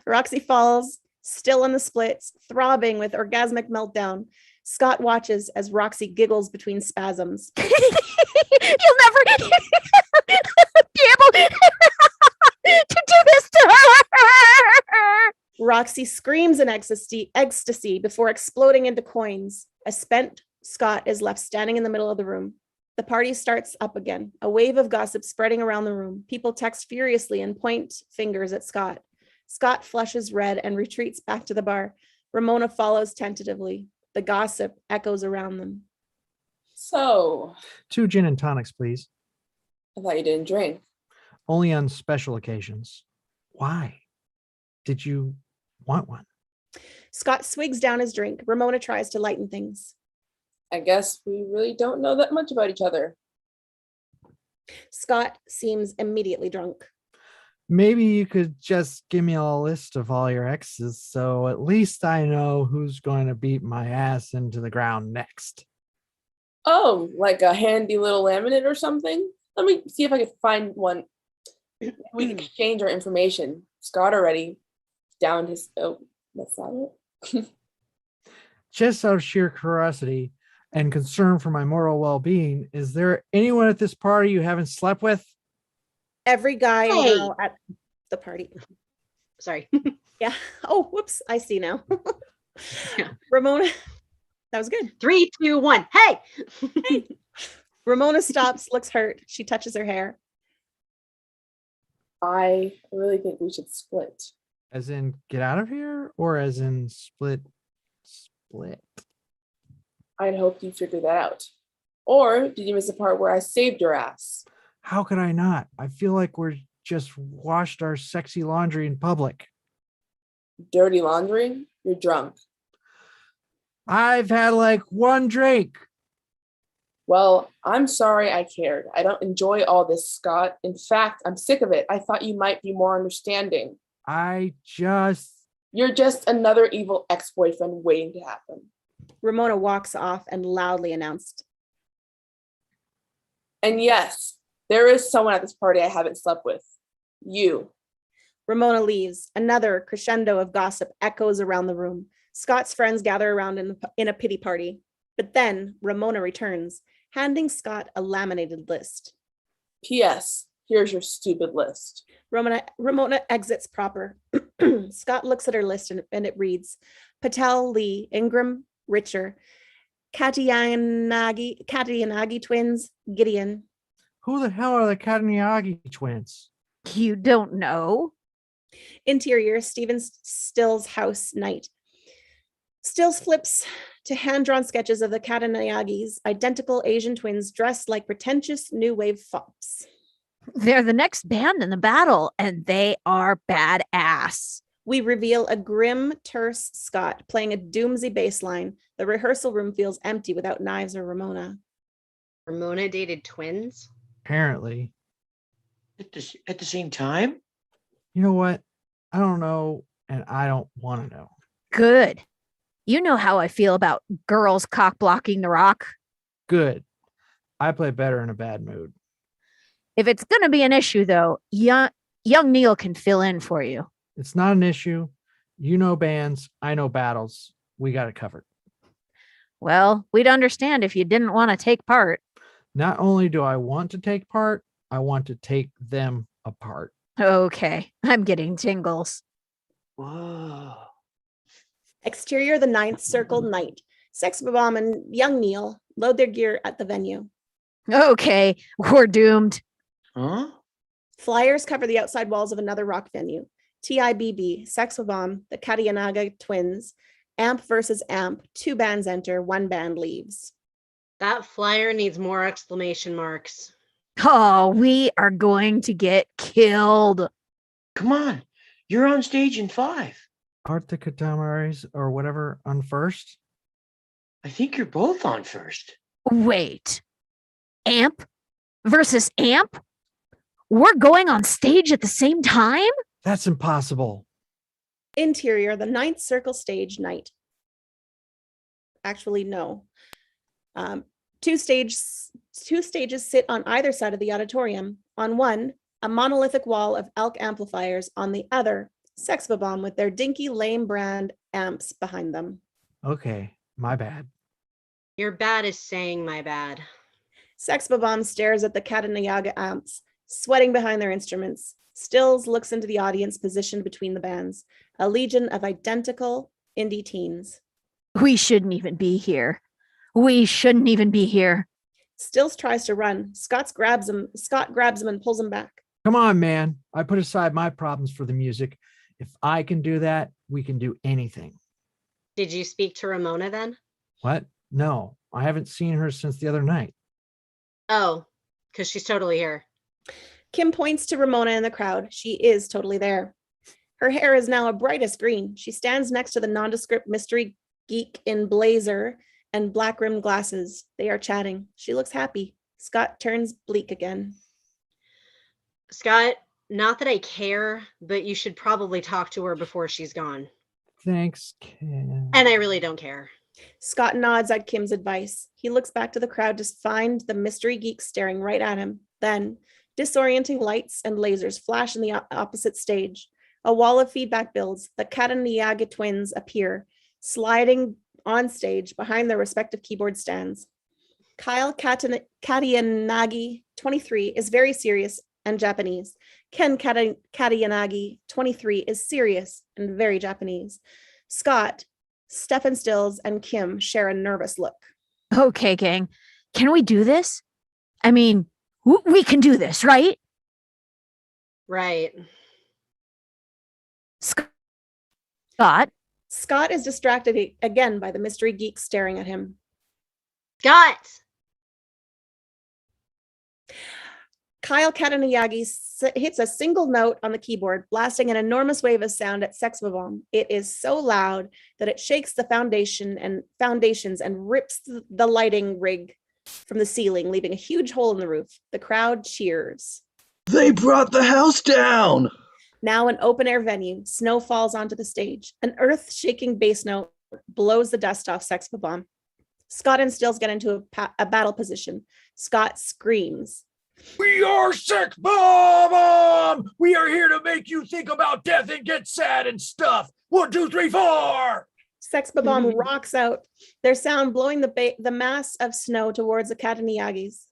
Roxy falls, still on the splits, throbbing with orgasmic meltdown. Scott watches as Roxy giggles between spasms. You'll never be able to do this to her. Roxy screams in ecstasy before exploding into coins. A spent Scott is left standing in the middle of the room. The party starts up again, a wave of gossip spreading around the room. People text furiously and point fingers at Scott. Scott flushes red and retreats back to the bar. Ramona follows tentatively. The gossip echoes around them. So, 2 gin and tonics, please. I thought you didn't drink. Only on special occasions. Why? Did you want one? Scott swigs down his drink. Ramona tries to lighten things. I guess we really don't know that much about each other. Scott seems immediately drunk. Maybe you could just give me a list of all your exes, so at least I know who's going to beat my ass into the ground next. Oh, like a handy little laminate or something? Let me see if I can find one. We exchange our information. Scott already downed his. Oh, that's not it. Just out of sheer curiosity and concern for my moral well-being, is there anyone at this party you haven't slept with? Every guy and Hey. girl at the party. Sorry. Yeah. Oh, whoops. I see now. Yeah. Ramona, that was good. 3, 2, 1. Hey. Ramona stops, looks hurt. She touches her hair. I really think we should split. As in get out of here, or as in split? I'd hoped you figured that out. Or did you miss the part where I saved your ass? How could I not? I feel like we're just washed our sexy laundry in public. Dirty laundry? You're drunk. I've had like one drink. Well, I'm sorry I cared. I don't enjoy all this, Scott. In fact, I'm sick of it. I thought you might be more understanding. You're just another evil ex-boyfriend waiting to happen. Ramona walks off and loudly announced. And yes, there is someone at this party I haven't slept with. You. Ramona leaves. Another crescendo of gossip echoes around the room. Scott's friends gather around in a pity party. But then Ramona returns, handing Scott a laminated list. P.S. Here's your stupid list. Ramona exits proper. Scott looks at her list and it reads, Patel, Lee, Ingram, Richer, Katayanagi twins, Gideon. Who the hell are the Kataniagi twins? You don't know? Interior, Stephen Stills' house, night. Stills flips to hand-drawn sketches of the Katanayagis, identical Asian twins dressed like pretentious new wave fops. They're the next band in the battle, and they are badass. We reveal a grim, terse Scott playing a doomsy bass line. The rehearsal room feels empty without Knives or Ramona. Ramona dated twins? Apparently. At the same time? You know what? I don't know, and I don't want to know. Good. You know how I feel about girls cock blocking the rock. Good. I play better in a bad mood. If it's going to be an issue, though, young Neil can fill in for you. It's not an issue. You know bands. I know battles. We got it covered. Well, we'd understand if you didn't want to take part. Not only do I want to take part, I want to take them apart. Okay, I'm getting tingles. Whoa. Exterior, the Ninth Circle, night. Sex Bomb and young Neil load their gear at the venue. Okay, we're doomed. Huh? Flyers cover the outside walls of another rock venue. TIBB, Sex Bomb, the Katayanaga twins, Amp versus Amp. 2 bands enter, 1 band leaves. That flyer needs more exclamation marks. Oh, we are going to get killed. Come on. You're on stage in 5. Aren't the Katamaris or whatever on first? I think you're both on first. Wait. Amp versus Amp? We're going on stage at the same time? That's impossible. Interior, the Ninth Circle stage, night. Actually, no. 2 stages sit on either side of the auditorium. On one, a monolithic wall of elk amplifiers. On the other, Sex Bomb with their dinky lame brand amps behind them. Okay, my bad. Your bad is saying my bad. Sex Bomb stares at the Katanayaga amps, sweating behind their instruments. Stills looks into the audience positioned between the bands, a legion of identical indie teens. We shouldn't even be here. We shouldn't even be here. Stills tries to run. Scott grabs him and pulls him back. Come on, man. I put aside my problems for the music. If I can do that, we can do anything. Did you speak to Ramona then? What? No, I haven't seen her since the other night. Oh, because she's totally here. Kim points to Ramona in the crowd. She is totally there. Her hair is now a brightest green. She stands next to the nondescript mystery geek in blazer and black rimmed glasses. They are chatting. She looks happy. Scott turns bleak again. Scott, not that I care, but you should probably talk to her before she's gone. Thanks, Kim. And I really don't care. Scott nods at Kim's advice. He looks back to the crowd to find the mystery geek staring right at him. Then, disorienting lights and lasers flash in the opposite stage. A wall of feedback builds. The Kataniaga twins appear, sliding on stage behind their respective keyboard stands. Kyle Katayanagi, 23, is very serious and Japanese. Ken Katayanagi, 23, is serious and very Japanese. Scott, Stefan Stills, and Kim share a nervous look. Okay, gang. Can we do this? I mean, we can do this, right? Right. Scott? Scott is distracted again by the mystery geek staring at him. Scott! Kyle Katanayagi hits a single note on the keyboard, blasting an enormous wave of sound at Sex Bomb. It is so loud that it shakes the foundations and rips the lighting rig from the ceiling, leaving a huge hole in the roof. The crowd cheers. They brought the house down. Now an open-air venue, snow falls onto the stage. An earth-shaking bass note blows the dust off Sex Bomb. Scott and Stills get into a battle position. Scott screams. We are Sex Bomb! We are here to make you think about death and get sad and stuff. 1, 2, 3, 4. Sex Bomb rocks out, their sound blowing the mass of snow towards the Katayanagis.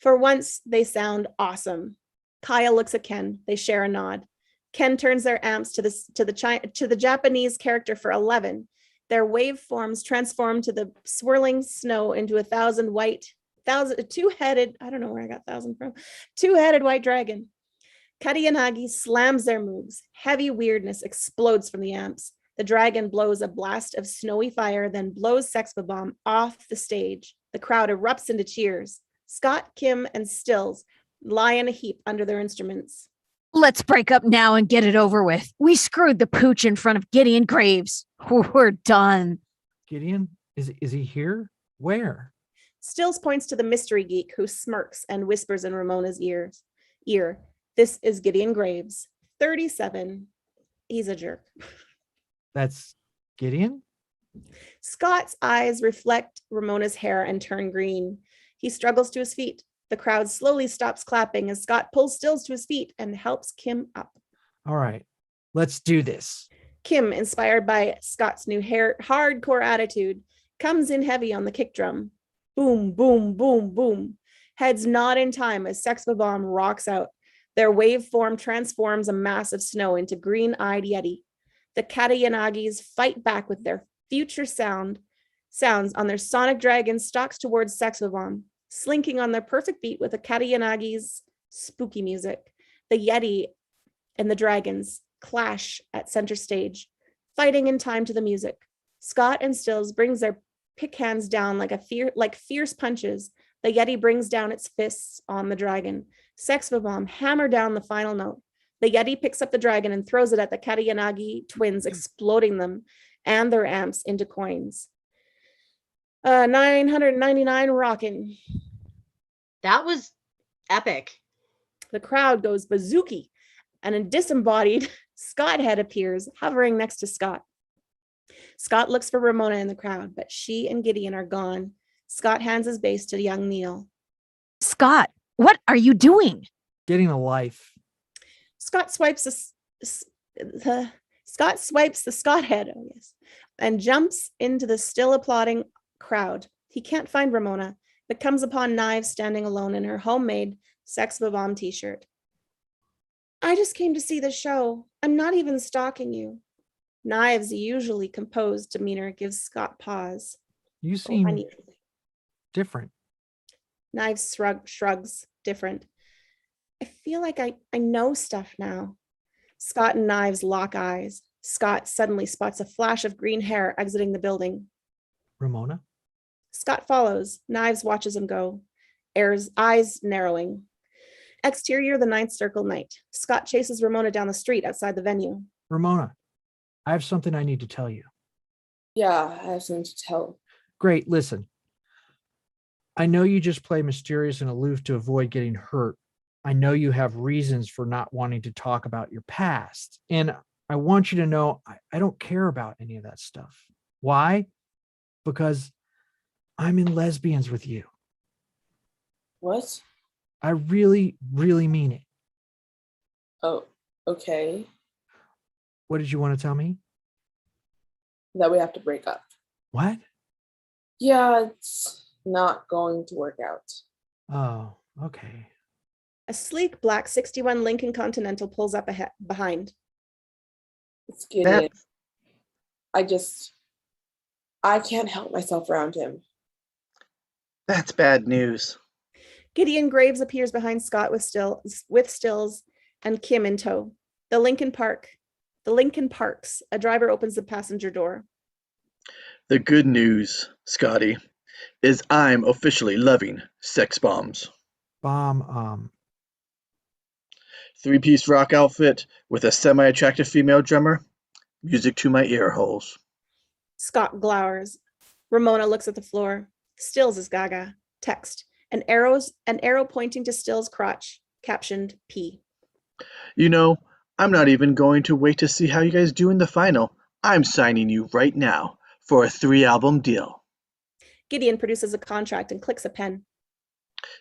For once, they sound awesome. Kyle looks at Ken. They share a nod. Ken turns their amps to the Japanese character for 11. Their waveforms transform to the swirling snow into two-headed, I don't know where I got 1,000 from, two-headed white dragon. Katayanagi slams their moves. Heavy weirdness explodes from the amps. The dragon blows a blast of snowy fire, then blows Sex Bomb off the stage. The crowd erupts into cheers. Scott, Kim, and Stills lie in a heap under their instruments. Let's break up now and get it over with. We screwed the pooch in front of Gideon Graves. We're done. Gideon? Is he here? Where? Stills points to the mystery geek who smirks and whispers in Ramona's ear. This is Gideon Graves, 37. He's a jerk. That's Gideon? Scott's eyes reflect Ramona's hair and turn green. He struggles to his feet. The crowd slowly stops clapping as Scott pulls Stills to his feet and helps Kim up. All right, let's do this. Kim, inspired by Scott's new hardcore attitude, comes in heavy on the kick drum. Boom, boom, boom, boom. Heads nod in time as Sex Bomb rocks out. Their waveform transforms a mass of snow into green-eyed Yeti. The Katayanagis fight back with their future sounds on their sonic dragon stalks towards Sex Bomb, slinking on their perfect beat with the Katayanagis' spooky music. The Yeti and the dragons clash at center stage, fighting in time to the music. Scott and Stills brings their pick hands down like fierce punches. The Yeti brings down its fists on the dragon. Sex Bomb hammer down the final note. The Yeti picks up the dragon and throws it at the Katayanagi twins, exploding them and their amps into coins. 999 rockin'. That was epic. The crowd goes bazooki, and a disembodied Scott head appears, hovering next to Scott. Scott looks for Ramona in the crowd, but she and Gideon are gone. Scott hands his bass to young Neil. Scott, what are you doing? Getting a life. Scott swipes the Scott head, and jumps into the still applauding crowd. He can't find Ramona, but comes upon Knives standing alone in her homemade Sex Bomb t-shirt. I just came to see the show. I'm not even stalking you. Knives' usually composed demeanor gives Scott pause. You seem honey. Different. Knives shrugs, different. I feel like I know stuff now. Scott and Knives lock eyes. Scott suddenly spots a flash of green hair exiting the building. Ramona? Scott follows. Knives watches him go. Eyes narrowing. Exterior, the Ninth Circle night. Scott chases Ramona down the street outside the venue. Ramona, I have something I need to tell you. Yeah, I have something to tell. Great, listen. I know you just play mysterious and aloof to avoid getting hurt. I know you have reasons for not wanting to talk about your past. And I want you to know I don't care about any of that stuff. Why? Because I'm in lesbians with you. What? I really, really mean it. Oh, okay. What did you want to tell me? That we have to break up. What? Yeah, it's not going to work out. Oh, okay. A sleek black 61 Lincoln Continental pulls up behind. It's Gideon. I can't help myself around him. That's bad news. Gideon Graves appears behind Scott with Stills and Kim in tow. The Lincoln parks. A driver opens the passenger door. The good news, Scotty, is I'm officially loving sex bombs. Bomb. Three-piece rock outfit with a semi-attractive female drummer. Music to my ear holes. Scott glowers. Ramona looks at the floor. Stills is gaga. Text. An arrow pointing to Stills' crotch. Captioned P. You know, I'm not even going to wait to see how you guys do in the final. I'm signing you right now for a 3-album deal. Gideon produces a contract and clicks a pen.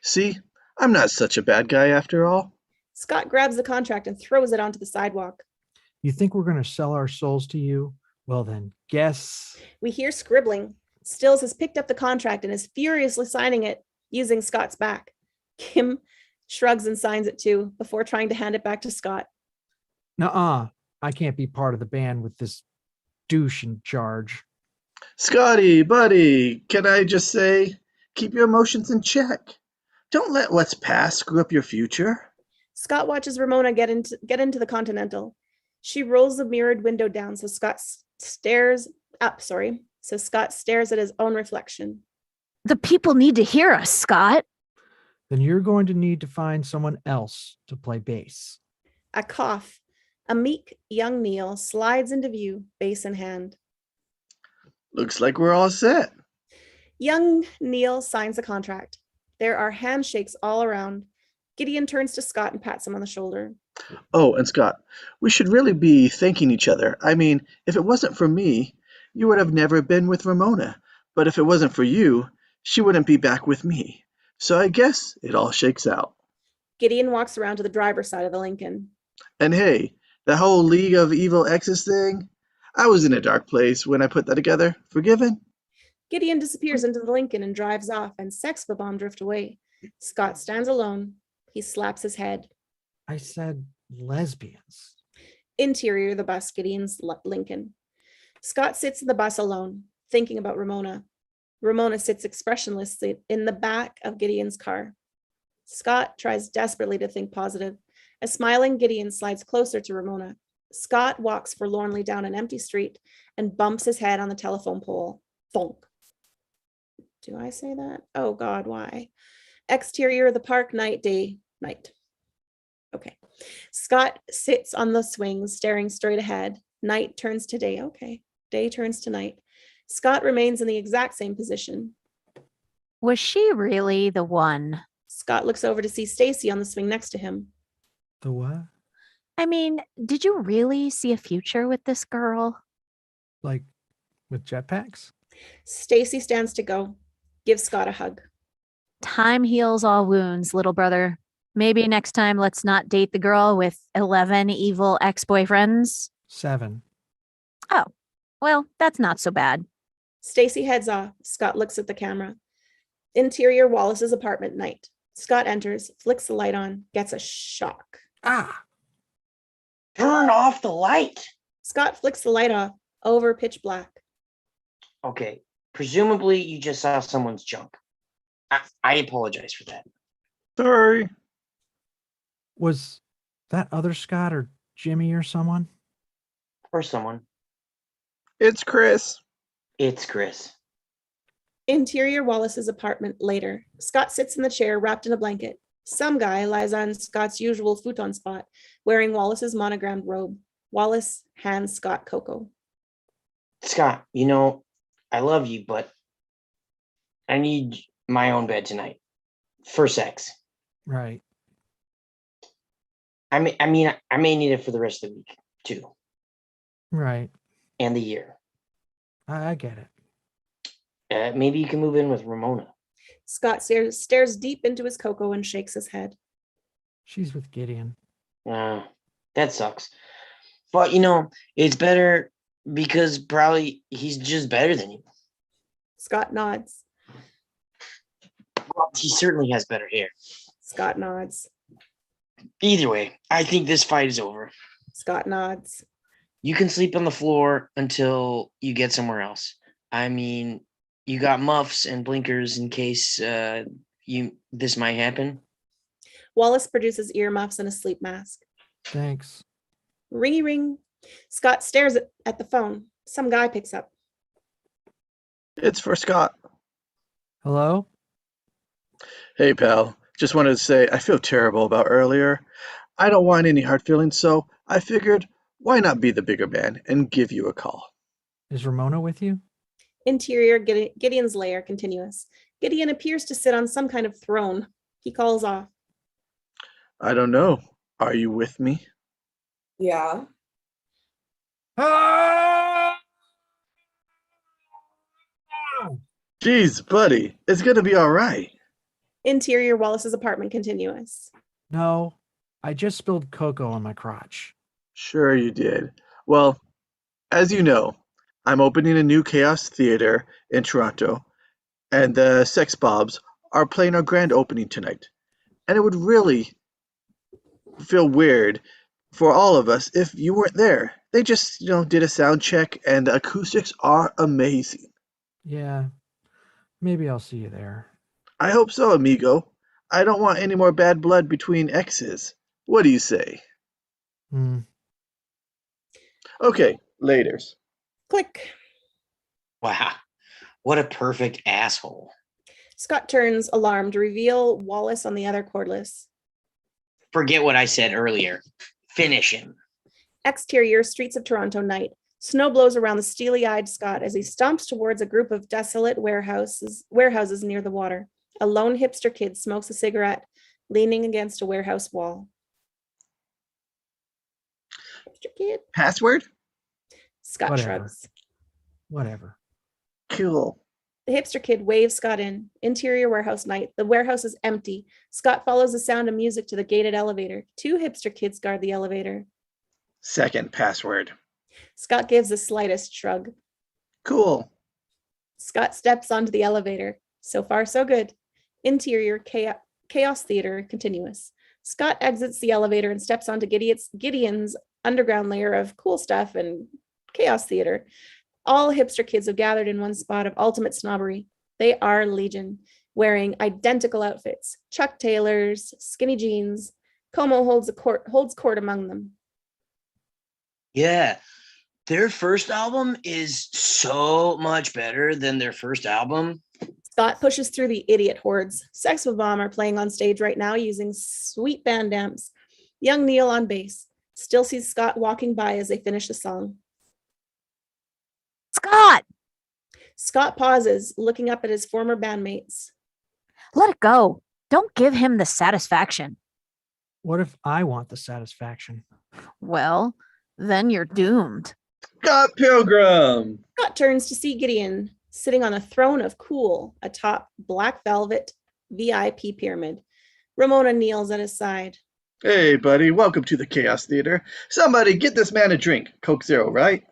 See, I'm not such a bad guy after all. Scott grabs the contract and throws it onto the sidewalk. You think we're going to sell our souls to you? Well, then guess. We hear scribbling. Stills has picked up the contract and is furiously signing it using Scott's back. Kim shrugs and signs it too before trying to hand it back to Scott. Nuh-uh. I can't be part of the band with this douche in charge. Scotty, buddy, can I just say, keep your emotions in check. Don't let what's past screw up your future. Scott watches Ramona get into the Continental. She rolls the mirrored window down so Scott stares at his own reflection. The people need to hear us, Scott. Then you're going to need to find someone else to play bass. A cough. A meek young Neil slides into view, bass in hand. Looks like we're all set. Young Neil signs the contract. There are handshakes all around. Gideon turns to Scott and pats him on the shoulder. Oh, and Scott, we should really be thanking each other. I mean, if it wasn't for me, you would have never been with Ramona. But if it wasn't for you, she wouldn't be back with me. So I guess it all shakes out. Gideon walks around to the driver's side of the Lincoln. And hey, the whole League of Evil Exes thing, I was in a dark place when I put that together. Forgiven? Gideon disappears into the Lincoln and drives off, and Sex Bomb drift away. Scott stands alone. He slaps his head. I said lesbians. Interior the bus, Gideon's Lincoln. Scott sits in the bus alone, thinking about Ramona. Ramona sits expressionlessly in the back of Gideon's car. Scott tries desperately to think positive. A smiling Gideon slides closer to Ramona. Scott walks forlornly down an empty street and bumps his head on the telephone pole. Thunk. Do I say that? Oh God, why? Exterior of the park, night. Okay. Scott sits on the swings, staring straight ahead. Night turns to day. Okay. Day turns to night. Scott remains in the exact same position. Was she really the one? Scott looks over to see Stacey on the swing next to him. The what? I mean, did you really see a future with this girl? Like with jetpacks? Stacey stands to go. Gives Scott a hug. Time heals all wounds, little brother. Maybe next time let's not date the girl with 11 evil ex-boyfriends. 7. Oh, well, that's not so bad. Stacey heads off. Scott looks at the camera. Interior Wallace's apartment, night. Scott enters, flicks the light on, gets a shock. Ah! Turn off the light. Scott flicks the light off, over pitch black. Okay, presumably you just saw someone's junk. I apologize for that. Sorry. Was that other Scott or Jimmy or someone? Or someone. It's Chris. It's Chris. Interior Wallace's apartment later. Scott sits in the chair wrapped in a blanket. Some guy lies on Scott's usual futon spot, wearing Wallace's monogrammed robe. Wallace hands Scott cocoa. Scott, you know, I love you, but I need my own bed tonight for sex. Right. I may need it for the rest of the week too, Right. and the year. I get it. Maybe you can move in with Ramona. Scott stares deep into his cocoa and shakes his head. She's with Gideon. That sucks. But it's better because probably he's just better than you. Scott nods. Well, he certainly has better hair. Scott nods. Either way, I think this fight is over. Scott nods. You can sleep on the floor until you get somewhere else. I mean, you got muffs and blinkers in case this might happen. Wallace produces earmuffs and a sleep mask. Thanks. Ringy ring. Scott stares at the phone. Some guy picks up. It's for Scott. Hello? Hey, pal. Just wanted to say I feel terrible about earlier. I don't want any hard feelings, so I figured why not be the bigger man and give you a call. Is Ramona with you? Interior Gideon's lair continuous. Gideon appears to sit on some kind of throne. He calls off. I don't know. Are you with me? Yeah. Jeez, buddy, it's gonna be all right. Interior Wallace's apartment continuous. No, I just spilled cocoa on my crotch. Sure you did. Well, as you know, I'm opening a new Chaos Theater in Toronto, and the Sex Bobs are playing our grand opening tonight. And it would really feel weird for all of us if you weren't there. They just, did a sound check, and the acoustics are amazing. Yeah, maybe I'll see you there. I hope so, amigo. I don't want any more bad blood between exes. What do you say? Okay, laters. Click. Wow. What a perfect asshole. Scott turns, alarmed, to reveal Wallace on the other cordless. Forget what I said earlier. Finish him. Exterior streets of Toronto night. Snow blows around the steely-eyed Scott as he stomps towards a group of desolate warehouses near the water. A lone hipster kid smokes a cigarette, leaning against a warehouse wall. Hipster kid. Password? Scott Whatever. shrugs. Whatever. Cool. The hipster kid waves Scott in. Interior warehouse night. The warehouse is empty. Scott follows the sound of music to the gated elevator. Two hipster kids guard the elevator. Second password. Scott gives the slightest shrug. Cool. Scott steps onto the elevator. So far, so good. Interior chaos theater continuous. Scott exits the elevator and steps onto Gideon's underground layer of cool stuff and chaos theater. All hipster kids have gathered in one spot of ultimate snobbery. They are legion, wearing identical outfits. Chuck Taylors, skinny jeans. Comeau holds court among them. Yeah. Their first album is so much better than their first album. Scott pushes through the idiot hordes. Sex Bomb are playing on stage right now using sweet band amps. Young Neil on bass. Still sees Scott walking by as they finish the song. Scott, Scott pauses, looking up at his former bandmates. let it go. Don't give him the satisfaction. What if I want the satisfaction? Well, then you're doomed. Scott Pilgrim. Scott turns to see Gideon sitting on a throne of cool atop black velvet VIP pyramid. Ramona kneels at his side. Hey, buddy. Welcome to the Chaos Theater. Somebody get this man a drink. Coke Zero, right?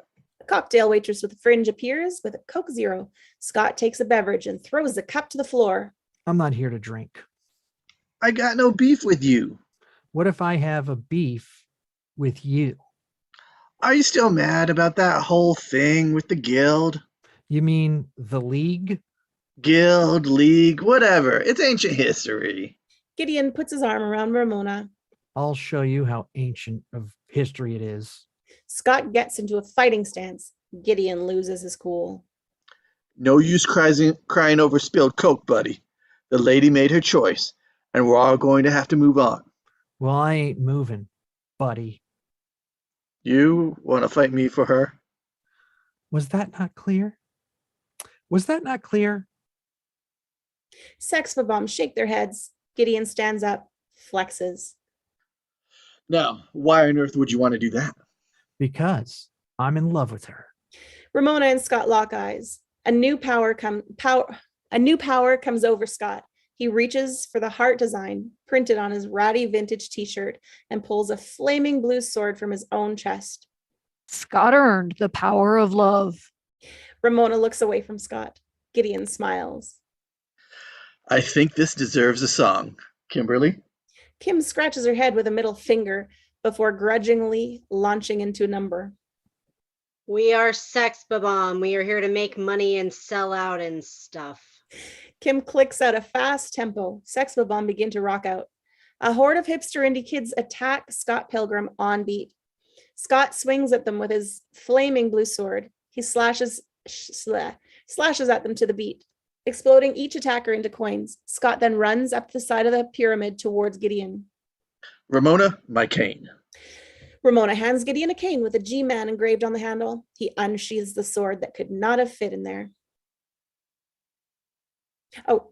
A cocktail waitress with a fringe appears with a Coke Zero. Scott takes a beverage and throws the cup to the floor. I'm not here to drink. I got no beef with you. What if I have a beef with you? Are you still mad about that whole thing with the guild? You mean the league? Guild, league, whatever. It's ancient history. Gideon puts his arm around Ramona. I'll show you how ancient of history it is. Scott gets into a fighting stance. Gideon loses his cool. No use crying over spilled Coke, buddy. The lady made her choice, and we're all going to have to move on. Well, I ain't moving, buddy. You want to fight me for her? Was that not clear? Was that not clear? Sex bombs shake their heads. Gideon stands up, flexes. Now, why on earth would you want to do that? Because I'm in love with her. Ramona and Scott lock eyes. A new power comes over Scott. He reaches for the heart design printed on his ratty vintage t-shirt and pulls a flaming blue sword from his own chest. Scott earned the power of love. Ramona looks away from Scott. Gideon smiles. I think this deserves a song. Kimberly? Kim scratches her head with a middle finger before grudgingly launching into a number. We are Sex Bomb. We are here to make money and sell out and stuff. Kim clicks out a fast tempo. Sex Bomb begin to rock out. A horde of hipster indie kids attack Scott Pilgrim on beat. Scott swings at them with his flaming blue sword. He slashes at them to the beat, exploding each attacker into coins. Scott then runs up the side of the pyramid towards Gideon. Ramona, my cane. Ramona hands Gideon a cane with a G-Man engraved on the handle. He unsheathes the sword that could not have fit in there. Oh,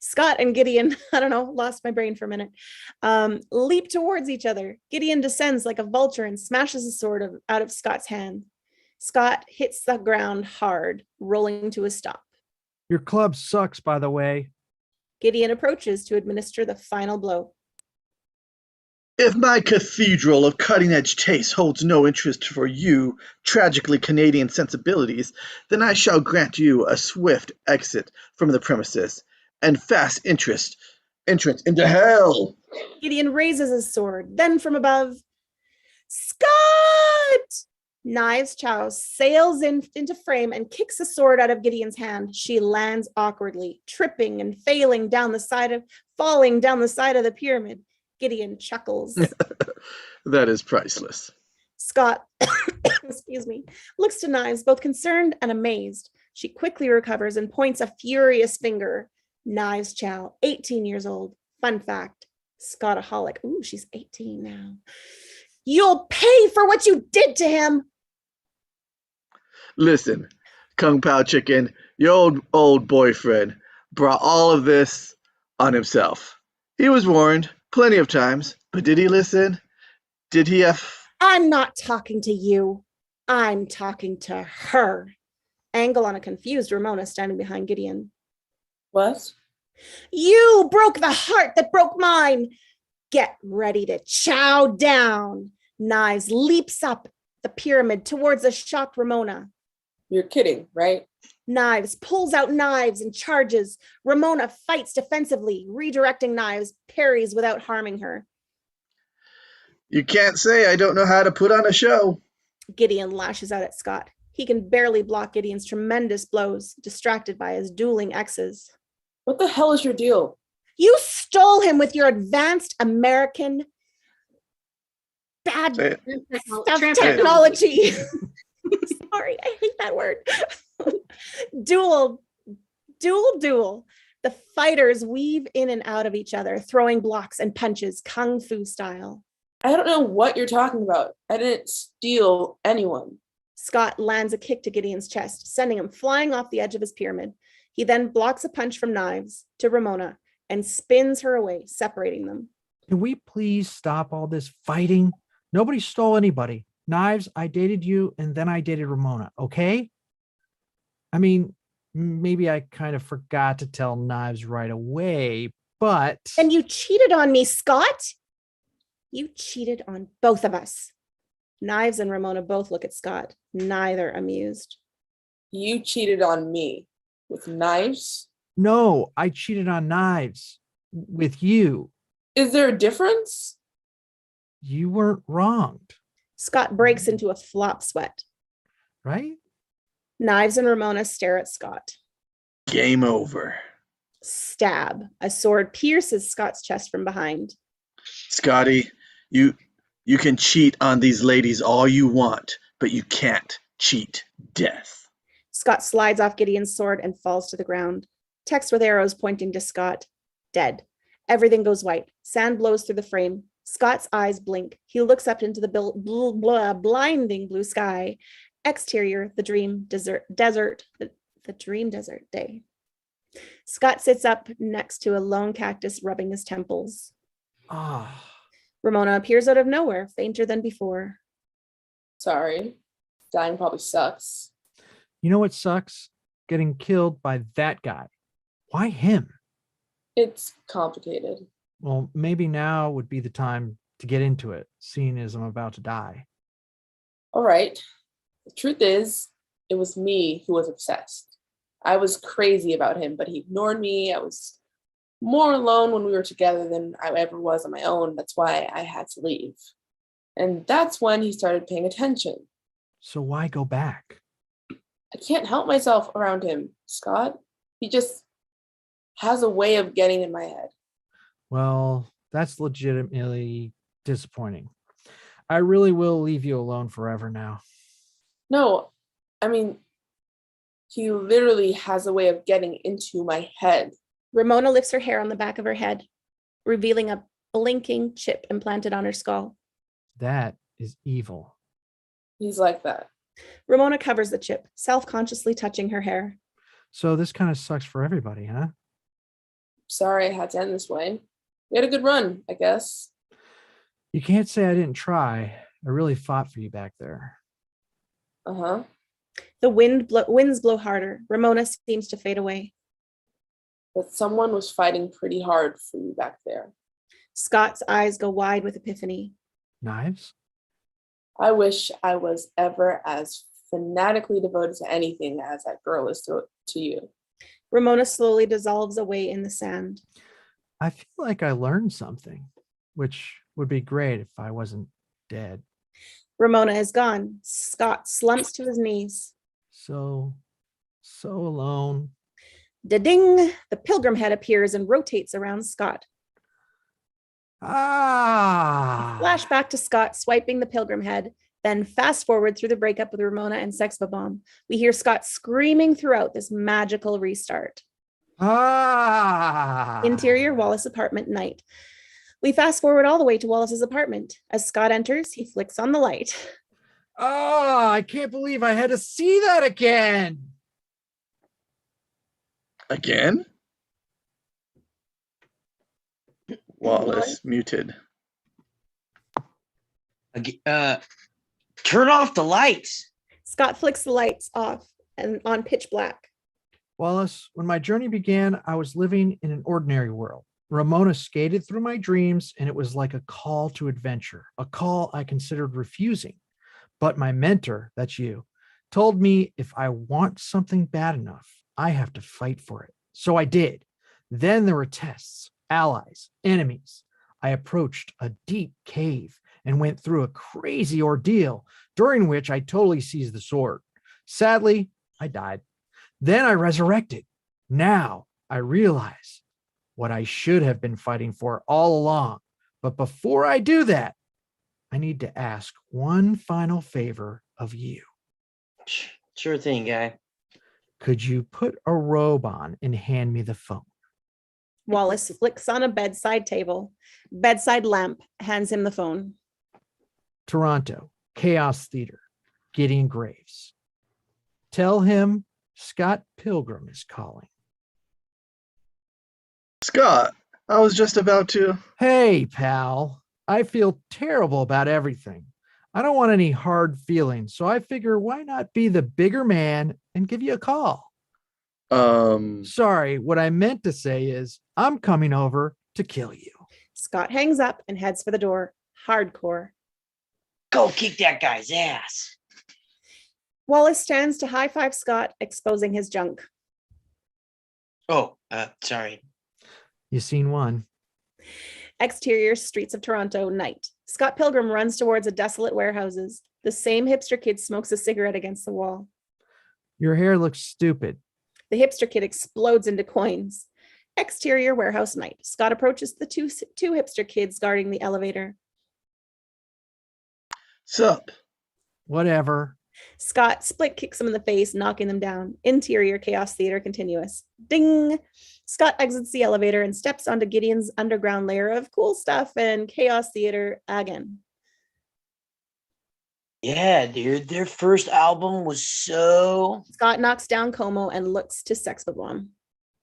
Scott and Gideon, I don't know, lost my brain for a minute, leap towards each other. Gideon descends like a vulture and smashes the sword out of Scott's hand. Scott hits the ground hard, rolling to a stop. Your club sucks, by the way. Gideon approaches to administer the final blow. If my cathedral of cutting-edge taste holds no interest for you, tragically Canadian sensibilities, then I shall grant you a swift exit from the premises and fast entrance into hell. Gideon raises his sword. Then from above, Scott! Knives Chau sails into frame and kicks the sword out of Gideon's hand. She lands awkwardly, tripping and falling down the side of the pyramid. Gideon chuckles. That is priceless. Scott, excuse me, looks to Knives, both concerned and amazed. She quickly recovers and points a furious finger. Knives Chau, 18 years old. Fun fact, Scottaholic. Ooh, she's 18 now. You'll pay for what you did to him. Listen, Kung Pao Chicken, your old boyfriend brought all of this on himself. He was warned plenty of times, but did he listen? Did he I'm not talking to you. I'm talking to her. Angle on a confused Ramona standing behind Gideon. What? You broke the heart that broke mine. Get ready to chow down. Knives leaps up the pyramid towards the shocked Ramona. You're kidding, right? Knives pulls out knives and charges. Ramona fights defensively, redirecting Knives, parries without harming her. You can't say I don't know how to put on a show. Gideon lashes out at Scott. He can barely block Gideon's tremendous blows, distracted by his dueling exes. What the hell is your deal? You stole him with your advanced American bad stuff technology. Sorry, I hate that word. Duel. The fighters weave in and out of each other, throwing blocks and punches, kung fu style. I don't know what you're talking about. I didn't steal anyone. Scott lands a kick to Gideon's chest, sending him flying off the edge of his pyramid. He then blocks a punch from Knives to Ramona and spins her away, separating them. Can we please stop all this fighting? Nobody stole anybody. Knives, I dated you and then I dated Ramona, okay? I mean, maybe I kind of forgot to tell Knives right away, but... And you cheated on me, Scott? You cheated on both of us. Knives and Ramona both look at Scott, neither amused. You cheated on me with knives? No, I cheated on Knives with you. Is there a difference? You weren't wronged. Scott breaks into a flop sweat. Right? Knives and Ramona stare at Scott. Game over. Stab. A sword pierces Scott's chest from behind. Scotty, you can cheat on these ladies all you want, but you can't cheat death. Scott slides off Gideon's sword and falls to the ground. Text with arrows pointing to Scott. Dead. Everything goes white. Sand blows through the frame. Scott's eyes blink. He looks up into the blinding blue sky. Exterior, the dream desert, the dream desert day. Scott sits up next to a lone cactus, rubbing his temples. Ah. Ramona appears out of nowhere, fainter than before. Sorry. Dying probably sucks. You know what sucks? Getting killed by that guy. Why him? It's complicated. Well, maybe now would be the time to get into it, seeing as I'm about to die. All right. The truth is, it was me who was obsessed. I was crazy about him, but he ignored me. I was more alone when we were together than I ever was on my own. That's why I had to leave. And that's when he started paying attention. So why go back? I can't help myself around him, Scott. He just has a way of getting in my head. Well, that's legitimately disappointing. I really will leave you alone forever now. No, I mean, he literally has a way of getting into my head. Ramona lifts her hair on the back of her head, revealing a blinking chip implanted on her skull. That is evil. He's like that. Ramona covers the chip, self-consciously touching her hair. So this kind of sucks for everybody, huh? Sorry I had to end this way. We had a good run, I guess. You can't say I didn't try. I really fought for you back there. Uh-huh. The winds blow harder. Ramona seems to fade away. But someone was fighting pretty hard for you back there. Scott's eyes go wide with epiphany. Knives? I wish I was ever as fanatically devoted to anything as that girl is to you. Ramona slowly dissolves away in the sand. I feel like I learned something, which would be great if I wasn't dead. Ramona is gone. Scott slumps to his knees. So alone. Da-ding! The pilgrim head appears and rotates around Scott. Flashback to Scott swiping the pilgrim head, then fast forward through the breakup with Ramona and Sex Bomb. We hear Scott screaming throughout this magical restart. Interior Wallace apartment night. We fast forward all the way to Wallace's apartment. As Scott enters, he flicks on the light. Oh, I can't believe I had to see that again. Again? Wallace muted. Turn off the lights. Scott flicks the lights off and on pitch black. Wallace, when my journey began, I was living in an ordinary world. Ramona skated through my dreams, and it was like a call to adventure, a call I considered refusing. But my mentor, that's you, told me if I want something bad enough, I have to fight for it. So I did. Then there were tests, allies, enemies. I approached a deep cave and went through a crazy ordeal, during which I totally seized the sword. Sadly, I died. Then I resurrected. Now I realize what I should have been fighting for all along. But before I do that, I need to ask one final favor of you. Sure thing, guy. Could you put a robe on and hand me the phone? Wallace flicks on a bedside table. Bedside lamp hands him the phone. Toronto, Chaos Theater, Gideon Graves. Tell him Scott Pilgrim is calling. Scott, I was just about to. Hey, pal. I feel terrible about everything. I don't want any hard feelings, so I figure why not be the bigger man and give you a call? Sorry, what I meant to say is I'm coming over to kill you. Scott hangs up and heads for the door. Hardcore. Go kick that guy's ass. Wallace stands to high-five Scott, exposing his junk. Oh, sorry. You seen one. Exterior streets of Toronto, night. Scott Pilgrim runs towards a desolate warehouses. The same hipster kid smokes a cigarette against the wall. Your hair looks stupid. The hipster kid explodes into coins. Exterior warehouse night. Scott approaches the two hipster kids guarding the elevator. Sup? Whatever. Scott split kicks them in the face, knocking them down. Interior Chaos Theater continuous. Ding! Scott exits the elevator and steps onto Gideon's underground layer of cool stuff and Chaos Theater again. Yeah, dude, their first album was so... Scott knocks down Comeau and looks to Sex Bomb.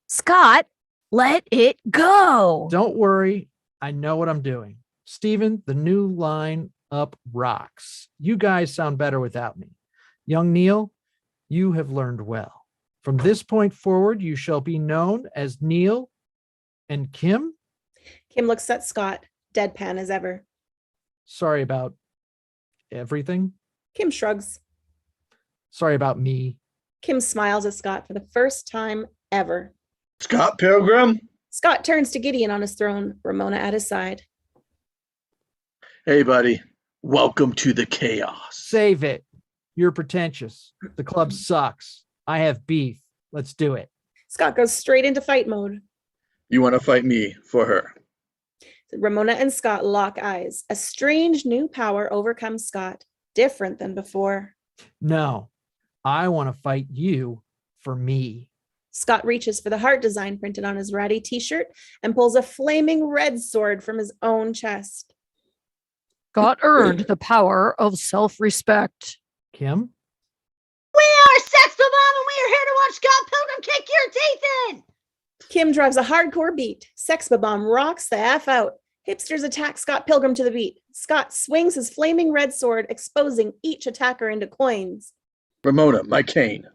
Scott, let it go. Don't worry. I know what I'm doing. Steven, the new line up rocks. You guys sound better without me. Young Neil, You have learned well. From this point forward, you shall be known as Neil and Kim. Kim looks at Scott, deadpan as ever. Sorry about everything. Kim shrugs. Sorry about me. Kim smiles at Scott for the first time ever. Scott Pilgrim. Scott turns to Gideon on his throne, Ramona at his side. Hey, buddy. Welcome to the chaos. Save it. You're pretentious. The club sucks. I have beef. Let's do it. Scott goes straight into fight mode. You want to fight me for her? Ramona and Scott lock eyes. A strange new power overcomes Scott, different than before. No, I want to fight you for me. Scott reaches for the heart design printed on his ratty t-shirt and pulls a flaming red sword from his own chest. Scott earned the power of self-respect. Kim? We are Sex Bomb and we are here to watch Scott Pilgrim kick your teeth in. Kim drives a hardcore beat. Sex-Bomb rocks the F out. Hipsters attack Scott Pilgrim to the beat. Scott swings his flaming red sword, exposing each attacker into coins. Ramona, my cane.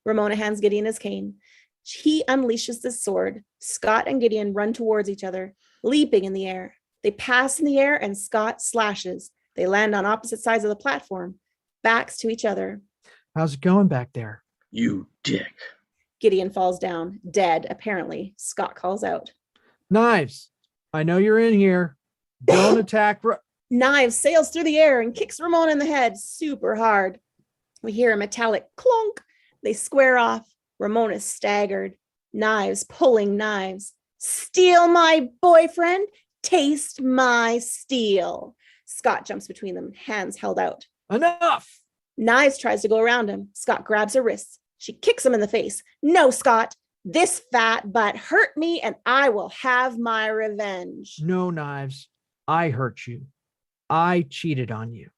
Ramona hands Gideon his cane. He unleashes the sword. Scott and Gideon run towards each other, leaping in the air. They pass in the air and Scott slashes. They land on opposite sides of the platform, backs to each other. How's it going back there? You dick. Gideon falls down, dead, apparently. Scott calls out. Knives. I know you're in here. Don't attack. Knives sails through the air and kicks Ramona in the head super hard. We hear a metallic clunk. They square off. Ramona's staggered. Knives pulling knives. Steal my boyfriend. Taste my steel. Scott jumps between them, hands held out. Enough. Knives tries to go around him. Scott grabs her wrists. She kicks him in the face. No, Scott. This fat butt hurt me and I will have my revenge. No, Knives. I hurt you. I cheated on you.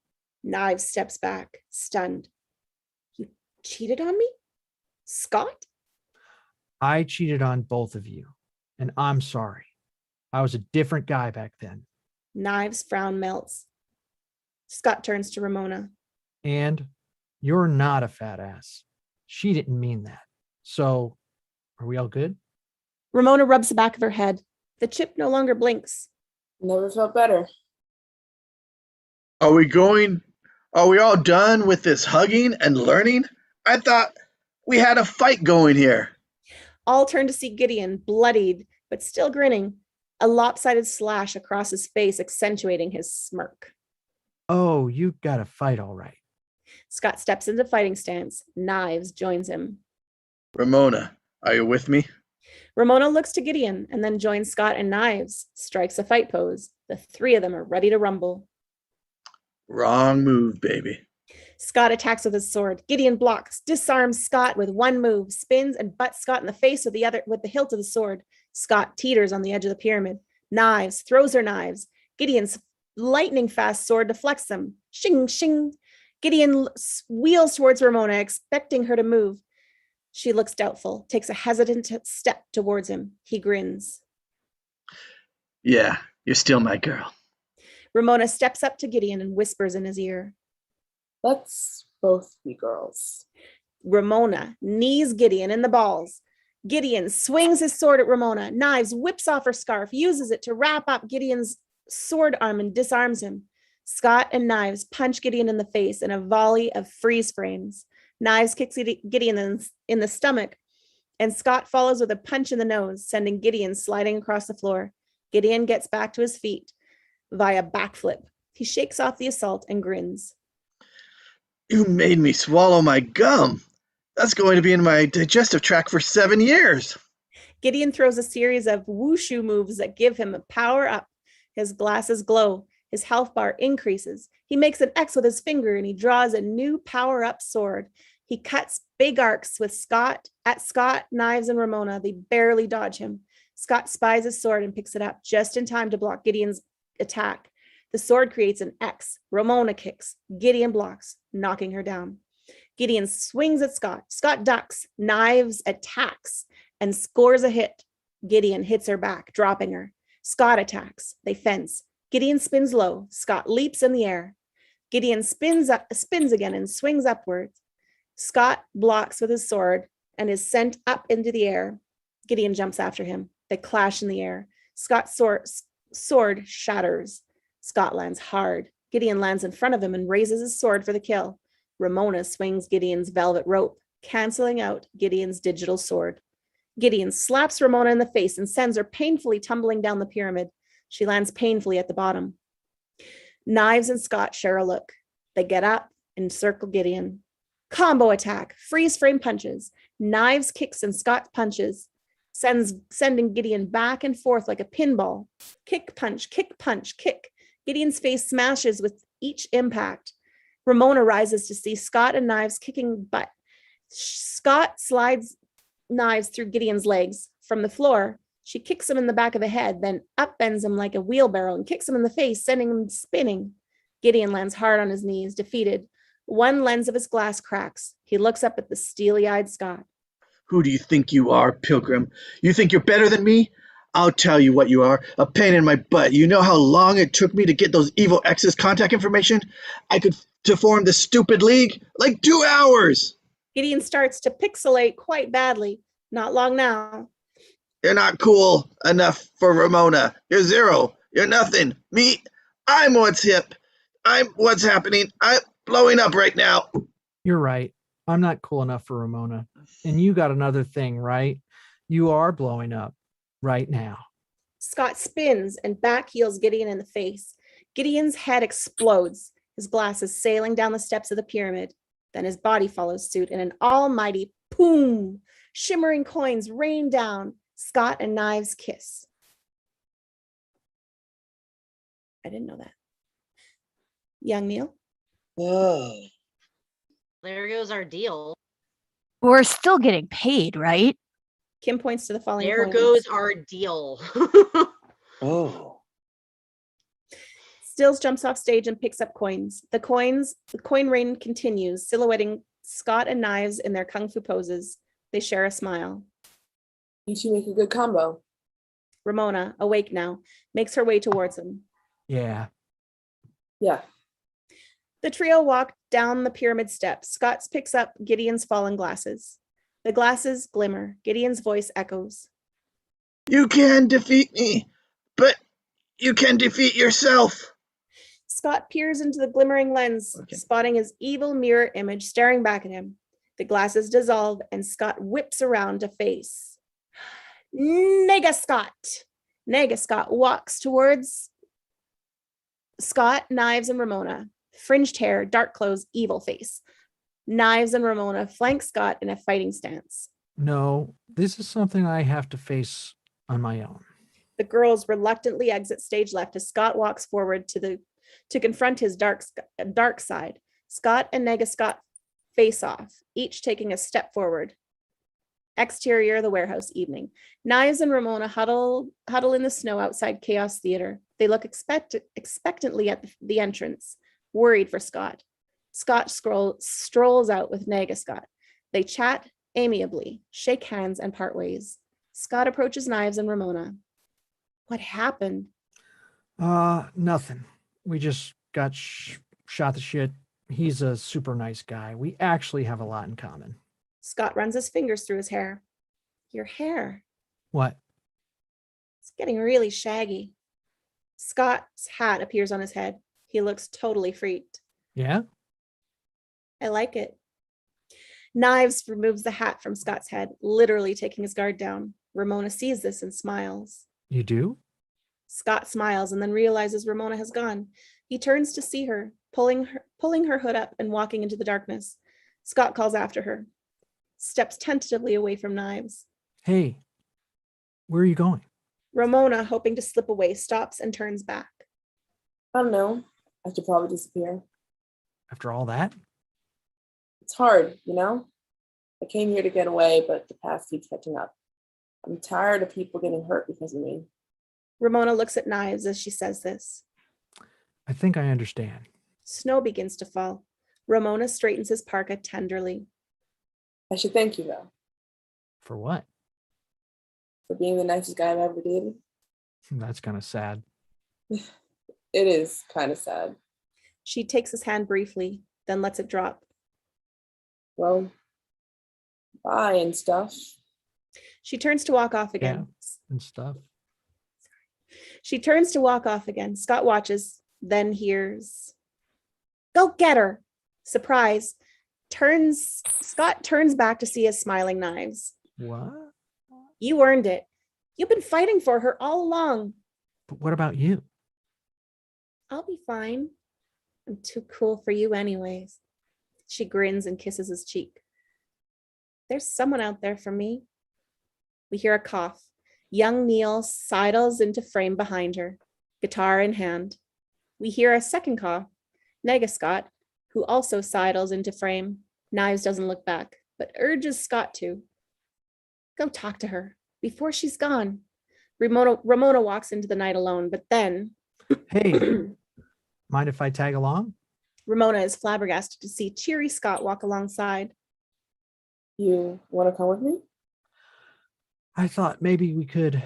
Knives steps back, stunned. You cheated on me? Scott? I cheated on both of you, and I'm sorry. I was a different guy back then. Knives' frown melts. Scott turns to Ramona. And you're not a fat ass. She didn't mean that. So, are we all good? Ramona rubs the back of her head. The chip no longer blinks. Never felt better. Are we all done with this hugging and learning? I thought we had a fight going here. All turn to see Gideon, bloodied, but still grinning. A lopsided slash across his face accentuating his smirk. Oh, you got to fight all right. Scott steps into fighting stance. Knives joins him. Ramona, are you with me? Ramona looks to Gideon and then joins Scott and Knives, strikes a fight pose. The three of them are ready to rumble. Wrong move, baby. Scott attacks with his sword. Gideon blocks, disarms Scott with one move, spins and butts Scott in the face with the hilt of the sword. Scott teeters on the edge of the pyramid. Knives throws her knives. Gideon's lightning fast sword deflects them. Shing, shing. Gideon wheels towards Ramona, expecting her to move. She looks doubtful, takes a hesitant step towards him. He grins. Yeah, you're still my girl. Ramona steps up to Gideon and whispers in his ear. Let's both be girls. Ramona knees Gideon in the balls. Gideon swings his sword at Ramona. Knives whips off her scarf, uses it to wrap up Gideon's sword arm and disarms him. Scott and Knives punch Gideon in the face in a volley of freeze frames. Knives kicks Gideon in the stomach, and Scott follows with a punch in the nose, sending Gideon sliding across the floor. Gideon gets back to his feet via backflip. He shakes off the assault and grins. You made me swallow my gum. That's going to be in my digestive tract for 7 years. Gideon throws a series of wushu moves that give him a power up. His glasses glow. His health bar increases. He makes an X with his finger and he draws a new power up sword. He cuts big arcs with Scott, Knives, and Ramona. They barely dodge him. Scott spies his sword and picks it up just in time to block Gideon's attack. The sword creates an X. Ramona kicks. Gideon blocks, knocking her down. Gideon swings at Scott. Scott ducks. Knives attacks and scores a hit. Gideon hits her back, dropping her. Scott attacks. They fence. Gideon spins low. Scott leaps in the air. Gideon spins again and swings upwards. Scott blocks with his sword and is sent up into the air. Gideon jumps after him. They clash in the air. Scott's sword shatters. Scott lands hard. Gideon lands in front of him and raises his sword for the kill. Ramona swings Gideon's velvet rope, canceling out Gideon's digital sword. Gideon slaps Ramona in the face and sends her painfully tumbling down the pyramid. She lands painfully at the bottom. Knives and Scott share a look. They get up and circle Gideon. Combo attack, freeze frame punches, Knives kicks and Scott punches, sending Gideon back and forth like a pinball. Kick, punch, kick, punch, kick. Gideon's face smashes with each impact. Ramona rises to see Scott and Knives kicking butt. Scott slides Knives through Gideon's legs. From the floor, she kicks him in the back of the head, then upbends him like a wheelbarrow and kicks him in the face, sending him spinning. Gideon lands hard on his knees, defeated. One lens of his glass cracks. He looks up at the steely-eyed Scott. Who do you think you are, Pilgrim? You think you're better than me? I'll tell you what you are, a pain in my butt. You know how long it took me to get those evil exes' contact information? To form this stupid league? Like 2 hours! Gideon starts to pixelate quite badly. Not long now. You're not cool enough for Ramona. You're zero. You're nothing. Me, I'm what's hip. I'm what's happening. I'm blowing up right now. You're right. I'm not cool enough for Ramona. And you got another thing, right? You are blowing up right now. Scott spins and backheels Gideon in the face. Gideon's head explodes, his glasses sailing down the steps of the pyramid. Then his body follows suit in an almighty boom. Shimmering coins rain down. Scott and Knives kiss. I didn't know that. Young Neil? Whoa. There goes our deal. We're still getting paid, right? Kim points to the falling There coins. goes our deal. Oh. Stills jumps off stage and picks up coins. The coin rain continues, silhouetting Scott and Knives in their kung fu poses. They share a smile. You two make a good combo. Ramona, awake now, makes her way towards him. Yeah. Yeah. The trio walk down the pyramid steps. Scott picks up Gideon's fallen glasses. The glasses glimmer. Gideon's voice echoes. You can defeat me, but you can defeat yourself. Scott peers into the glimmering lens, spotting his evil mirror image staring back at him. The glasses dissolve and Scott whips around to face Nega Scott. Nega Scott walks towards Scott, Knives, and Ramona. Fringed hair, dark clothes, evil face. Knives and Ramona flank Scott in a fighting stance. No, this is something I have to face on my own. The girls reluctantly exit stage left as Scott walks forward to confront his dark side. Scott and Nega Scott face off, each taking a step forward. Exterior, the warehouse, evening. Knives and Ramona huddle in the snow outside Chaos Theater. They look expectantly at the entrance, worried for Scott. Scott strolls out with Nega Scott. They chat amiably, shake hands, and part ways. Scott approaches Knives and Ramona. What happened? Nothing. We just got shot to shit. He's a super nice guy. We actually have a lot in common. Scott runs his fingers through his hair. Your hair. What? It's getting really shaggy. Scott's hat appears on his head. He looks totally freaked. Yeah? I like it. Knives removes the hat from Scott's head, literally taking his guard down. Ramona sees this and smiles. You do? Scott smiles and then realizes Ramona has gone. He turns to see her, pulling her hood up and walking into the darkness. Scott calls after her, steps tentatively away from Knives. Hey, where are you going? Ramona, hoping to slip away, stops and turns back. I don't know. I should probably disappear. After all that? It's hard, you know? I came here to get away, but the past keeps catching up. I'm tired of people getting hurt because of me. Ramona looks at Knives as she says this. I think I understand. Snow begins to fall. Ramona straightens his parka tenderly. I should thank you, though, For what? for being the nicest guy I've ever dated. That's kind of sad. It is kind of sad. She takes his hand briefly, then lets it drop. Well, bye and stuff. She turns to walk off again. and stuff. She turns to walk off again. Scott watches, then hears, "Go get her." Surprise. Scott turns back to see his smiling knives. What? "You earned it. You've been fighting for her all along." But what about you? "I'll be fine. I'm too cool for you anyways." She grins and kisses his cheek. "There's someone out there for me." We hear a cough. Young Neil sidles into frame behind her, guitar in hand. We hear a second cough. Nega Scott, who also sidles into frame. Knives doesn't look back, but urges Scott to. "Go talk to her before she's gone." Ramona walks into the night alone, but then Hey, mind if I tag along? Ramona is flabbergasted to see cheery Scott walk alongside. You want to come with me? I thought maybe we could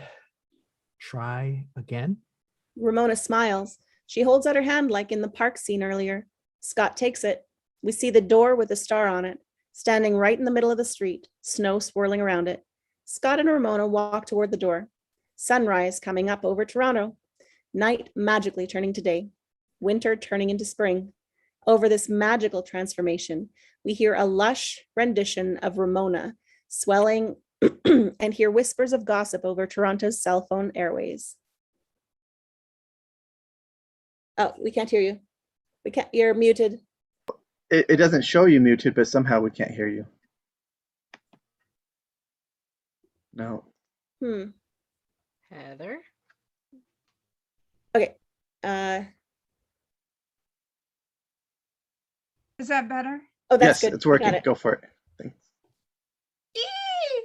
try again. Ramona smiles. She holds out her hand like in the park scene earlier. Scott takes it. We see the door with a star on it, standing right in the middle of the street, snow swirling around it. Scott and Ramona walk toward the door. Sunrise coming up over Toronto. Night magically turning to day. Winter turning into spring. Over this magical transformation, we hear a lush rendition of Ramona swelling and hear whispers of gossip over Toronto's cell phone airways. Oh, we can't hear you. You're muted. It doesn't show you muted, but somehow we can't hear you. No. Heather? Okay. Is that better? Oh, that's Yes, good. it's working. Got it. Go for it. Thanks. Eee!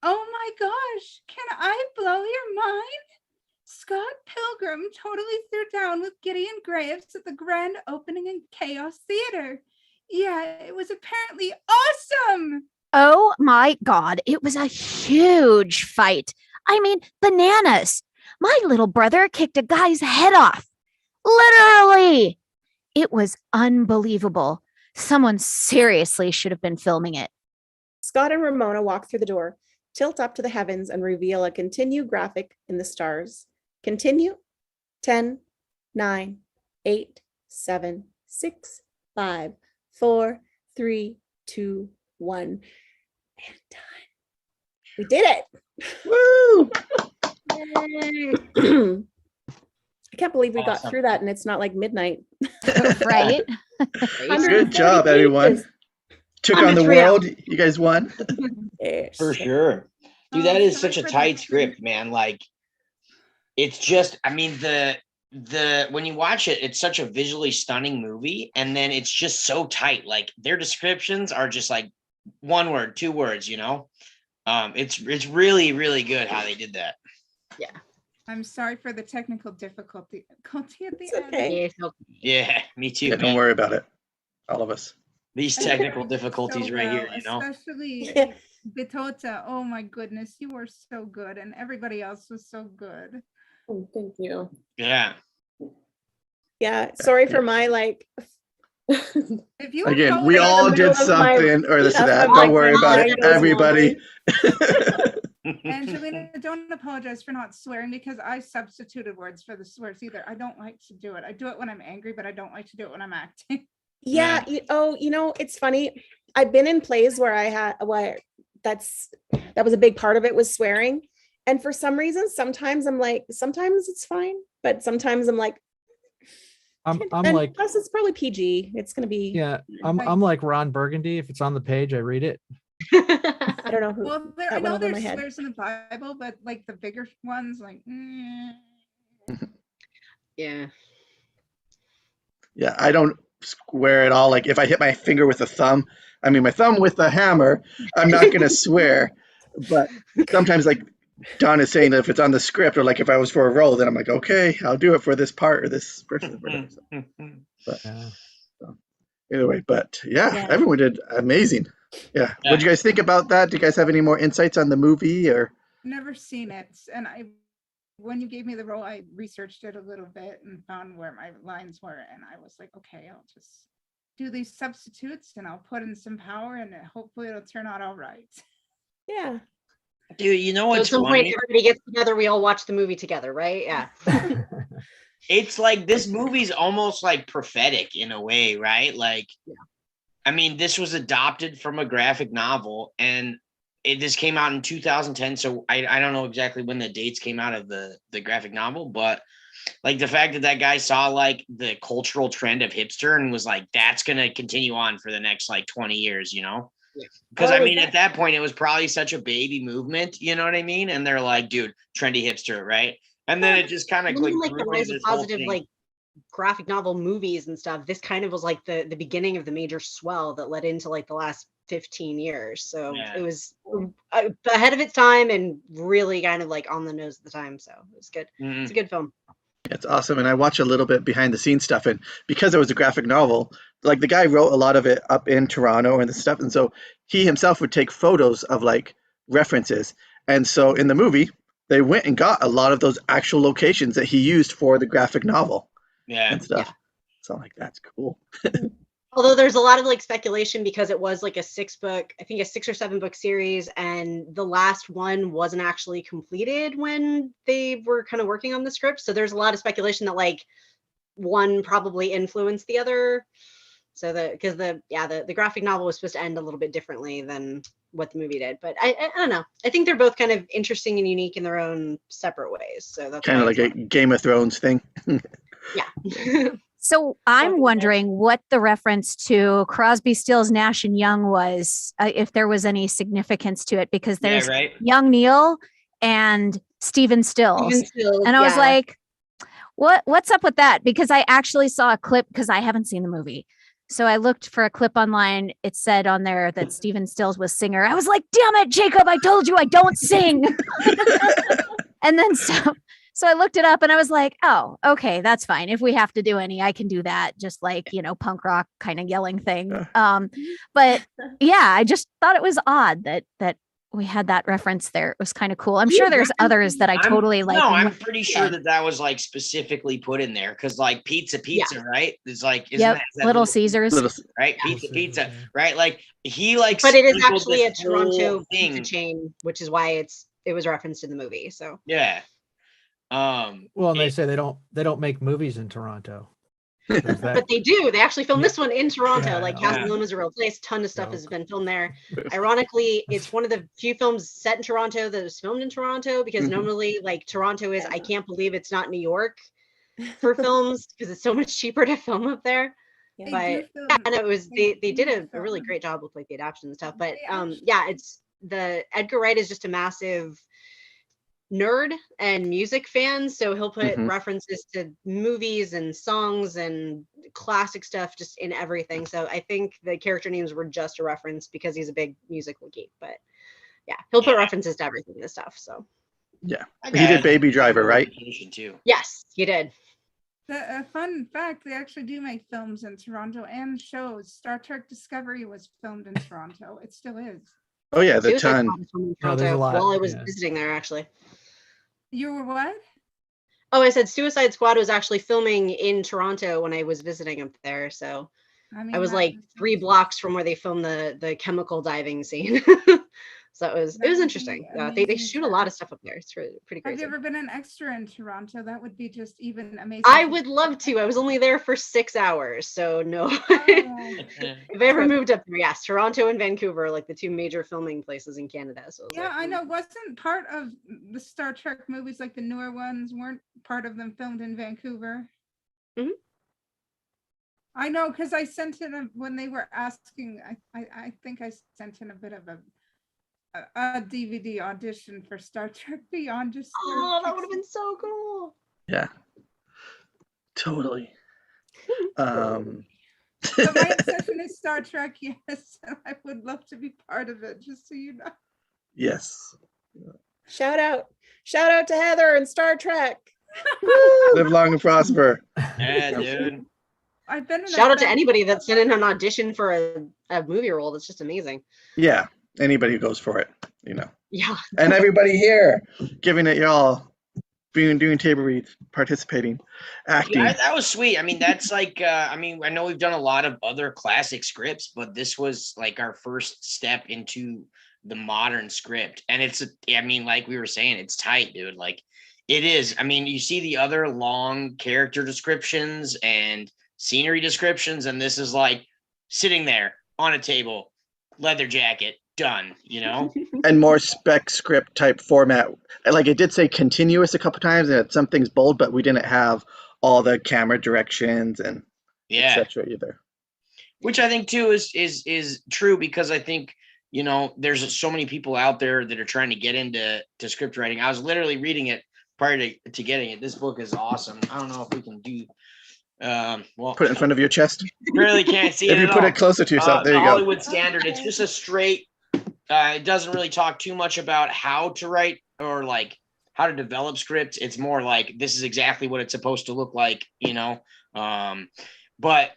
Oh my gosh, can I blow your mind? Scott Pilgrim totally threw down with Gideon Graves at the grand opening in Chaos Theater. Yeah, it was apparently awesome. Oh my God, it was a huge fight. I mean, bananas. My little brother kicked a guy's head off. Literally. It was unbelievable. Someone seriously should have been filming it. Scott and Ramona walk through the door, tilt up to the heavens, and reveal a continue graphic in the stars. Continue. 10, 9, 8, 7, 6, 5, 4, 3, 2, 1. And done. We did it. Woo! I can't believe we got Awesome. through that and it's not like midnight. Right? Good job, everyone. Took on the Unreal. world. You guys won. Yes. For sure. Dude, Oh, that is sorry such a for the tight truth. script, man. Like, it's just, I mean, the when you watch it, it's such a visually stunning movie, and then it's just so tight. Like, their descriptions are just like one word, 2 words, you know? It's really, really good how they did that. Yeah. I'm sorry for the technical difficulty at the It's end. okay. Yeah, so Yeah, me too, Yeah, man. don't worry about it. All of us. These I did technical so difficulties right here, well, you know? Especially Yeah. Bitota. Oh my goodness, you were so good, and everybody else was so good. Oh, thank you. Yeah. Yeah. Sorry for my like. If you Again, had we told us- all middle did of my- something or this or That's that. when, Don't like, worry my about mind it, goes everybody. Angelina, don't apologize for not swearing because I substituted words for the swears either. I don't like to do it. I do it when I'm angry, but I don't like to do it when I'm acting. Yeah. It's funny. I've been in plays where that was a big part of it was swearing. And for some reason, sometimes I'm like, sometimes it's fine, but sometimes I'm like, I'm and like, plus it's probably PG. It's gonna be. yeah, I'm like Ron Burgundy. If it's on the page, I read it. I don't know who. Well, I that went know over my there's head. swears in the Bible, but like the bigger ones, like. yeah. Yeah, I don't swear at all. Like if I hit my finger with a thumb, I mean my thumb with a hammer, I'm not gonna swear. But sometimes, like Don is saying, if it's on the script or like if I was for a role, then I'm like, okay, I'll do it for this part or this person. Whatever. But Yeah. anyway, but yeah, Yeah. everyone did amazing. Yeah. What do you guys think about that? Do you guys have any more insights on the movie or? Never seen it, and when you gave me the role, I researched it a little bit and found where my lines were, and I was like, okay, I'll just do these substitutes and I'll put in some power and hopefully it'll turn out all right. Yeah. Dude, you know So at what's some point, funny? everybody gets together. We all watch the movie together, right? Yeah. It's like this movie's almost like prophetic in a way, right? Like, Yeah. I mean, this was adopted from a graphic novel, and this came out in 2010. So I don't know exactly when the dates came out of the graphic novel, but like the fact that guy saw like the cultural trend of hipster and was like, that's going to continue on for the next like 20 years, you know? Yeah. Because I mean, at that point, it was probably such a baby movement, you know what I mean? And they're like, dude, trendy hipster, right? And then it just kind of like the rise of this whole positive thing. like graphic novel movies and stuff. This kind of was like the beginning of the major swell that led into like the last 15 years. So Yeah. it was ahead of its time and really kind of like on the nose at the time. So it was good. It's a good film. It's awesome. And I watch a little bit behind the scenes stuff. And because it was a graphic novel, like the guy wrote a lot of it up in Toronto and the stuff. And so he himself would take photos of like references. And so in the movie, they went and got a lot of those actual locations that he used for the graphic novel and stuff. Yeah. So I'm like, that's cool. Although there's a lot of like speculation because it was like a 6 or 7 book series, and the last one wasn't actually completed when they were kind of working on the script. So there's a lot of speculation that like one probably influenced the other. So because the graphic novel was supposed to end a little bit differently than what the movie did. But I don't know. I think they're both kind of interesting and unique in their own separate ways. So that's Kind of like a Game of Thrones thing. Yeah. So I'm wondering what the reference to Crosby, Stills, Nash and Young was, if there was any significance to it, because there's Young Neil and Stephen Stills. And I was like, what's up with that? Because I actually saw a clip, because I haven't seen the movie. So I looked for a clip online. It said on there that Stephen Stills was singer. I was like, damn it, Jacob, I told you I don't sing. And then so I looked it up and I was like, oh, okay, that's fine. If we have to do any, I can do that. Just like, punk rock kind of yelling thing. But yeah, I just thought it was odd that we had that reference there. It was kind of cool. I'm sure there's others that I totally like. No, I'm pretty sure that was like specifically put in there because like pizza, right? It's like, isn't that Little Caesars, right? Pizza, right? Like he likes, but it is actually a Toronto pizza chain, which is why it was referenced in the movie. So yeah. Well, and they say they don't make movies in Toronto. But they do. They actually filmed this one in Toronto. Like Casa Loma is a real place. Ton of stuff has been filmed there. Ironically, it's one of the few films set in Toronto that was filmed in Toronto, because normally like Toronto is, I can't believe it's not New York for films because it's so much cheaper to film up there. Yeah. But and it was they did a really great job with like the adaptation and stuff. But it's the Edgar Wright is just a massive nerd and music fan, so he'll put references to movies and songs and classic stuff just in everything. So I think the character names were just a reference because he's a big musical geek, but yeah, he'll put references to everything and stuff. So yeah, he did Baby Driver, right? Too. Yes, he did. A fun fact, they actually do make films in Toronto and shows. Star Trek Discovery was filmed in Toronto. It still is. Oh yeah, the ton. There's a lot. While I was visiting there, actually. You were what? Oh, I said Suicide Squad was actually filming in Toronto when I was visiting up there. So I was like 3 blocks from where they filmed the chemical diving scene. So it was interesting. They shoot a lot of stuff up there. It's really pretty crazy. Have you ever been an extra in Toronto? That would be just even amazing. I would love to. I was only there for 6 hours, so no. If I ever moved up there, yes, Toronto and Vancouver are like the 2 major filming places in Canada. So yeah, I know. Wasn't part of the Star Trek movies, like the newer ones, weren't part of them filmed in Vancouver? Mm-hmm. I know, because I sent in when they were asking. I think I sent in a bit of a DVD audition for Star Trek Beyond. Just that would have been so cool. Yeah, totally. So my obsession is Star Trek, yes, and I would love to be part of it, just so you know. Yes. Shout out to Heather and Star Trek. Live long and prosper. Yeah, dude. I've been Shout out to anybody that sent in an audition for a movie role. That's just amazing. Yeah, anybody who goes for it, Yeah. And everybody here giving it y'all. doing table reads, participating, acting. Yeah, that was sweet. I mean, that's like, I mean, I know we've done a lot of other classic scripts, but this was like our first step into the modern script. And it's, I mean, like we were saying, it's tight, dude. Like it is. I mean, you see the other long character descriptions and scenery descriptions, and this is like sitting there on a table, leather jacket, done, you know? And more spec script type format. Like it did say continuous a couple times, and some things bold, but we didn't have all the camera directions and Yeah. etc. either. Which I think too is true, because I think, you know, there's so many people out there that are trying to get into script writing. I was literally reading it prior to getting it. This book is awesome. I don't know if we can do well, Put it in front of your chest. really can't see it If you at put all. it closer to yourself, there The you go. Hollywood Standard. It's just a straight. It doesn't really talk too much about how to write or like how to develop scripts. It's more like this is exactly what it's supposed to look like, you know. But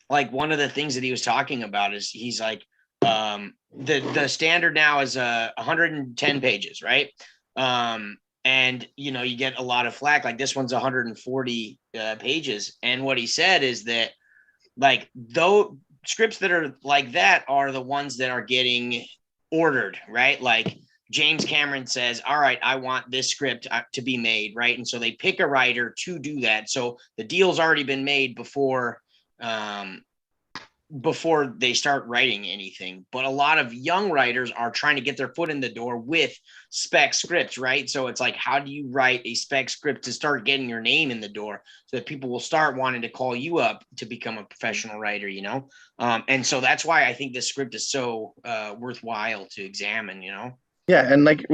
like one of the things that he was talking about is he's like the standard now is 110 pages, right? And you know, you get a lot of flack. Like this one's 140 pages, and what he said is that like though scripts that are like that are the ones that are getting ordered, right? Like James Cameron says, all right, I want this script to be made, right? And so they pick a writer to do that. So the deal's already been made before they start writing anything. But a lot of young writers are trying to get their foot in the door with spec scripts, right? So it's like, how do you write a spec script to start getting your name in the door so that people will start wanting to call you up to become a professional writer, you know? And so that's why I think this script is so worthwhile to examine, you know? Yeah, and like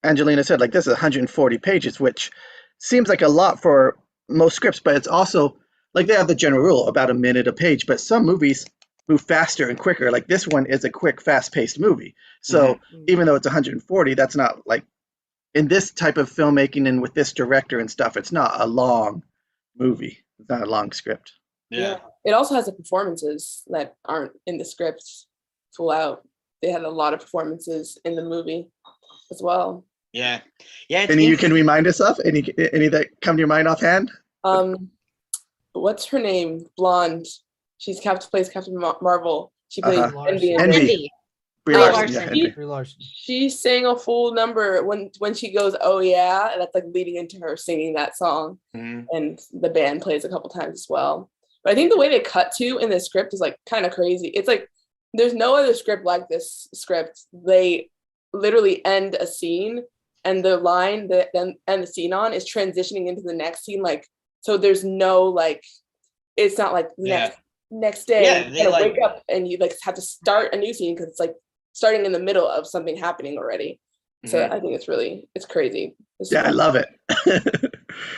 Angelina said, like this is 140 pages, which seems like a lot for most scripts, but it's also like they have the general rule about a minute a page, but some movies move faster and quicker. Like this one is a quick, fast-paced movie. So even though it's 140, that's not like in this type of filmmaking and with this director and stuff, it's not a long movie. It's not a long script. Yeah. It also has the performances that aren't in the script full out. They had a lot of performances in the movie as well. Yeah. Yeah. Any you can remind us of? Any that come to your mind offhand? What's her name? Blonde. She's plays Captain Marvel. She plays Envy. Envy. Brie Larson. She sang a full number when she goes, "Oh yeah," and that's like leading into her singing that song. And the band plays a couple times as well. But I think the way they cut to in the script is like kind of crazy. It's like there's no other script like this script. They literally end a scene and the line that then end the scene on is transitioning into the next scene. Like, so there's no like, it's not like next day you gotta wake up and you like have to start a new scene because it's like starting in the middle of something happening already. So I think it's crazy. I love it.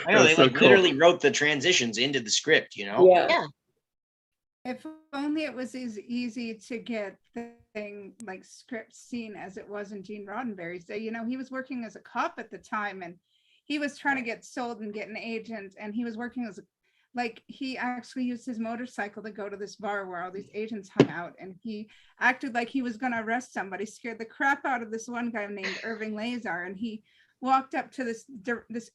I know they literally wrote the transitions into the script, you know? Yeah. If only it was as easy to get the thing like script seen as it was in Gene Roddenberry's day. You know, he was working as a cop at the time and he was trying to get sold and get an agent, and he was working as he actually used his motorcycle to go to this bar where all these agents hung out, and he acted like he was going to arrest somebody, scared the crap out of this one guy named Irving Lazar, and he walked up to this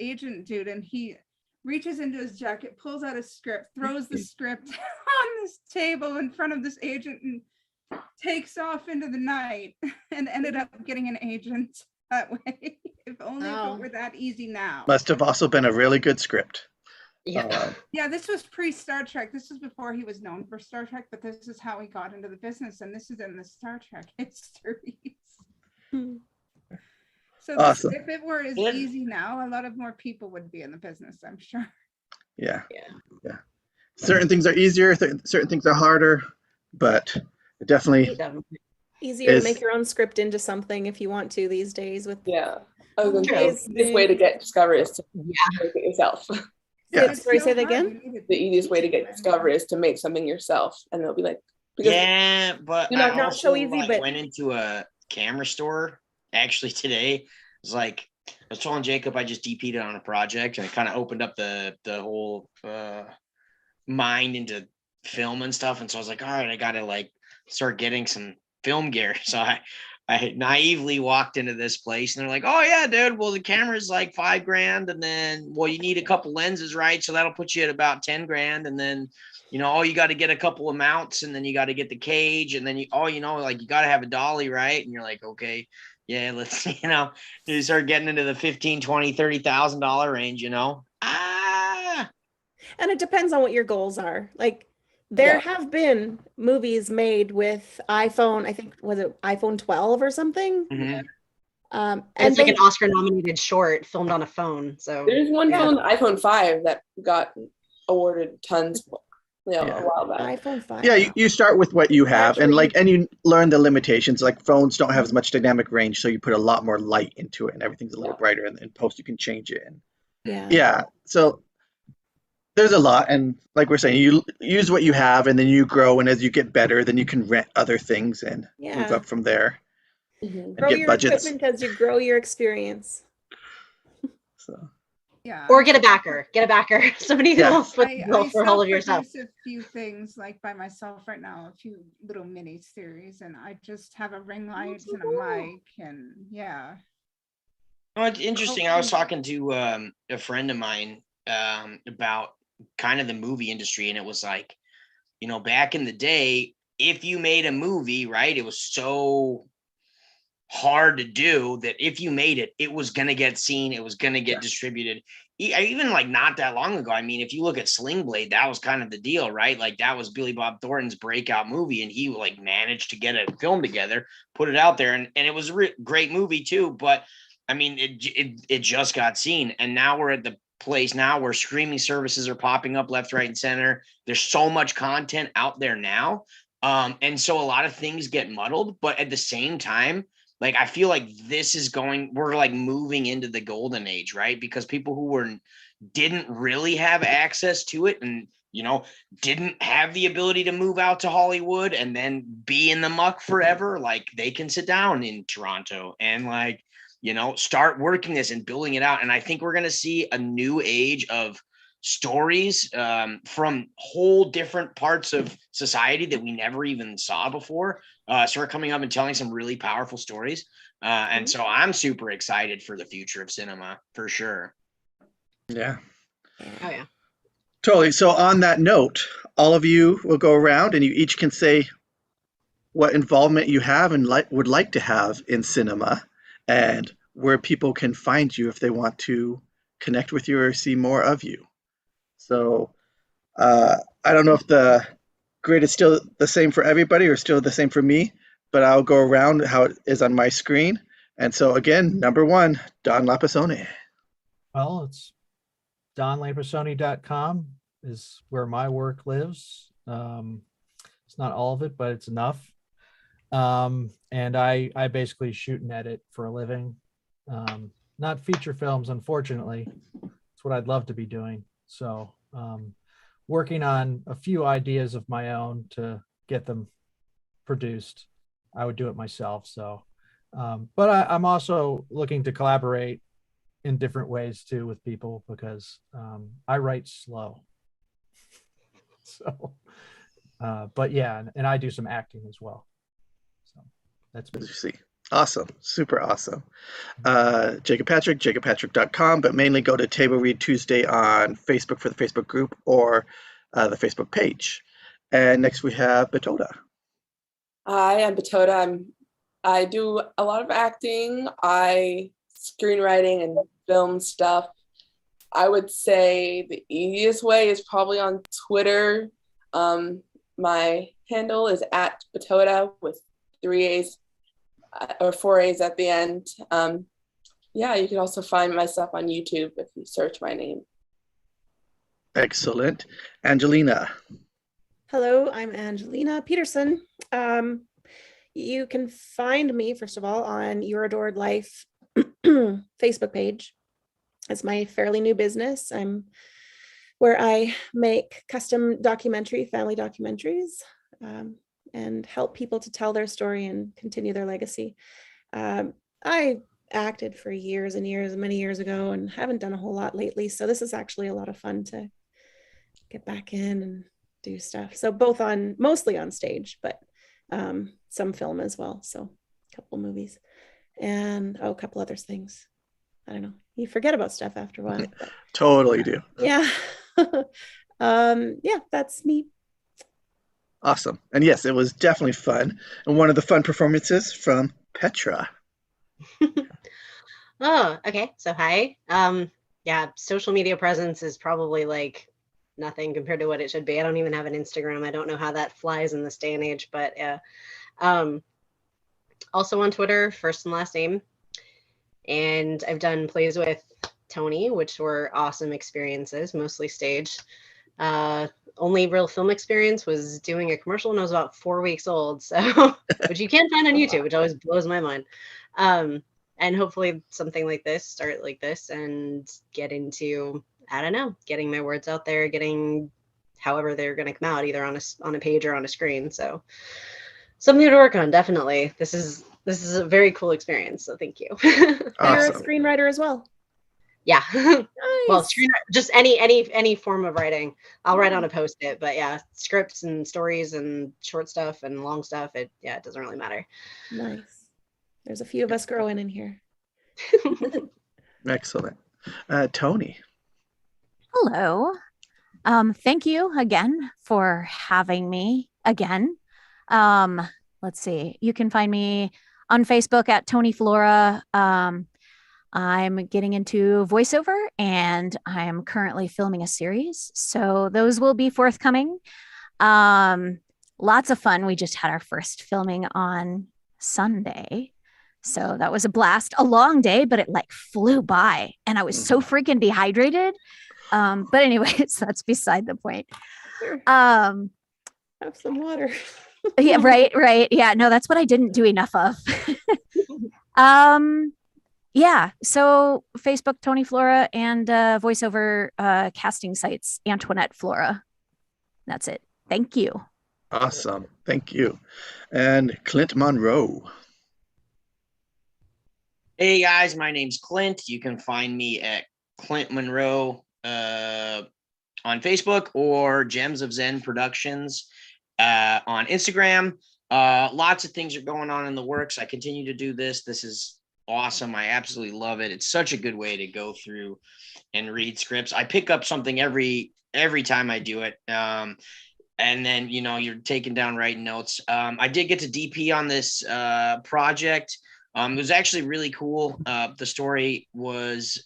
agent dude, and he reaches into his jacket, pulls out a script, throws the script on this table in front of this agent, and takes off into the night, and ended up getting an agent that way. If only if it were that easy now. Must have also been a really good script. Yeah, this was pre-Star Trek. This was before he was known for Star Trek, but this is how he got into the business, and this is in the Star Trek history. So awesome. If it were as easy now, a lot of more people would be in the business, I'm sure. Yeah. Certain things are easier, certain things are harder, but it definitely easier to make your own script into something if you want to these days. With the easiest way to get discovered is to make it yourself. Sorry, say that again. The easiest way to get discovered is to make something yourself, and they'll be like, but not also, so easy. But went into a camera store actually today. It's like I was telling Jacob I just DP'd it on a project, and it kind of opened up the whole mind into film and stuff. And so I was like, all right, I gotta like start getting some film gear. So I had naively walked into this place and they're like, oh yeah, dude, well, the camera's like $5,000. And then, well, you need a couple lenses, right? So that'll put you at about 10 grand. And then, you know, oh, you got to get a couple of mounts and then you got to get the cage. And then like you got to have a dolly, right? And you're like, okay, yeah, let's, you start getting into the $15,000, $20,000, $30,000 range, And it depends on what your goals are. Like there have been movies made with iPhone, I think, was it iPhone 12 or something? Mhm. And it's like an Oscar nominated short filmed on a phone. So there's one phone, the iPhone 5, that got awarded tons a while back. iPhone 5. Yeah, you start with what you have, and you learn the limitations. Like phones don't have as much dynamic range, so you put a lot more light into it, and everything's a little brighter. And in post, you can change it. And so there's a lot, and like we're saying, you use what you have, and then you grow. And as you get better, then you can rent other things and move up from there. And grow your equipment as you grow your experience. So. Yeah. Or get a backer. Somebody who will foot the bill for all of your stuff. I a few things like by myself right now, a few little mini series, and I just have a ring light and a mic, and Oh, it's interesting. I was talking to a friend of mine about kind of the movie industry, and it was like, back in the day, if you made a movie, right, it was so hard to do that if you made it, it was going to get seen, it was going to get distributed. Even like not that long ago, I mean, if you look at Sling Blade, that was kind of the deal, right? Like that was Billy Bob Thornton's breakout movie, and he like managed to get a film together, put it out there, and it was a great movie too. But I mean, it just got seen, and now we're at the place now where streaming services are popping up left, right, and center. There's so much content out there now, and so a lot of things get muddled. But at the same time, like I feel like we're like moving into the golden age, right? Because people who didn't really have access to it, and didn't have the ability to move out to Hollywood and then be in the muck forever, like they can sit down in Toronto and like start working this and building it out. And I think we're going to see a new age of stories from whole different parts of society that we never even saw before start coming up and telling some really powerful stories. And so I'm super excited for the future of cinema for sure. Yeah. Oh yeah. Totally. So on that note, all of you will go around and you each can say what involvement you have and would like to have in cinema, and where people can find you if they want to connect with you or see more of you. So I don't know if the grid is still the same for everybody or still the same for me, but I'll go around how it is on my screen. And so again, number 1, Don Lampasone. Well, it's donlampasone.com is where my work lives. It's not all of it, but it's enough. And I basically shoot and edit for a living. Not feature films, unfortunately. It's what I'd love to be doing. So working on a few ideas of my own to get them produced. I would do it myself. So, but I'm also looking to collaborate in different ways too with people, because I write slow. So, but yeah, and I do some acting as well. So that's me. See. Awesome. Super awesome. Jacob Patrick, jacobpatrick.com, but mainly go to Table Read Tuesday on Facebook for the Facebook group or the Facebook page. And next we have Bitota. Hi, I'm Bitota. I do a lot of acting, screenwriting and film stuff. I would say the easiest way is probably on Twitter. My handle is at Bitota with 3 A's. Or 4 A's at the end. You can also find my stuff on YouTube if you search my name. Excellent. Angelina. Hello, I'm Angelina Peterson. You can find me, first of all, on Your Adored Life Facebook page. It's my fairly new business. I'm where I make custom family documentaries. And help people to tell their story and continue their legacy. I acted for years and years, many years ago, and haven't done a whole lot lately. So this is actually a lot of fun to get back in and do stuff. So mostly on stage, but some film as well. So couple movies, and a couple other things. I don't know. You forget about stuff after a while. But, Totally do. yeah. Yeah, that's me. Awesome. And yes, it was definitely fun. And one of the fun performances from Petra. Oh, okay. So hi. Yeah, social media presence is probably like nothing compared to what it should be. I don't even have an Instagram. I don't know how that flies in this day and age, but yeah. Also on Twitter, first and last name. And I've done plays with Toni, which were awesome experiences, mostly stage. Only real film experience was doing a commercial when I was about 4 weeks old. So, which you can find on YouTube, which always blows my mind. And hopefully something like this, start like this and get into, I don't know, getting my words out there, getting however they're going to come out, either on a page or on a screen. So something to work on. Definitely. This is a very cool experience. So thank you. You're a Awesome. screenwriter as well. Yeah. Well, Nice. just any form of writing. I'll write on a Post-it, but yeah, scripts and stories and short stuff and long stuff. It doesn't really matter. Nice. There's a few of us growing in here. Excellent. Toni. Hello. Thank you again for having me again. Let's see. You can find me on Facebook at Toni Flora. I'm getting into voiceover and I'm currently filming a series. So those will be forthcoming. Lots of fun. We just had our first filming on Sunday. So that was a blast. A long day, but it like flew by and I was so freaking dehydrated. But anyways, that's beside the point. Sure. Have some water. Yeah, right. Yeah, no, that's what I didn't do enough of. Yeah, so Facebook, Toni Flora, and voiceover casting sites, Antoinette Flora. That's it. Thank you. Awesome. Thank you. And Clint Monroe. Hey guys, my name's Clint. You can find me at Clint Monroe on Facebook or Gems of Zen Productions on Instagram. Lots of things are going on in the works. I continue to do this. This is awesome. I absolutely love it. It's such a good way to go through and read scripts. I pick up something every time I do it. And then, you're taking down writing notes. I did get to DP on this project. It was actually really cool. The story was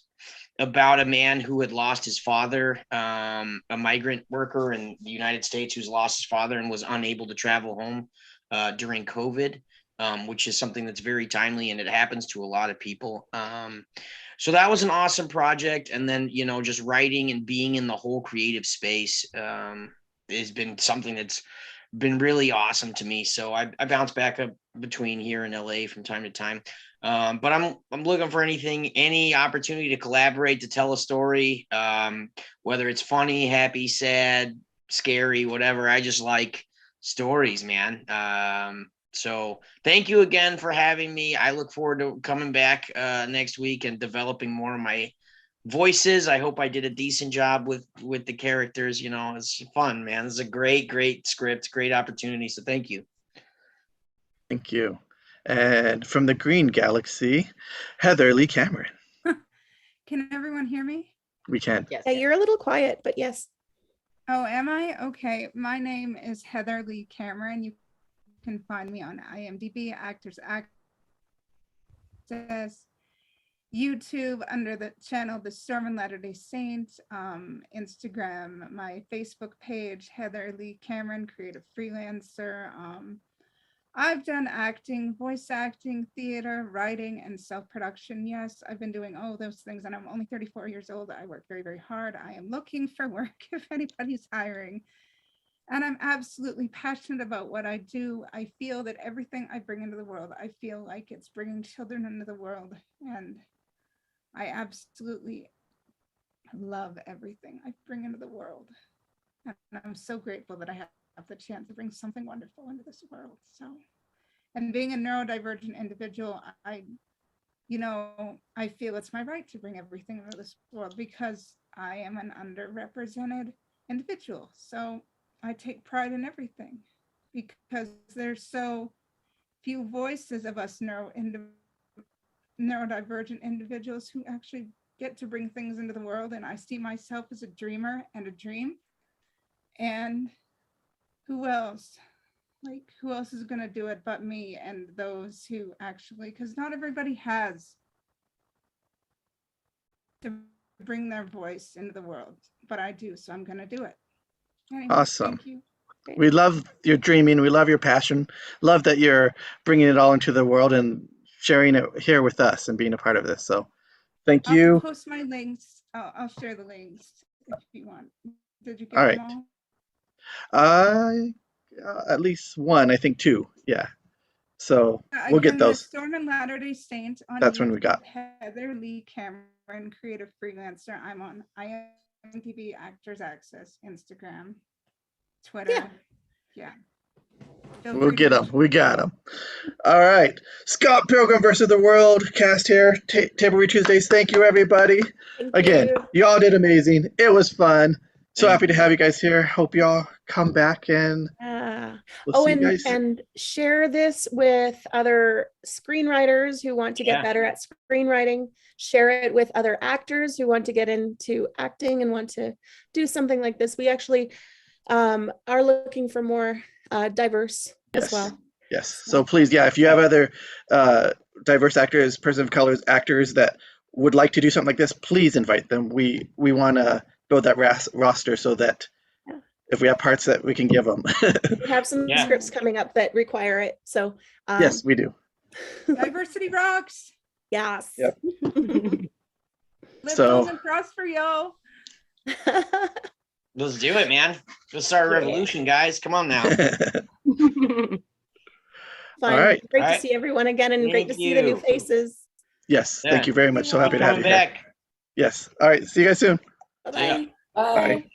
about a man who had lost his father, a migrant worker in the United States who's lost his father and was unable to travel home during COVID, which is something that's very timely and it happens to a lot of people. So that was an awesome project. And then, just writing and being in the whole creative space has been something that's been really awesome to me. So I bounce back up between here and LA from time to time. But I'm looking for any opportunity to collaborate, to tell a story, whether it's funny, happy, sad, scary, whatever. I just like stories, man. So thank you again for having me. I look forward to coming back next week and developing more of my voices. I hope I did a decent job with the characters. It's fun, man. This is a great script, great opportunity. So thank you. Thank you. And from the Green Galaxy, Heather-Leigh Cameron. Can everyone hear me? We can. Yes. Yeah, you're a little quiet, but yes. Oh, am I? Okay. My name is Heather-Leigh Cameron. You can find me on IMDb, Actors Access, YouTube under the channel The Storm and Latter-day Saint, Instagram, my Facebook page, Heather-Leigh Cameron, creative freelancer. I've done acting, voice acting, theater, writing, and self-production. Yes, I've been doing all those things, and I'm only 34 years old. I work very, very hard. I am looking for work if anybody's hiring. And I'm absolutely passionate about what I do. I feel that everything I bring into the world, I feel like it's bringing children into the world. And I absolutely love everything I bring into the world. And I'm so grateful that I have the chance to bring something wonderful into this world. So, and being a neurodivergent individual, I feel it's my right to bring everything into this world because I am an underrepresented individual. So I take pride in everything because there's so few voices of us neurodivergent individuals who actually get to bring things into the world. And I see myself as a dreamer and a dream. And who else? Like, who else is going to do it but me and those who actually, because not everybody has to bring their voice into the world, but I do, so I'm going to do it. Anyway, Awesome. Thank you. We love your dreaming. We love your passion. Love that you're bringing it all into the world and sharing it here with us and being a part of this. So thank I'll you. post my links. I'll share the links if you want. Did you get All them right. all? At least one, I think two. Yeah. So we'll get Again, those. The Storm and Latter-day Saint on That's when we YouTube, got. Heather-Leigh Cameron, creative freelancer. I'm on IMDb, Actors Access, Instagram, Twitter. Yeah. Feel We'll free get to them. We got them. All right. Scott Pilgrim versus the World cast here. Table Read Tuesdays. Thank you, everybody. Thank Again, you. you all did amazing. It was fun. So Thank happy to have you guys here. Hope you all come back and Yeah. we'll see you guys. And share this with other screenwriters who want to get Yeah. better at screenwriting. Share it with other actors who want to get into acting and want to do something like this. We actually are looking for more diverse as well. Yes. So please, yeah, if you have other diverse actors, person of colors, actors that would like to do something like this, please invite them. We want to build that roster so that if we have parts that we can give them. We have some Yeah. scripts coming up that require it. So Yes, we do. Diversity rocks. yes. Yep. Live So- long and prosper, y'all. Let's do it, man. Let's start a revolution, guys. Come on now. Fun. All right. Great All to right. see everyone again and great to Thank see the new you. faces. Yes, Yeah. thank you very much. So happy to have Coming you here. back. Yes. All right. See you guys soon. Bye-bye. Yeah. Bye. Bye.